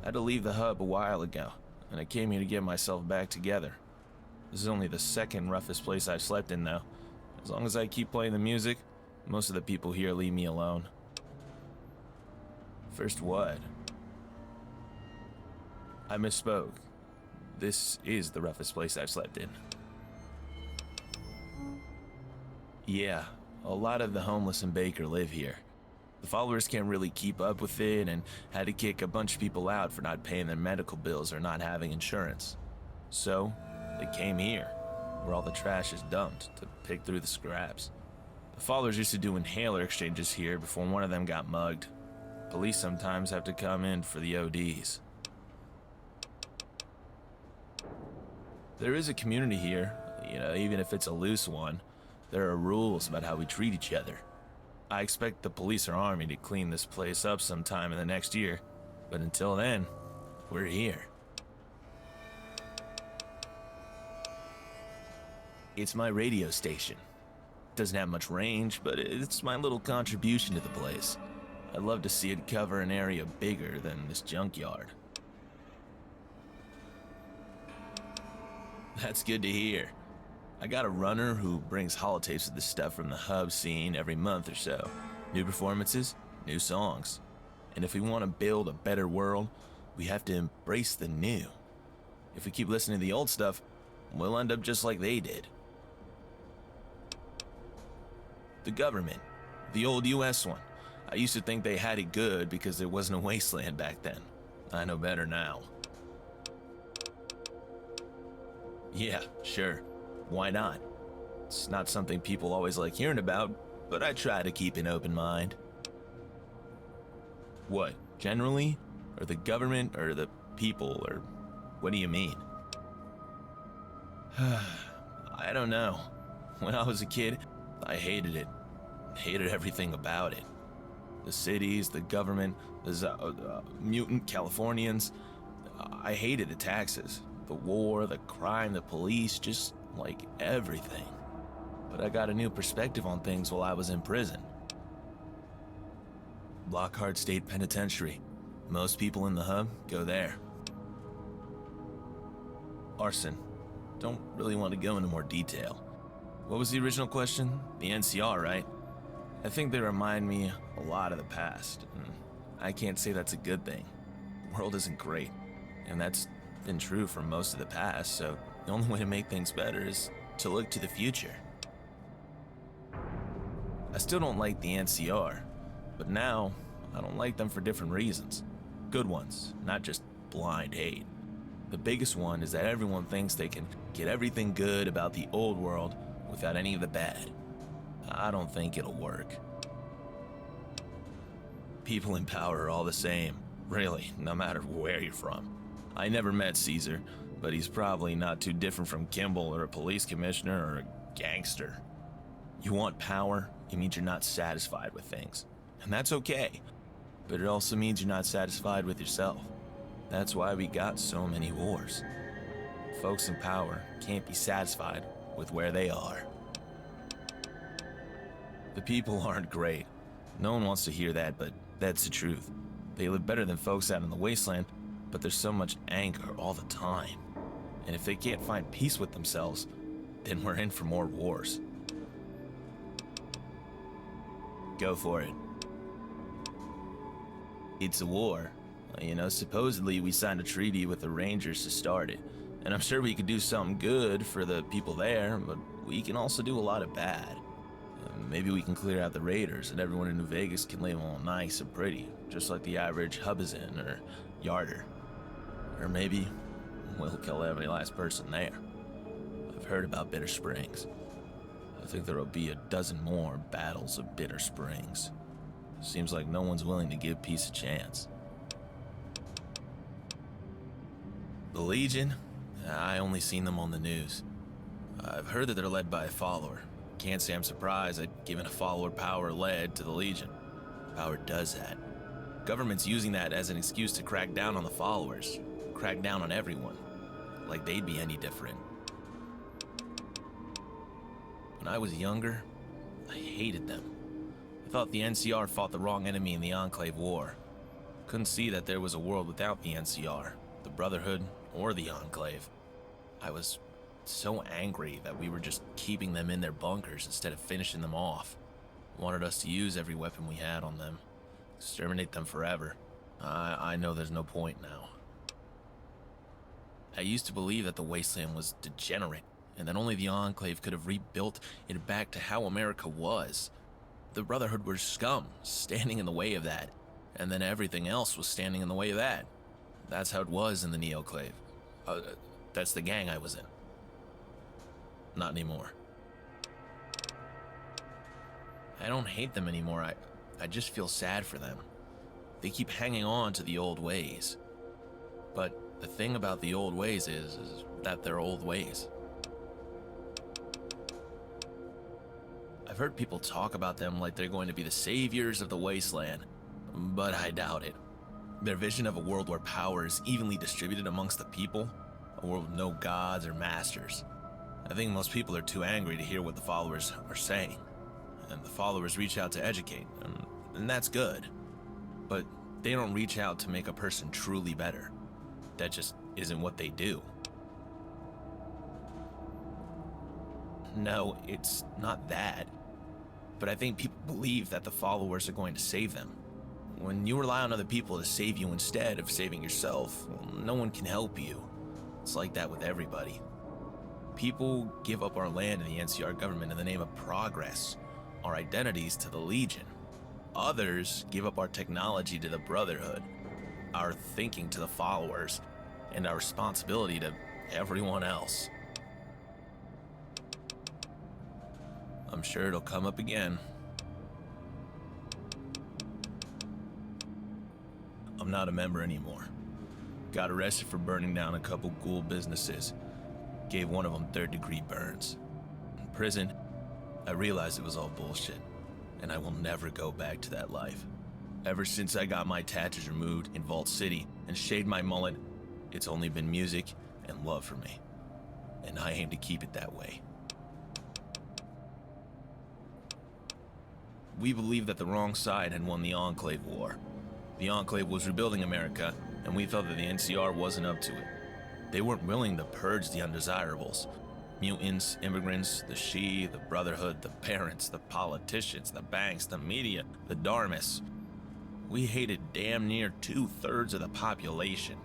I had to leave the Hub a while ago, and I came here to get myself back together. This is only the second roughest place I've slept in, though. As long as I keep playing the music, most of the people here leave me alone. First what? I misspoke. This is the roughest place I've slept in. Yeah, a lot of the homeless in Baker live here. The followers can't really keep up with it and had to kick a bunch of people out for not paying their medical bills or not having insurance. So, they came here, where all the trash is dumped, to pick through the scraps. The followers used to do inhaler exchanges here before one of them got mugged. Police sometimes have to come in for the ODs. There is a community here, even if it's a loose one. There are rules about how we treat each other. I expect the police or army to clean this place up sometime in the next year, but until then, we're here. It's my radio station. Doesn't have much range, but it's my little contribution to the place. I'd love to see it cover an area bigger than this junkyard. That's good to hear. I got a runner who brings holotapes of the stuff from the Hub scene every month or so. New performances, new songs. And if we want to build a better world, we have to embrace the new. If we keep listening to the old stuff, we'll end up just like they did. The government, the old US one. I used to think they had it good because there wasn't a wasteland back then. I know better now. Yeah, sure. Why not? It's not something people always like hearing about, but I try to keep an open mind. What, generally? Or the government, or the people, or what do you mean? I don't know. When I was a kid, I hated it. Hated everything about it. The cities, the government, the mutant Californians. I hated the taxes, the war, the crime, the police, just like everything. But I got a new perspective on things while I was in prison. Lockhart State Penitentiary. Most people in the Hub go there. Arson. Don't really want to go into more detail. What was the original question? The NCR, right? I think they remind me a lot of the past, and I can't say that's a good thing. The world isn't great, and that's been true for most of the past, so the only way to make things better is to look to the future. I still don't like the NCR, but now I don't like them for different reasons. Good ones, not just blind hate. The biggest one is that everyone thinks they can get everything good about the old world without any of the bad. I don't think it'll work. People in power are all the same, really, no matter where you're from. I never met Caesar, but he's probably not too different from Kimball or a police commissioner or a gangster. You want power, it means you're not satisfied with things. And that's okay, but it also means you're not satisfied with yourself. That's why we got so many wars. Folks in power can't be satisfied with where they are. The people aren't great. No one wants to hear that, but that's the truth. They live better than folks out in the wasteland, but there's so much anger all the time. And if they can't find peace with themselves, then we're in for more wars. Go for it. It's a war. You know, supposedly we signed a treaty with the Rangers to start it. And I'm sure we could do something good for the people there, but we can also do a lot of bad. Maybe we can clear out the raiders and everyone in New Vegas can live all nice and pretty, just like the average Hubbizin or Yarder. Or maybe we'll kill every last person there. I've heard about Bitter Springs. I think there'll be a dozen more battles of Bitter Springs. Seems like no one's willing to give peace a chance. The Legion? I only seen them on the news. I've heard that they're led by a follower. Can't say I'm surprised that giving a follower power led to the Legion. Power does that. Government's using that as an excuse to crack down on the followers. Crack down on everyone. Like they'd be any different. When I was younger, I hated them. I thought the NCR fought the wrong enemy in the Enclave War. Couldn't see that there was a world without the NCR, the Brotherhood, or the Enclave. I was so angry that we were just keeping them in their bunkers instead of finishing them off. Wanted us to use every weapon we had on them. Exterminate them forever. I know there's no point now. I used to believe that the wasteland was degenerate, and that only the Enclave could have rebuilt it back to how America was. The Brotherhood were scum, standing in the way of that, and then everything else was standing in the way of that. That's how it was in the Neoclave. That's the gang I was in. Not anymore. I don't hate them anymore, I just feel sad for them. They keep hanging on to the old ways. But the thing about the old ways is that they're old ways. I've heard people talk about them like they're going to be the saviors of the wasteland, but I doubt it. Their vision of a world where power is evenly distributed amongst the people, a world with no gods or masters. I think most people are too angry to hear what the followers are saying, and the followers reach out to educate, and that's good. But they don't reach out to make a person truly better. That just isn't what they do. No, it's not that. But I think people believe that the followers are going to save them. When you rely on other people to save you instead of saving yourself, well, no one can help you. It's like that with everybody. People give up our land to the NCR government in the name of progress, our identities to the Legion. Others give up our technology to the Brotherhood, our thinking to the followers, and our responsibility to everyone else. I'm sure it'll come up again. I'm not a member anymore. Got arrested for burning down a couple ghoul businesses. Gave one of them third-degree burns. In prison, I realized it was all bullshit, and I will never go back to that life. Ever since I got my tattoos removed in Vault City and shaved my mullet, it's only been music and love for me. And I aim to keep it that way. We believed that the wrong side had won the Enclave War. The Enclave was rebuilding America, and we felt that the NCR wasn't up to it. They weren't willing to purge the undesirables. Mutants, immigrants, the She, the Brotherhood, the parents, the politicians, the banks, the media, the Dharmas. We hated damn near 2/3 of the population.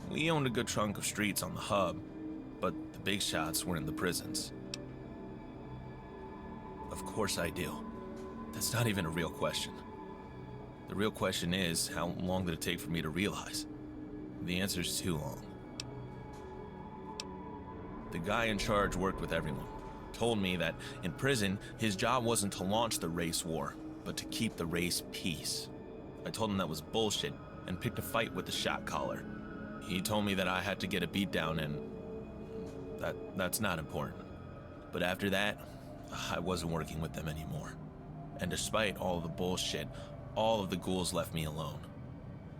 We owned a good chunk of streets on the hub, but the big shots were in the prisons. Of course I do. That's not even a real question. The real question is, how long did it take for me to realize? The answer is too long. The guy in charge worked with everyone. Told me that in prison, his job wasn't to launch the race war, but to keep the race peace. I told him that was bullshit and picked a fight with the shot caller. He told me that I had to get a beat down and that's not important. But after that, I wasn't working with them anymore. And despite all of the bullshit, all of the ghouls left me alone.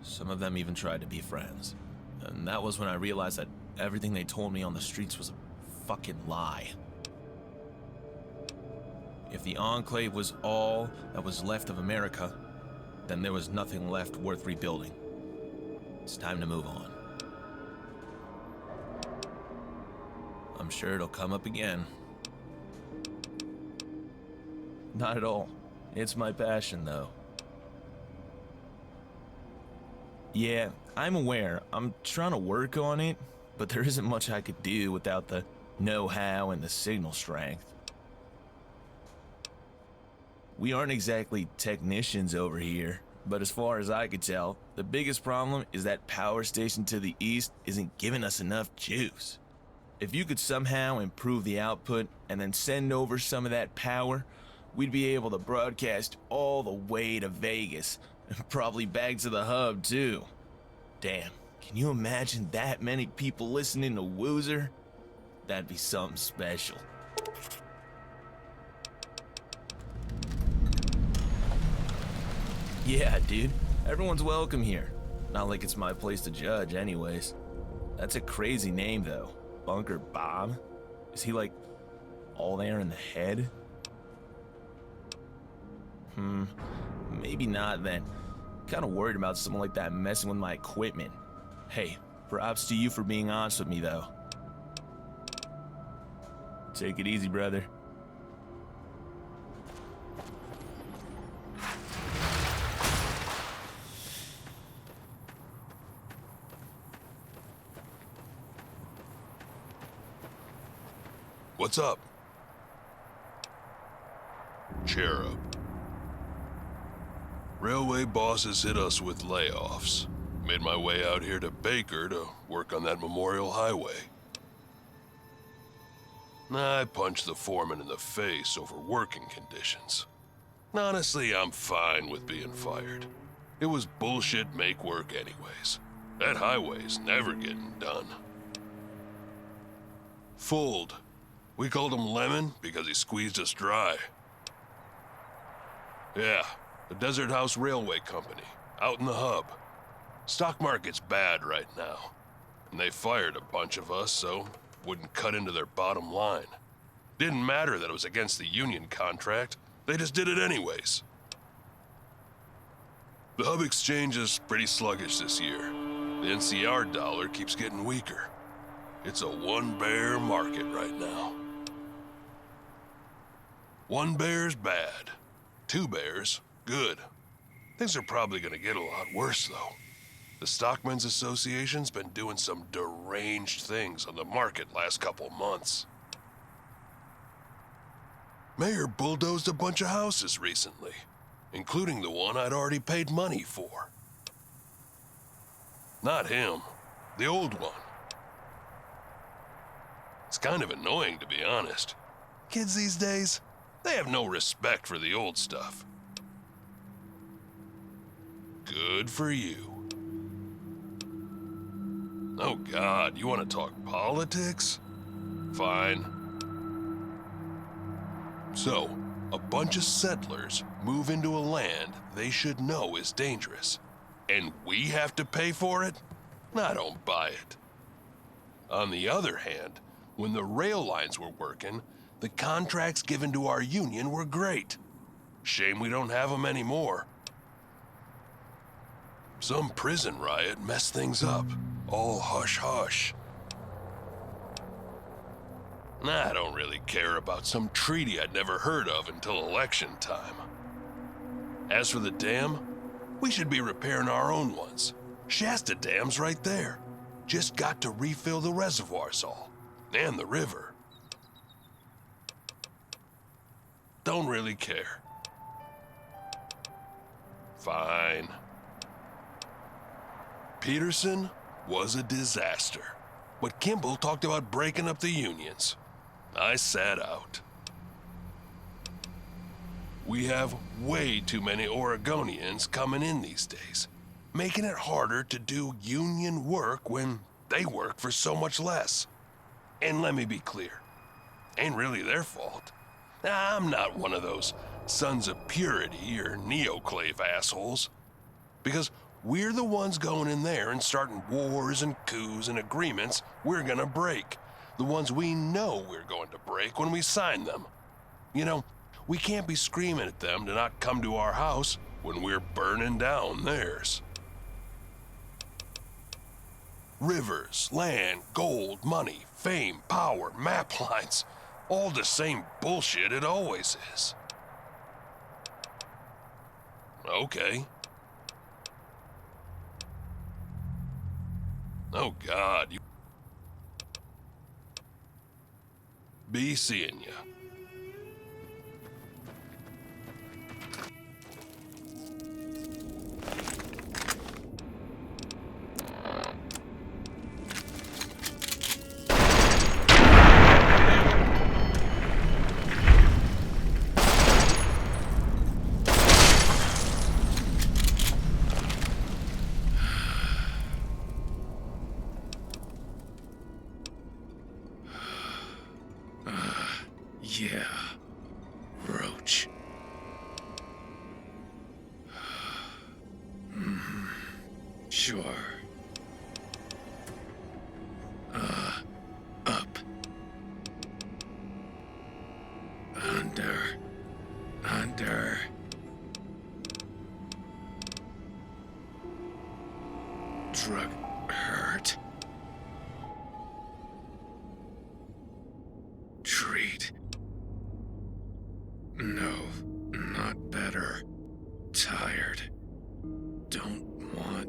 Some of them even tried to be friends. And that was when I realized that everything they told me on the streets was a fucking lie. If the Enclave was all that was left of America, then there was nothing left worth rebuilding. It's time to move on. I'm sure it'll come up again. Not at all. It's my passion, though. Yeah, I'm aware. I'm trying to work on it, but there isn't much I could do without the know-how and the signal strength. We aren't exactly technicians over here, but as far as I could tell, the biggest problem is that power station to the east isn't giving us enough juice. If you could somehow improve the output and then send over some of that power, we'd be able to broadcast all the way to Vegas, and probably back to the hub too. Damn, can you imagine that many people listening to Woozer? That'd be something special. Yeah, dude, everyone's welcome here. Not like it's my place to judge anyways. That's a crazy name though, Bunker Bob. Is he like all there in the head? Maybe not then. Kinda worried about someone like that messing with my equipment. Hey, props to you for being honest with me though. Take it easy, brother. What's up? Cheer up. Railway bosses hit us with layoffs. Made my way out here to Baker to work on that Memorial Highway. I punched the foreman in the face over working conditions. Honestly, I'm fine with being fired. It was bullshit make work anyways. That highway's never getting done. Fooled. We called him Lemon because he squeezed us dry. Yeah, the Desert House Railway Company, out in the hub. Stock market's bad right now, and they fired a bunch of us so wouldn't cut into their bottom line. Didn't matter that it was against the union contract, they just did it anyways. The hub exchange is pretty sluggish this year. The NCR dollar keeps getting weaker. It's a one-bear market right now. One bear's bad. Two bears, good. Things are probably gonna get a lot worse, though. The Stockmen's Association's been doing some deranged things on the market last couple months. Mayor bulldozed a bunch of houses recently, including the one I'd already paid money for. Not him, the old one. It's kind of annoying, to be honest. Kids these days, they have no respect for the old stuff. Good for you. Oh God, you want to talk politics? Fine. So, a bunch of settlers move into a land they should know is dangerous. And we have to pay for it? I don't buy it. On the other hand, when the rail lines were working, the contracts given to our union were great. Shame we don't have them anymore. Some prison riot messed things up. All hush-hush. I don't really care about some treaty I'd never heard of until election time. As for the dam, we should be repairing our own ones. Shasta Dam's right there. Just got to refill the reservoirs all. And the river. Don't really care. Fine. Peterson was a disaster, but Kimball talked about breaking up the unions. I sat out. We have way too many Oregonians coming in these days, making it harder to do union work when they work for so much less. And let me be clear, ain't really their fault. I'm not one of those Sons of Purity or Neoclave assholes, because we're the ones going in there and starting wars and coups and agreements we're gonna break. The ones we know we're going to break when we sign them. You know, We can't be screaming at them to not come to our house when we're burning down theirs. Rivers, land, gold, money, fame, power, map lines. All the same bullshit it always is. Okay. Oh, God. Be seeing ya. Yeah. Roach. Sure. Up. Under. Drug hurt. Treat. No, not better. Tired. Don't want.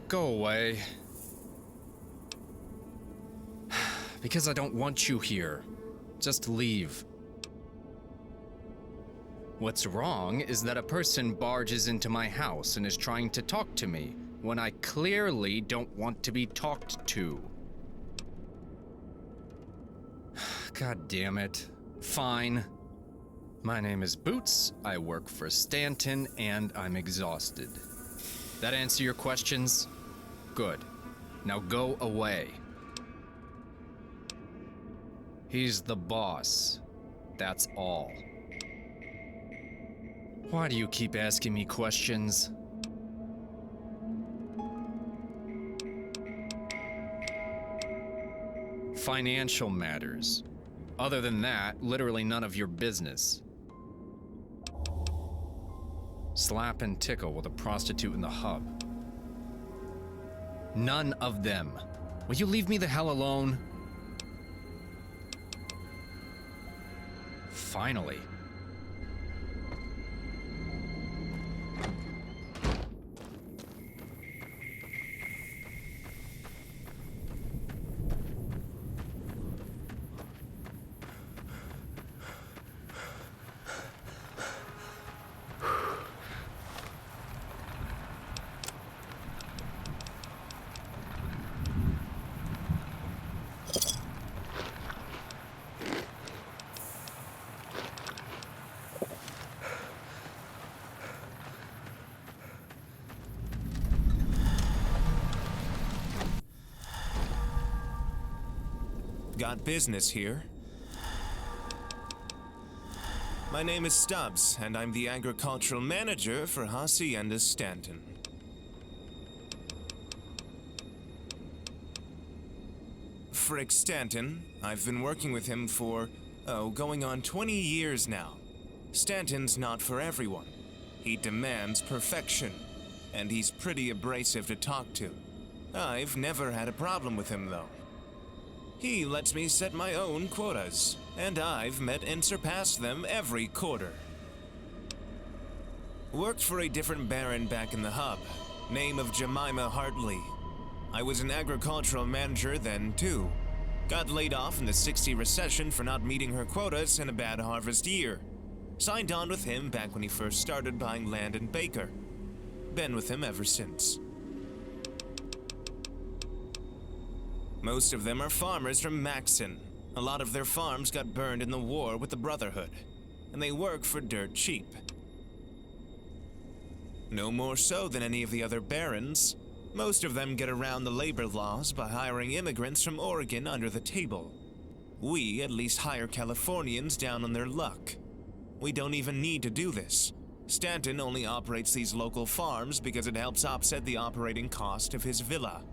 Go away. Because I don't want you here. Just leave. What's wrong is that a person barges into my house and is trying to talk to me when I clearly don't want to be talked to. God damn it. Fine. My name is Boots, I work for Stanton, and I'm exhausted. That answer your questions? Good. Now go away. He's the boss. That's all. Why do you keep asking me questions? Financial matters. Other than that, literally none of your business. Slap and tickle with a prostitute in the hub. None of them. Will you leave me the hell alone? Finally. Got business here. My name is Stubbs, and I'm the agricultural manager for Casa Stanton. Frick Stanton, I've been working with him for, going on 20 years now. Stanton's not for everyone. He demands perfection, and he's pretty abrasive to talk to. I've never had a problem with him, though. He lets me set my own quotas, and I've met and surpassed them every quarter. Worked for a different baron back in the hub. Name of Jemima Hartley. I was an agricultural manager then, too. Got laid off in the '60 recession for not meeting her quotas in a bad harvest year. Signed on with him back when he first started buying land in Baker. Been with him ever since. Most of them are farmers from Maxon. A lot of their farms got burned in the war with the Brotherhood, and they work for dirt cheap. No more so than any of the other barons. Most of them get around the labor laws by hiring immigrants from Oregon under the table. We at least hire Californians down on their luck. We don't even need to do this. Stanton only operates these local farms because it helps offset the operating cost of his villa.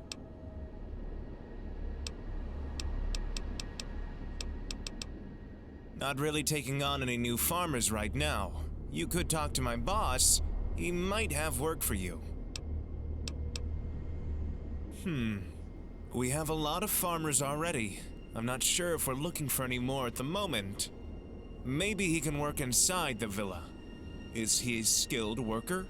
Not really taking on any new farmers right now. You could talk to my boss. He might have work for you. We have a lot of farmers already. I'm not sure if we're looking for any more at the moment. Maybe he can work inside the villa. Is he a skilled worker?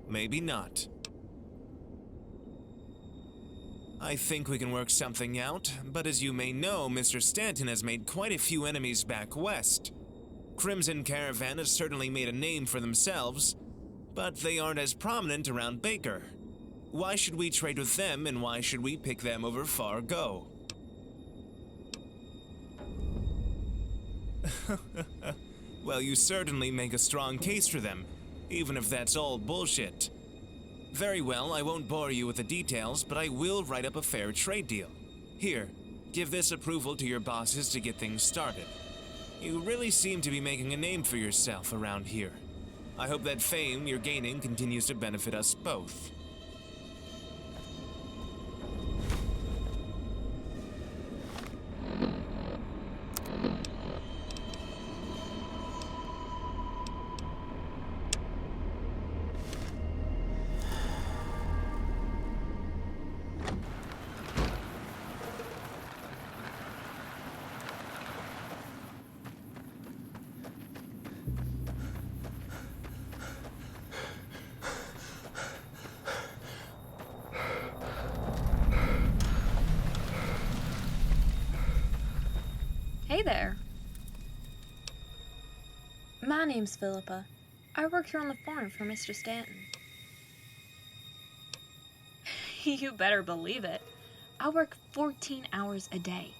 Maybe not. I think we can work something out, but as you may know, Mr. Stanton has made quite a few enemies back west. Crimson Caravan has certainly made a name for themselves, but they aren't as prominent around Baker. Why should we trade with them, and why should we pick them over Fargo? Well, you certainly make a strong case for them, even if that's all bullshit. Very well, I won't bore you with the details, but I will write up a fair trade deal. Here, give this approval to your bosses to get things started. You really seem to be making a name for yourself around here. I hope that fame you're gaining continues to benefit us both. Hey there. My name's Philippa. I work here on the farm for Mr. Stanton. You better believe it. I work 14 hours a day.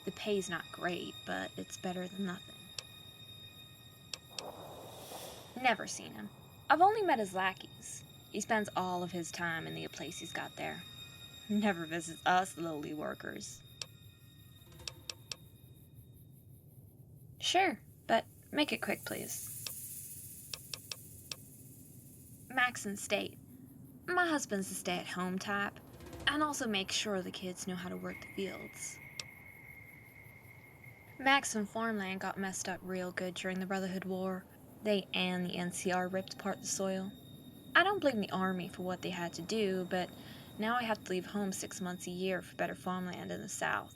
The pay's not great, but it's better than nothing. Never seen him. I've only met his lackeys. He spends all of his time in the place he's got there. Never visits us lowly workers. Sure, but make it quick, please. Maxon State. My husband's the stay-at-home type, and also makes sure the kids know how to work the fields. Maxon farmland got messed up real good during the Brotherhood War. They and the NCR ripped apart the soil. I don't blame the Army for what they had to do, but now I have to leave home 6 months a year for better farmland in the South.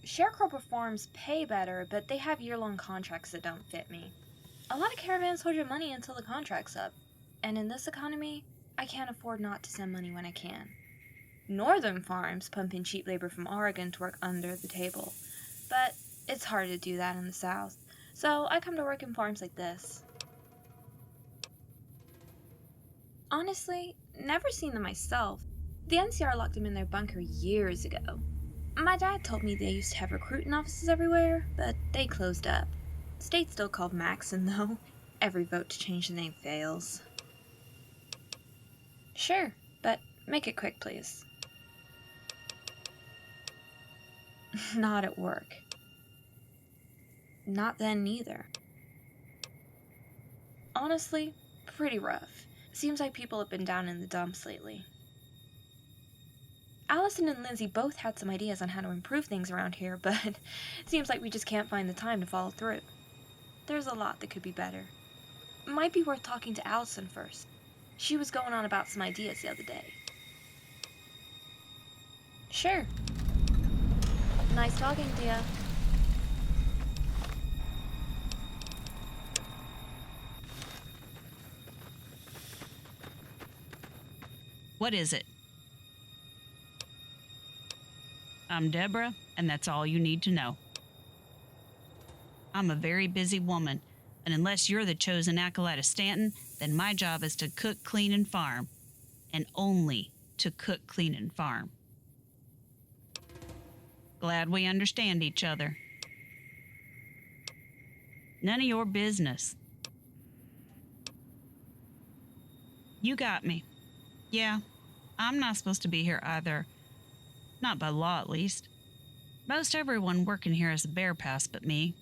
Sharecropper farms pay better, but they have year-long contracts that don't fit me. A lot of caravans hold your money until the contract's up, and in this economy, I can't afford not to send money when I can. Northern farms pump in cheap labor from Oregon to work under the table, but it's hard to do that in the South, so I come to work in farms like this. Honestly, never seen them myself. The NCR locked them in their bunker years ago. My dad told me they used to have recruiting offices everywhere, but they closed up. State's still called Maxon, though. Every vote to change the name fails. Sure, but make it quick, please. Not at work. Not then, neither. Honestly, pretty rough. Seems like people have been down in the dumps lately. Allison and Lindsay both had some ideas on how to improve things around here, but it seems like we just can't find the time to follow through. There's a lot that could be better. Might be worth talking to Allison first. She was going on about some ideas the other day. Sure. Nice talking to ya. What is it? I'm Deborah, and that's all you need to know. I'm a very busy woman, and unless you're the chosen acolyte of Stanton, then my job is to cook, clean, and farm. And only to cook, clean, and farm. Glad we understand each other. None of your business. You got me. Yeah, I'm not supposed to be here either. Not by law, at least. Most everyone working here has a bear pass but me.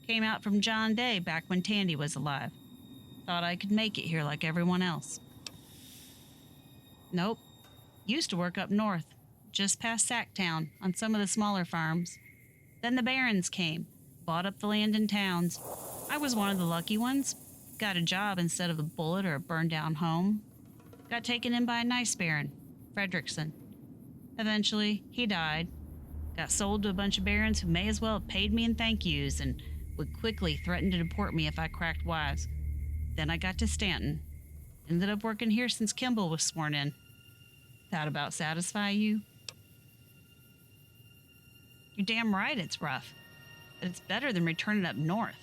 Came out from John Day back when Tandy was alive. Thought I could make it here like everyone else. Nope. Used to work up north, just past Sacktown, on some of the smaller farms. Then the Barons came, bought up the land in towns. I was one of the lucky ones. Got a job instead of a bullet or a burned-down home. Got taken in by a nice Baron, Fredrickson. Eventually, he died. Got sold to a bunch of Barons who may as well have paid me in thank yous and would quickly threaten to deport me if I cracked wise. Then I got to Stanton. Ended up working here since Kimball was sworn in. That about satisfy you? You're damn right it's rough, but it's better than returning up north.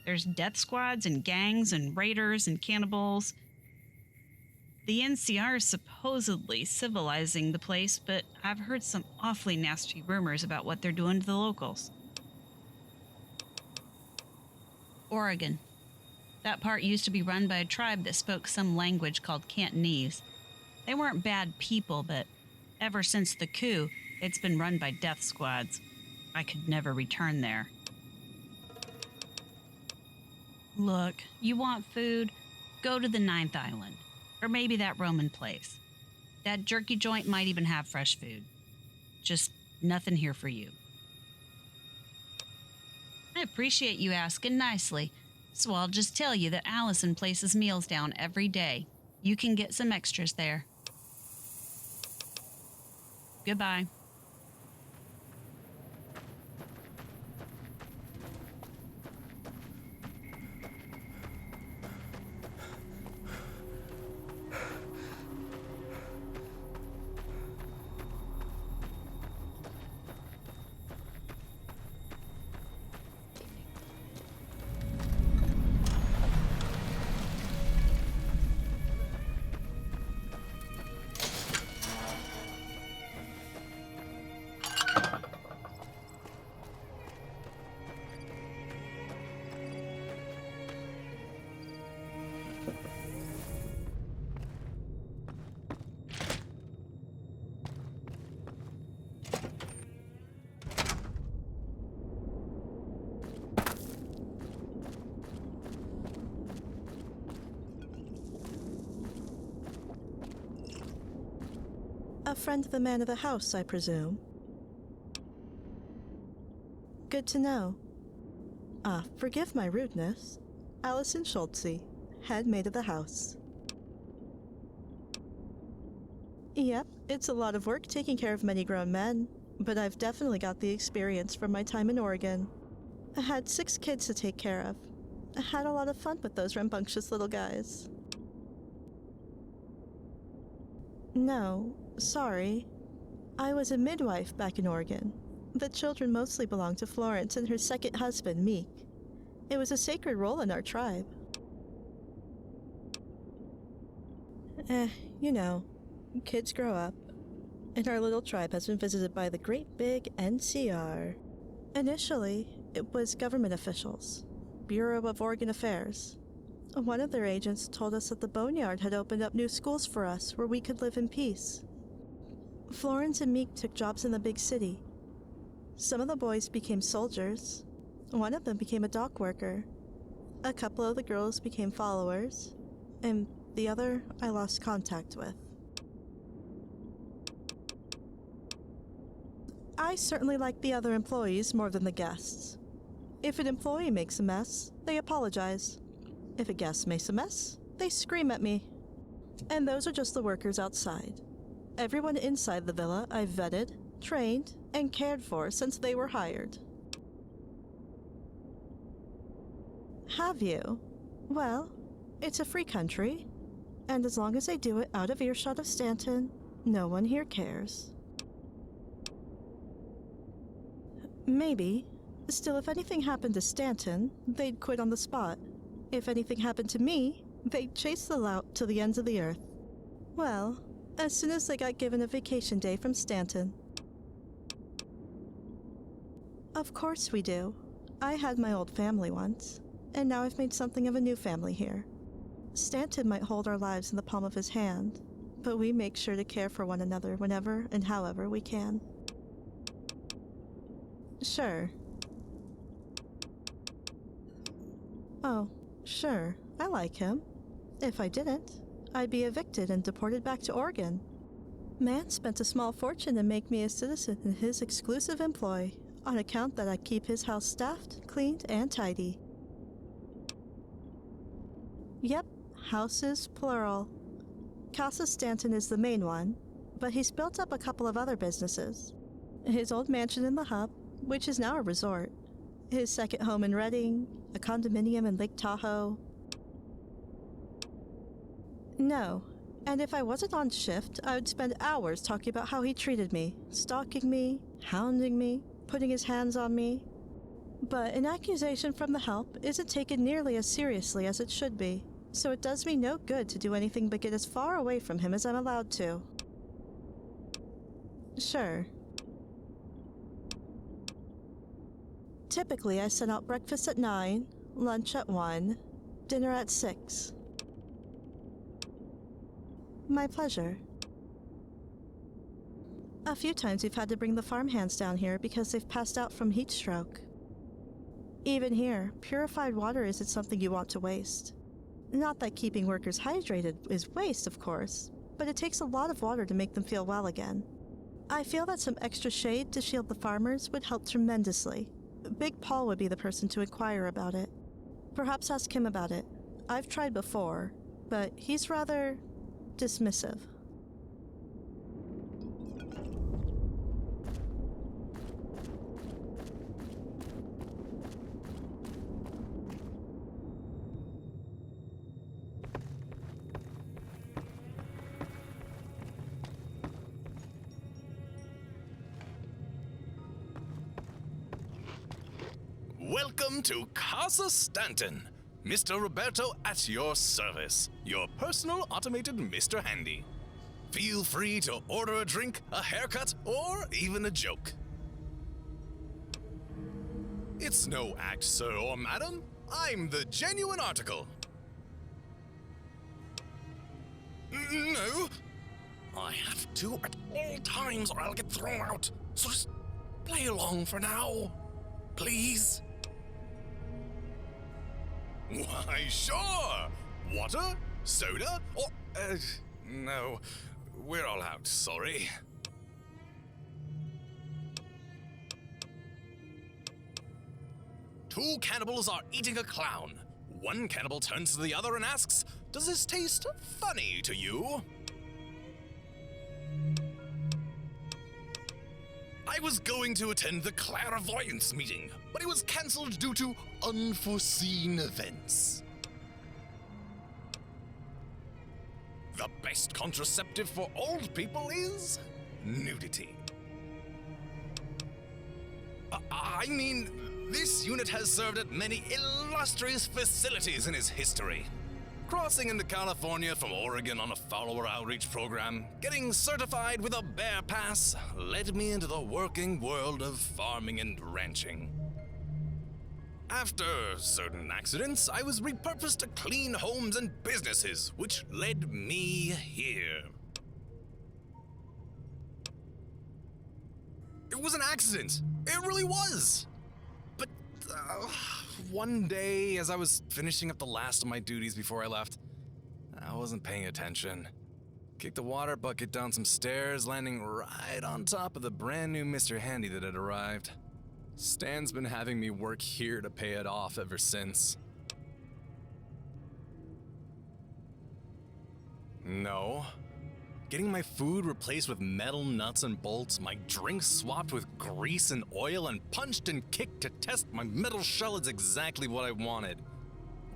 There's death squads and gangs and raiders and cannibals. The NCR is supposedly civilizing the place, but I've heard some awfully nasty rumors about what they're doing to the locals. Oregon. That part used to be run by a tribe that spoke some language called Cantonese. They weren't bad people, but ever since the coup, it's been run by death squads. I could never return there. Look, you want food? Go to the 9th Island. Or maybe that Roman place. That jerky joint might even have fresh food. Just nothing here for you. I appreciate you asking nicely, so I'll just tell you that Allison places meals down every day. You can get some extras there. Goodbye. A friend of the man of the house, I presume. Good to know. Forgive my rudeness. Allison Schultze, head maid of the house. Yep, it's a lot of work taking care of many grown men, but I've definitely got the experience from my time in Oregon. I had 6 kids to take care of. I had a lot of fun with those rambunctious little guys. No, sorry. I was a midwife back in Oregon. The children mostly belonged to Florence and her second husband, Meek. It was a sacred role in our tribe. You know, kids grow up, and our little tribe has been visited by the great big NCR. Initially, it was government officials, Bureau of Oregon Affairs. One of their agents told us that the Boneyard had opened up new schools for us where we could live in peace. Florence and Meek took jobs in the big city. Some of the boys became soldiers. One of them became a dock worker. A couple of the girls became followers, and the other I lost contact with. I certainly like the other employees more than the guests. If an employee makes a mess, they apologize. If a guest makes a mess, they scream at me. And those are just the workers outside. Everyone inside the villa I've vetted, trained, and cared for since they were hired. Have you? Well, it's a free country. And as long as they do it out of earshot of Stanton, no one here cares. Maybe. Still, if anything happened to Stanton, they'd quit on the spot. If anything happened to me, they'd chase the lout to the ends of the earth. Well, as soon as they got given a vacation day from Stanton. Of course we do. I had my old family once, and now I've made something of a new family here. Stanton might hold our lives in the palm of his hand, but we make sure to care for one another whenever and however we can. Sure. Oh, sure, I like him. If I didn't, I'd be evicted and deported back to Oregon. Man spent a small fortune to make me a citizen in his exclusive employ, on account that I keep his house staffed, cleaned, and tidy. Yep, houses plural. Casa Stanton is the main one, but he's built up a couple of other businesses. His old mansion in the Hub, which is now a resort. His second home in Redding, a condominium in Lake Tahoe. No, and if I wasn't on shift, I would spend hours talking about how he treated me, stalking me, hounding me, putting his hands on me. But an accusation from the help isn't taken nearly as seriously as it should be, so it does me no good to do anything but get as far away from him as I'm allowed to. Sure. Typically, I send out breakfast at 9, lunch at 1, dinner at 6. My pleasure. A few times we've had to bring the farmhands down here because they've passed out from heat stroke. Even here, purified water isn't something you want to waste. Not that keeping workers hydrated is waste, of course, but it takes a lot of water to make them feel well again. I feel that some extra shade to shield the farmers would help tremendously. Big Paul would be the person to inquire about it. Perhaps ask him about it. I've tried before, but he's rather dismissive. Welcome to Casa Stanton. Mr. Roberto at your service. Your personal automated Mr. Handy. Feel free to order a drink, a haircut, or even a joke. It's no act, sir or madam. I'm the genuine article. No. I have to at all times or I'll get thrown out. So just play along for now. Please. Why, sure! Water? Soda? Or, no. We're all out, sorry. Two cannibals are eating a clown. One cannibal turns to the other and asks, "Does this taste funny to you?" I was going to attend the clairvoyance meeting, but it was cancelled due to unforeseen events. The best contraceptive for old people is nudity. I mean, this unit has served at many illustrious facilities in its history. Crossing into California from Oregon on a follower outreach program, getting certified with a bear pass, led me into the working world of farming and ranching. After certain accidents, I was repurposed to clean homes and businesses, which led me here. It was an accident. It really was. But one day, as I was finishing up the last of my duties before I left, I wasn't paying attention. Kicked the water bucket down some stairs, landing right on top of the brand new Mr. Handy that had arrived. Stan's been having me work here to pay it off ever since. No. Getting my food replaced with metal nuts and bolts, my drinks swapped with grease and oil, and punched and kicked to test my metal shell is exactly what I wanted.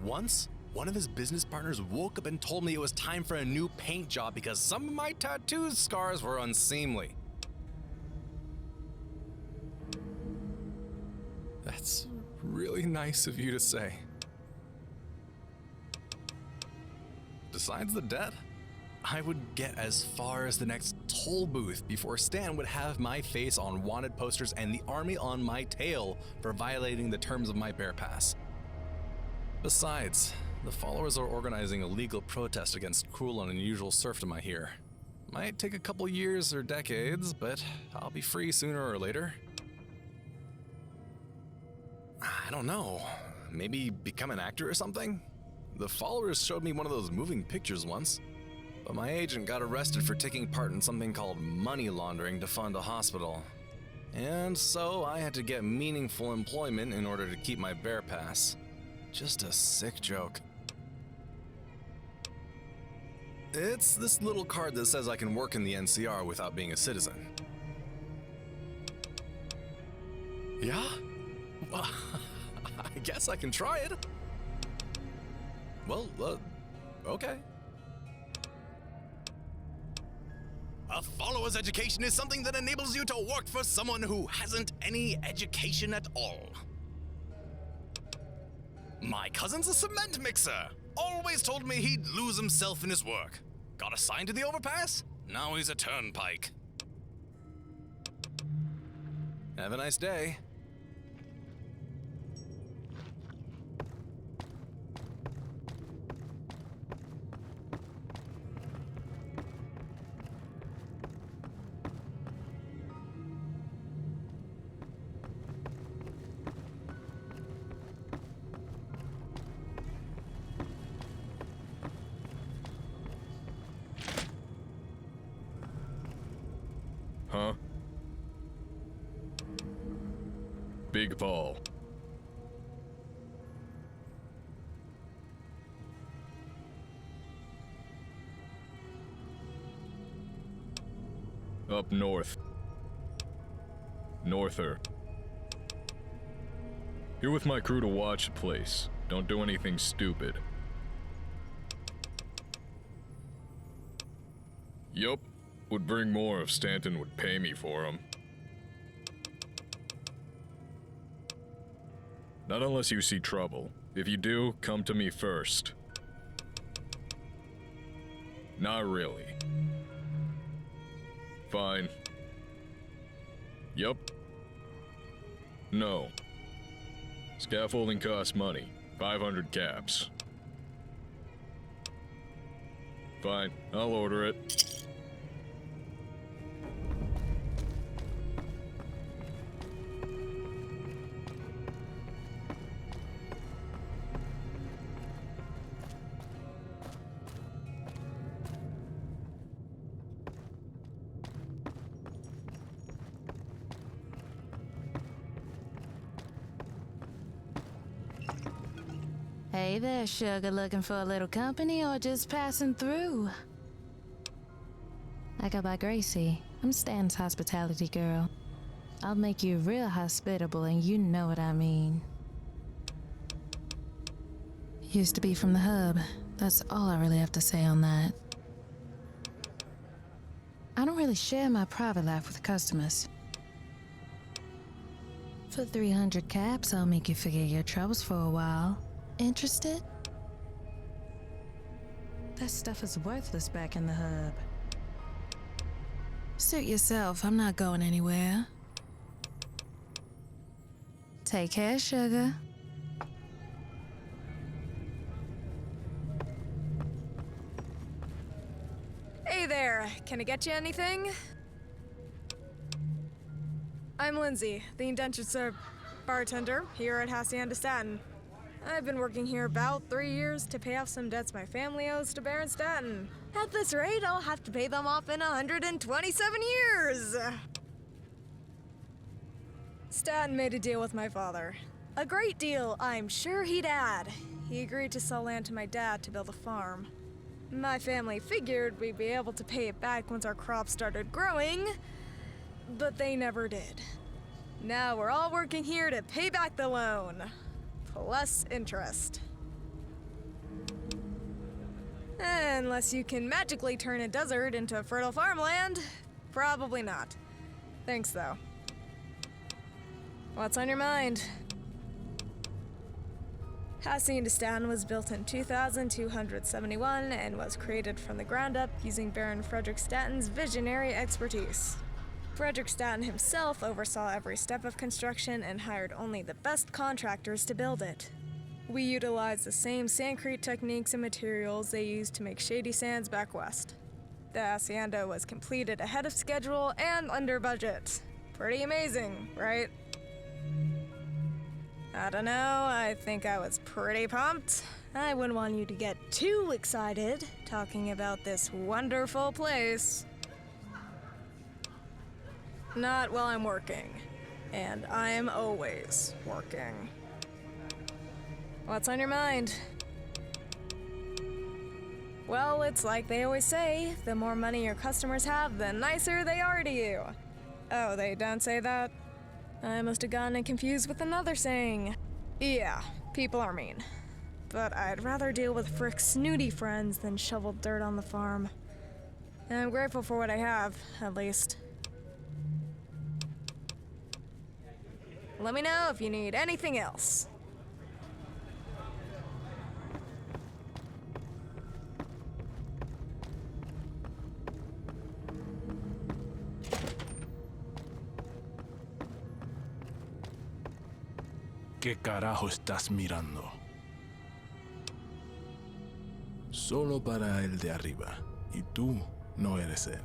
Once, one of his business partners woke up and told me it was time for a new paint job because some of my tattoo scars were unseemly. That's really nice of you to say. Besides the debt, I would get as far as the next toll booth before Stan would have my face on wanted posters and the army on my tail for violating the terms of my bear pass. Besides, the followers are organizing a legal protest against cruel and unusual serfdom, I hear. Might take a couple years or decades, but I'll be free sooner or later. I don't know. Maybe become an actor or something? The followers showed me one of those moving pictures once, but my agent got arrested for taking part in something called money laundering to fund a hospital. And so I had to get meaningful employment in order to keep my bear pass. Just a sick joke. It's this little card that says I can work in the NCR without being a citizen. Yeah? Well, I guess I can try it. Well, okay. A follower's education is something that enables you to work for someone who hasn't any education at all. My cousin's a cement mixer. Always told me he'd lose himself in his work. Got assigned to the overpass? Now he's a turnpike. Have a nice day. Huh? Big Paul. Up north. Norther. Here with my crew to watch the place. Don't do anything stupid. Yup. Would bring more if Stanton would pay me for them. Not unless you see trouble. If you do, come to me first. Not really. Fine. Yup. No. Scaffolding costs money. 500 caps. Fine, I'll order it. Hey there, sugar, looking for a little company or just passing through? I go by Gracie. I'm Stan's hospitality girl. I'll make you real hospitable, and you know what I mean. Used to be from the hub. That's all I really have to say on that. I don't really share my private life with customers. For 300 caps, I'll make you forget your troubles for a while. Interested? That stuff is worthless back in the hub. Suit yourself, I'm not going anywhere. Take care, sugar. Hey there, can I get you anything? I'm Lindsay, the indentured bartender here at Casa Stanton. I've been working here about 3 years to pay off some debts my family owes to Baron Stanton. At this rate, I'll have to pay them off in 127 years! Stanton made a deal with my father. A great deal, I'm sure he'd add. He agreed to sell land to my dad to build a farm. My family figured we'd be able to pay it back once our crops started growing, but they never did. Now we're all working here to pay back the loan. Plus interest. Unless you can magically turn a desert into fertile farmland, probably not. Thanks, though. What's on your mind? Casa Stanton was built in 2271 and was created from the ground up using Baron Frederick Stanton's visionary expertise. Frederick Stanton himself oversaw every step of construction and hired only the best contractors to build it. We utilized the same sandcrete techniques and materials they used to make shady sands back west. The hacienda was completed ahead of schedule and under budget. Pretty amazing, right? I don't know, I think I was pretty pumped. I wouldn't want you to get too excited talking about this wonderful place. Not while I'm working. And I'm always working. What's on your mind? Well, it's like they always say, the more money your customers have, the nicer they are to you. Oh, they don't say that? I must have gotten it confused with another saying. Yeah, people are mean. But I'd rather deal with Frick's snooty friends than shovel dirt on the farm. And I'm grateful for what I have, at least. Let me know if you need anything else. ¿Qué carajo estás mirando? Solo para el de arriba. Y tú no eres él.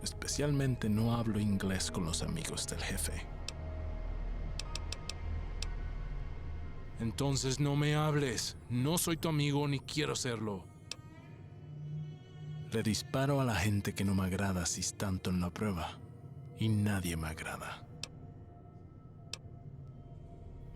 Especialmente no hablo inglés con los amigos del jefe. Entonces no me hables. No soy tu amigo ni quiero serlo. Le disparo a la gente que no me agrada si Stanton la prueba. Y nadie me agrada.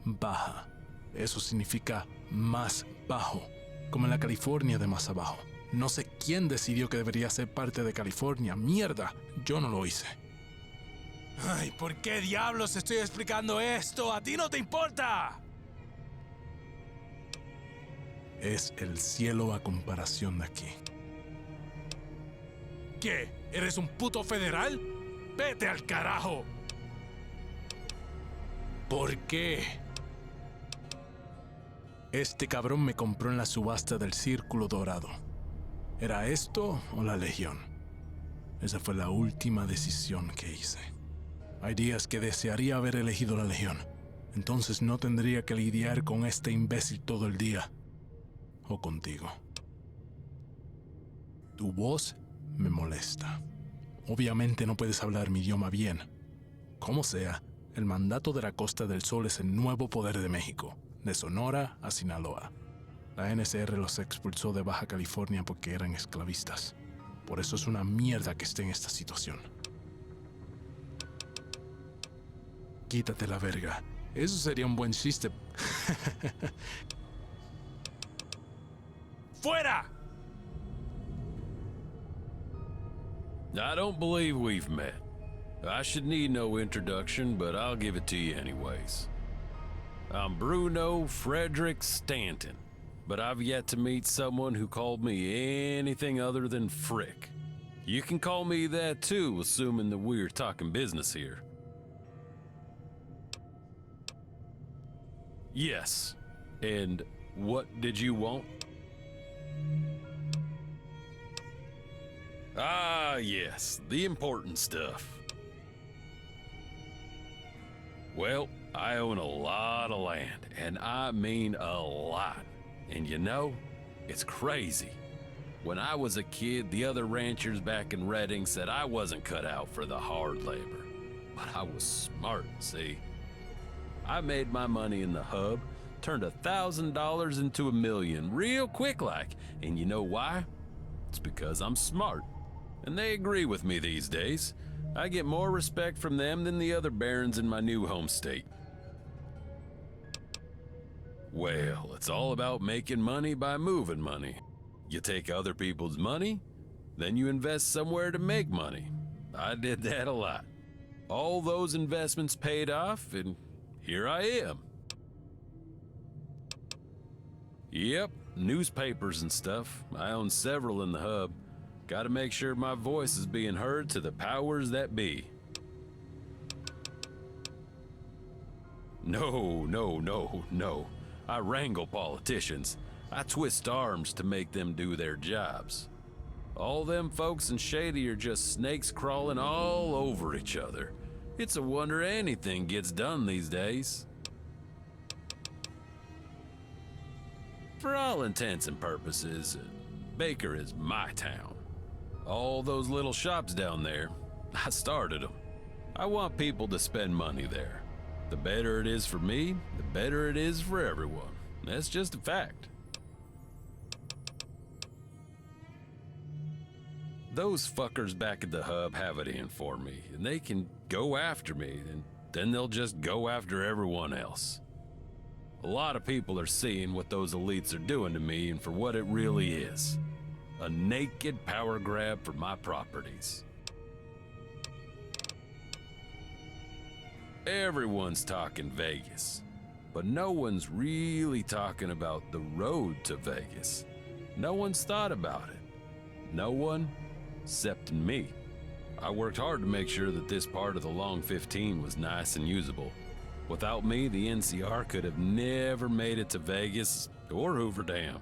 Baja. Eso significa más bajo. Como en la California de más abajo. No sé quién decidió que debería ser parte de California. ¡Mierda! Yo no lo hice. Ay, ¿por qué diablos estoy explicando esto? ¡A ti no te importa! Es el cielo a comparación de aquí. ¿Qué? ¿Eres un puto federal? ¡Vete al carajo! ¿Por qué? Este cabrón me compró en la subasta del Círculo Dorado. ¿Era esto o la Legión? Esa fue la última decisión que hice. Hay días que desearía haber elegido la Legión. Entonces no tendría que lidiar con este imbécil todo el día. O contigo. Tu voz me molesta. Obviamente no puedes hablar mi idioma bien. Como sea, el mandato de la Costa del Sol es el nuevo poder de México, de Sonora a Sinaloa. La NCR los expulsó de Baja California porque eran esclavistas. Por eso es una mierda que esté en esta situación. Quítate la verga. Eso sería un buen chiste. ¡Fuera! I don't believe we've met. I should need no introduction, but I'll give it to you anyways. I'm Bruno Frederick Stanton, but I've yet to meet someone who called me anything other than Frick. You can call me that too, assuming that we're talking business here. Yes, and what did you want? Ah, yes, the important stuff. Well, I own a lot of land, and I mean a lot. And you know, it's crazy. When I was a kid, the other ranchers back in Redding said I wasn't cut out for the hard labor. But I was smart, see? I made my money in the hub, turned $1,000 into $1 million real quick like. And you know why? It's because I'm smart. And they agree with me these days. I get more respect from them than the other barons in my new home state. Well, it's all about making money by moving money. You take other people's money, then you invest somewhere to make money. I did that a lot. All those investments paid off, and here I am. Yep, newspapers and stuff. I own several in the hub. Gotta make sure my voice is being heard to the powers that be. No. I wrangle politicians. I twist arms to make them do their jobs. All them folks in Shady are just snakes crawling all over each other. It's a wonder anything gets done these days. For all intents and purposes, Baker is my town. All those little shops down there, I started them. I want people to spend money there. The better it is for me, the better it is for everyone. That's just a fact. Those fuckers back at the hub have it in for me, and they can go after me, and then they'll just go after everyone else. A lot of people are seeing what those elites are doing to me and for what it really is. A naked power grab for my properties. Everyone's talking Vegas, but no one's really talking about the road to Vegas. No one's thought about it. No one except me. I worked hard to make sure that this part of the Long 15 was nice and usable. Without me, the NCR could have never made it to Vegas or Hoover Dam.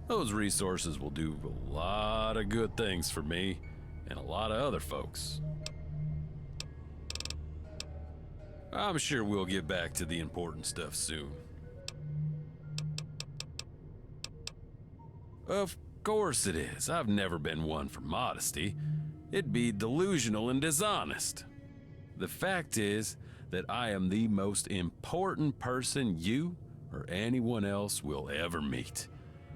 Those resources will do a lot of good things for me and a lot of other folks. I'm sure we'll get back to the important stuff soon. Of course it is. I've never been one for modesty. It'd be delusional and dishonest. The fact is that I am the most important person you or anyone else will ever meet.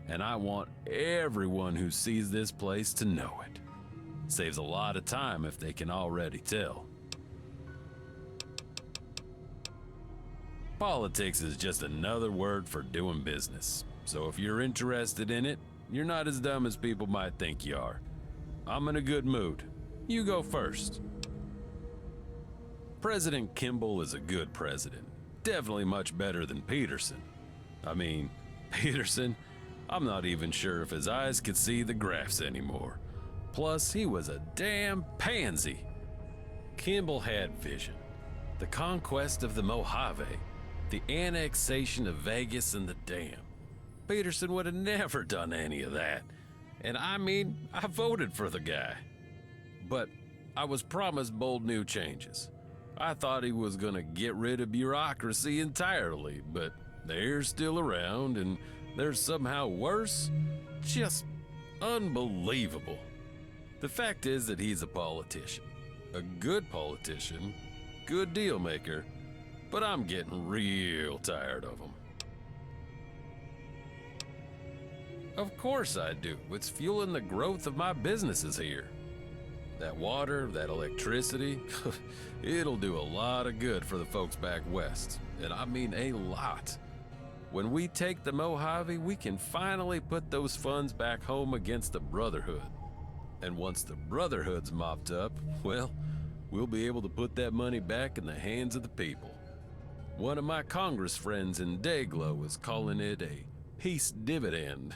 And I want everyone who sees this place to know it. Saves a lot of time if they can already tell. Politics is just another word for doing business. So if you're interested in it, you're not as dumb as people might think you are. I'm in a good mood. You go first. President Kimball is a good president. Definitely much better than Peterson. I mean, Peterson, I'm not even sure if his eyes could see the graphs anymore. Plus, he was a damn pansy. Kimball had vision. The conquest of the Mojave. The annexation of Vegas and the dam. Peterson would have never done any of that. And I mean, I voted for the guy. But I was promised bold new changes. I thought he was gonna get rid of bureaucracy entirely, but they're still around and they're somehow worse. Just unbelievable. The fact is that he's a politician. A good politician, good deal maker, but I'm getting real tired of him. Of course I do. It's fueling the growth of my businesses here. That water, that electricity, it'll do a lot of good for the folks back west. And I mean a lot. When we take the Mojave, we can finally put those funds back home against the Brotherhood. And once the Brotherhood's mopped up, well, we'll be able to put that money back in the hands of the people. One of my Congress friends in Dayglow is calling it a peace dividend.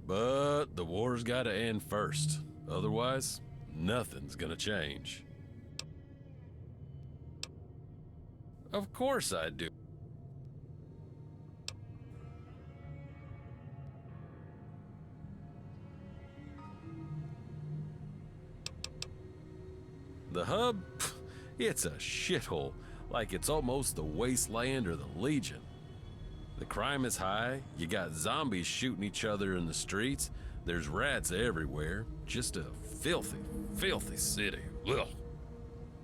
But the war's gotta end first. Otherwise, nothing's gonna change. Of course I do. The hub? It's a shithole, like it's almost the wasteland or the Legion. The crime is high, you got zombies shooting each other in the streets, there's rats everywhere, just a filthy, filthy city. Ugh.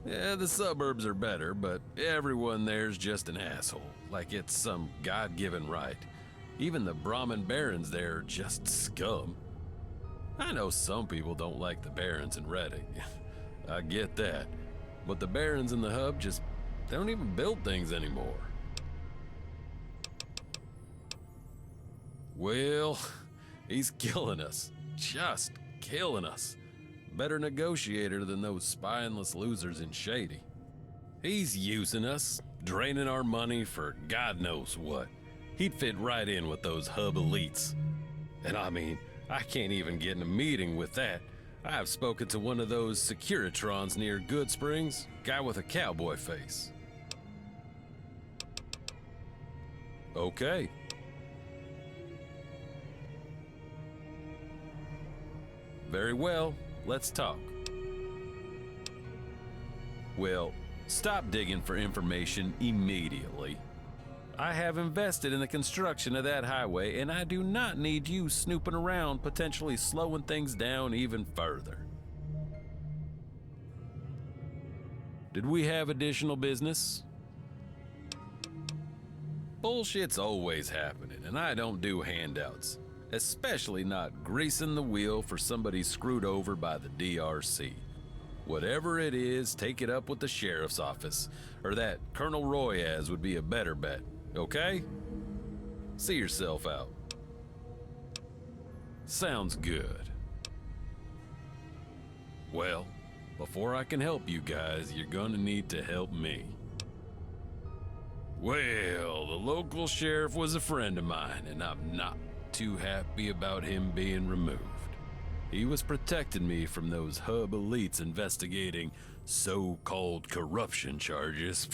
Yeah, the suburbs are better, but everyone there's just an asshole, like it's some God-given right. Even the Brahmin barons there are just scum. I know some people don't like the barons in Redding. I get that. But the barons in the hub just don't even build things anymore. Well, he's killing us. Just killing us. Better negotiator than those spineless losers in Shady. He's using us, draining our money for God knows what. He'd fit right in with those hub elites. And I mean, I can't even get in a meeting with that. I've spoken to one of those Securitrons near Good Springs, guy with a cowboy face. Okay. Very well, let's talk. Well, stop digging for information immediately. I have invested in the construction of that highway, and I do not need you snooping around, potentially slowing things down even further. Did we have additional business? Bullshit's always happening, and I don't do handouts, especially not greasing the wheel for somebody screwed over by the DRC. Whatever it is, take it up with the sheriff's office, or that Colonel Royaz would be a better bet, okay? See yourself out. Sounds good. Well, before I can help you guys, you're gonna need to help me. Well, the local sheriff was a friend of mine, and I'm not too happy about him being removed. He was protecting me from those hub elites investigating so-called corruption charges.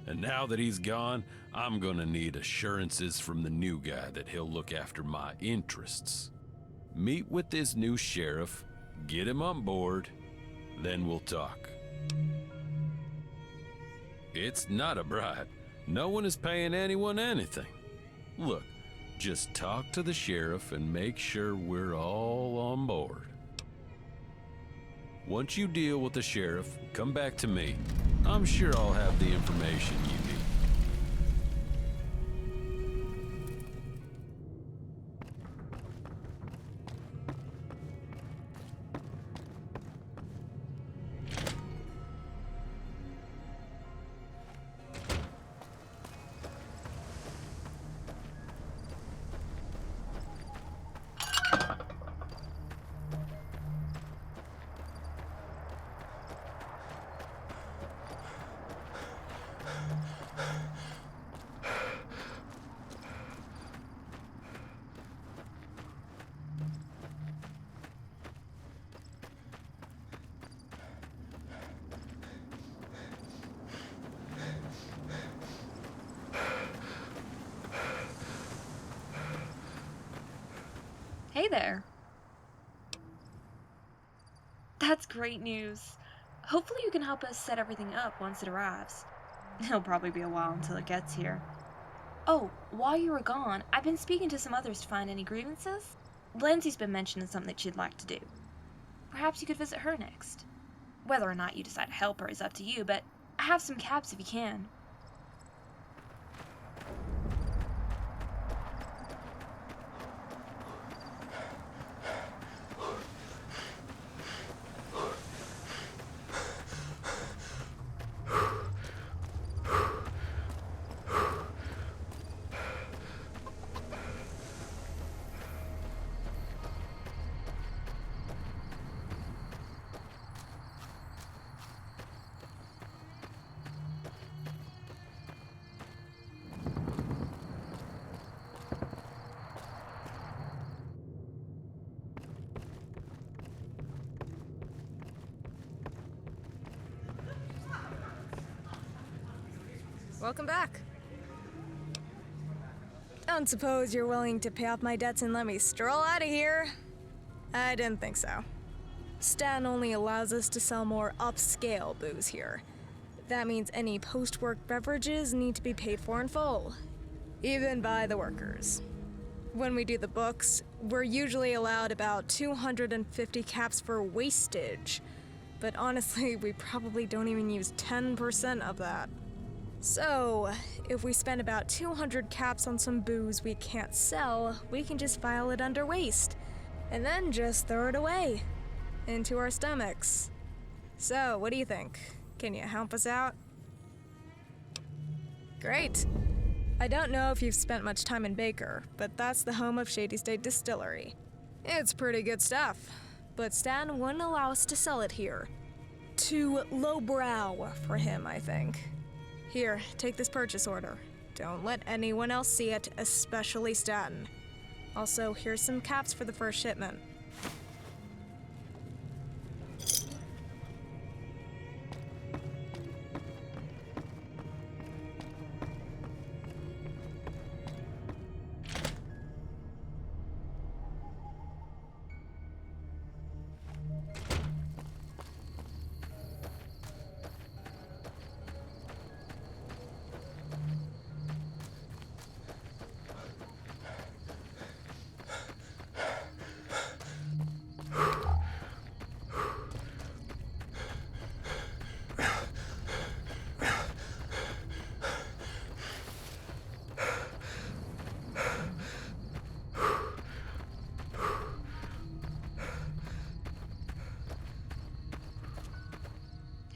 And now that he's gone, I'm gonna need assurances from the new guy that he'll look after my interests. Meet with this new sheriff, get him on board, then we'll talk. It's not a bribe. No one is paying anyone anything. Look, just talk to the sheriff and make sure we're all on board. Once you deal with the sheriff, come back to me. I'm sure I'll have the information you need. Hey there. That's great news. Hopefully you can help us set everything up once it arrives. It'll probably be a while until it gets here. Oh, while you were gone, I've been speaking to some others to find any grievances. Lindsay's been mentioning something that she'd like to do. Perhaps you could visit her next. Whether or not you decide to help her is up to you, but I have some cabs if you can. Welcome back. Don't suppose you're willing to pay off my debts and let me stroll out of here? I didn't think so. Stan only allows us to sell more upscale booze here. That means any post-work beverages need to be paid for in full, even by the workers. When we do the books, we're usually allowed about 250 caps for wastage, but honestly, we probably don't even use 10% of that. So, if we spend about 200 caps on some booze we can't sell, we can just file it under waste, and then just throw it away into our stomachs. So, what do you think? Can you help us out? Great. I don't know if you've spent much time in Baker, but that's the home of Shady State Distillery. It's pretty good stuff, but Stan wouldn't allow us to sell it here. Too lowbrow for him, I think. Here, take this purchase order. Don't let anyone else see it, especially Stanton. Also, here's some caps for the first shipment.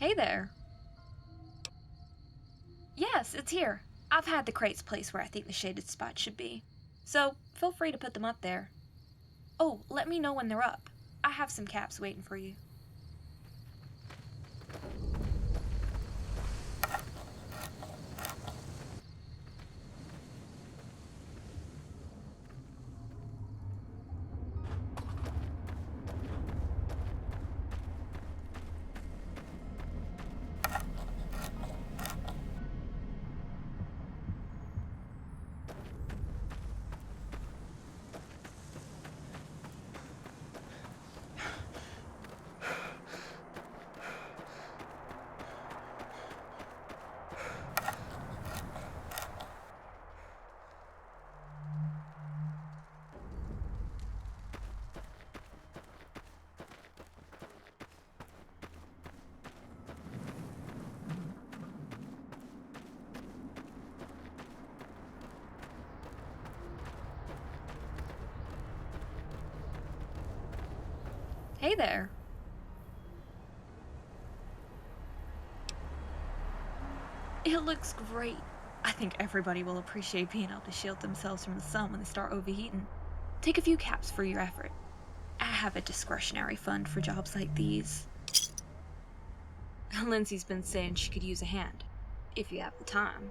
Hey there. Yes, it's here. I've had the crates placed where I think the shaded spot should be, so feel free to put them up there. Oh, let me know when they're up. I have some caps waiting for you. Hey there. It looks great. I think everybody will appreciate being able to shield themselves from the sun when they start overheating. Take a few caps for your effort. I have a discretionary fund for jobs like these. Lindsay's been saying she could use a hand, if you have the time.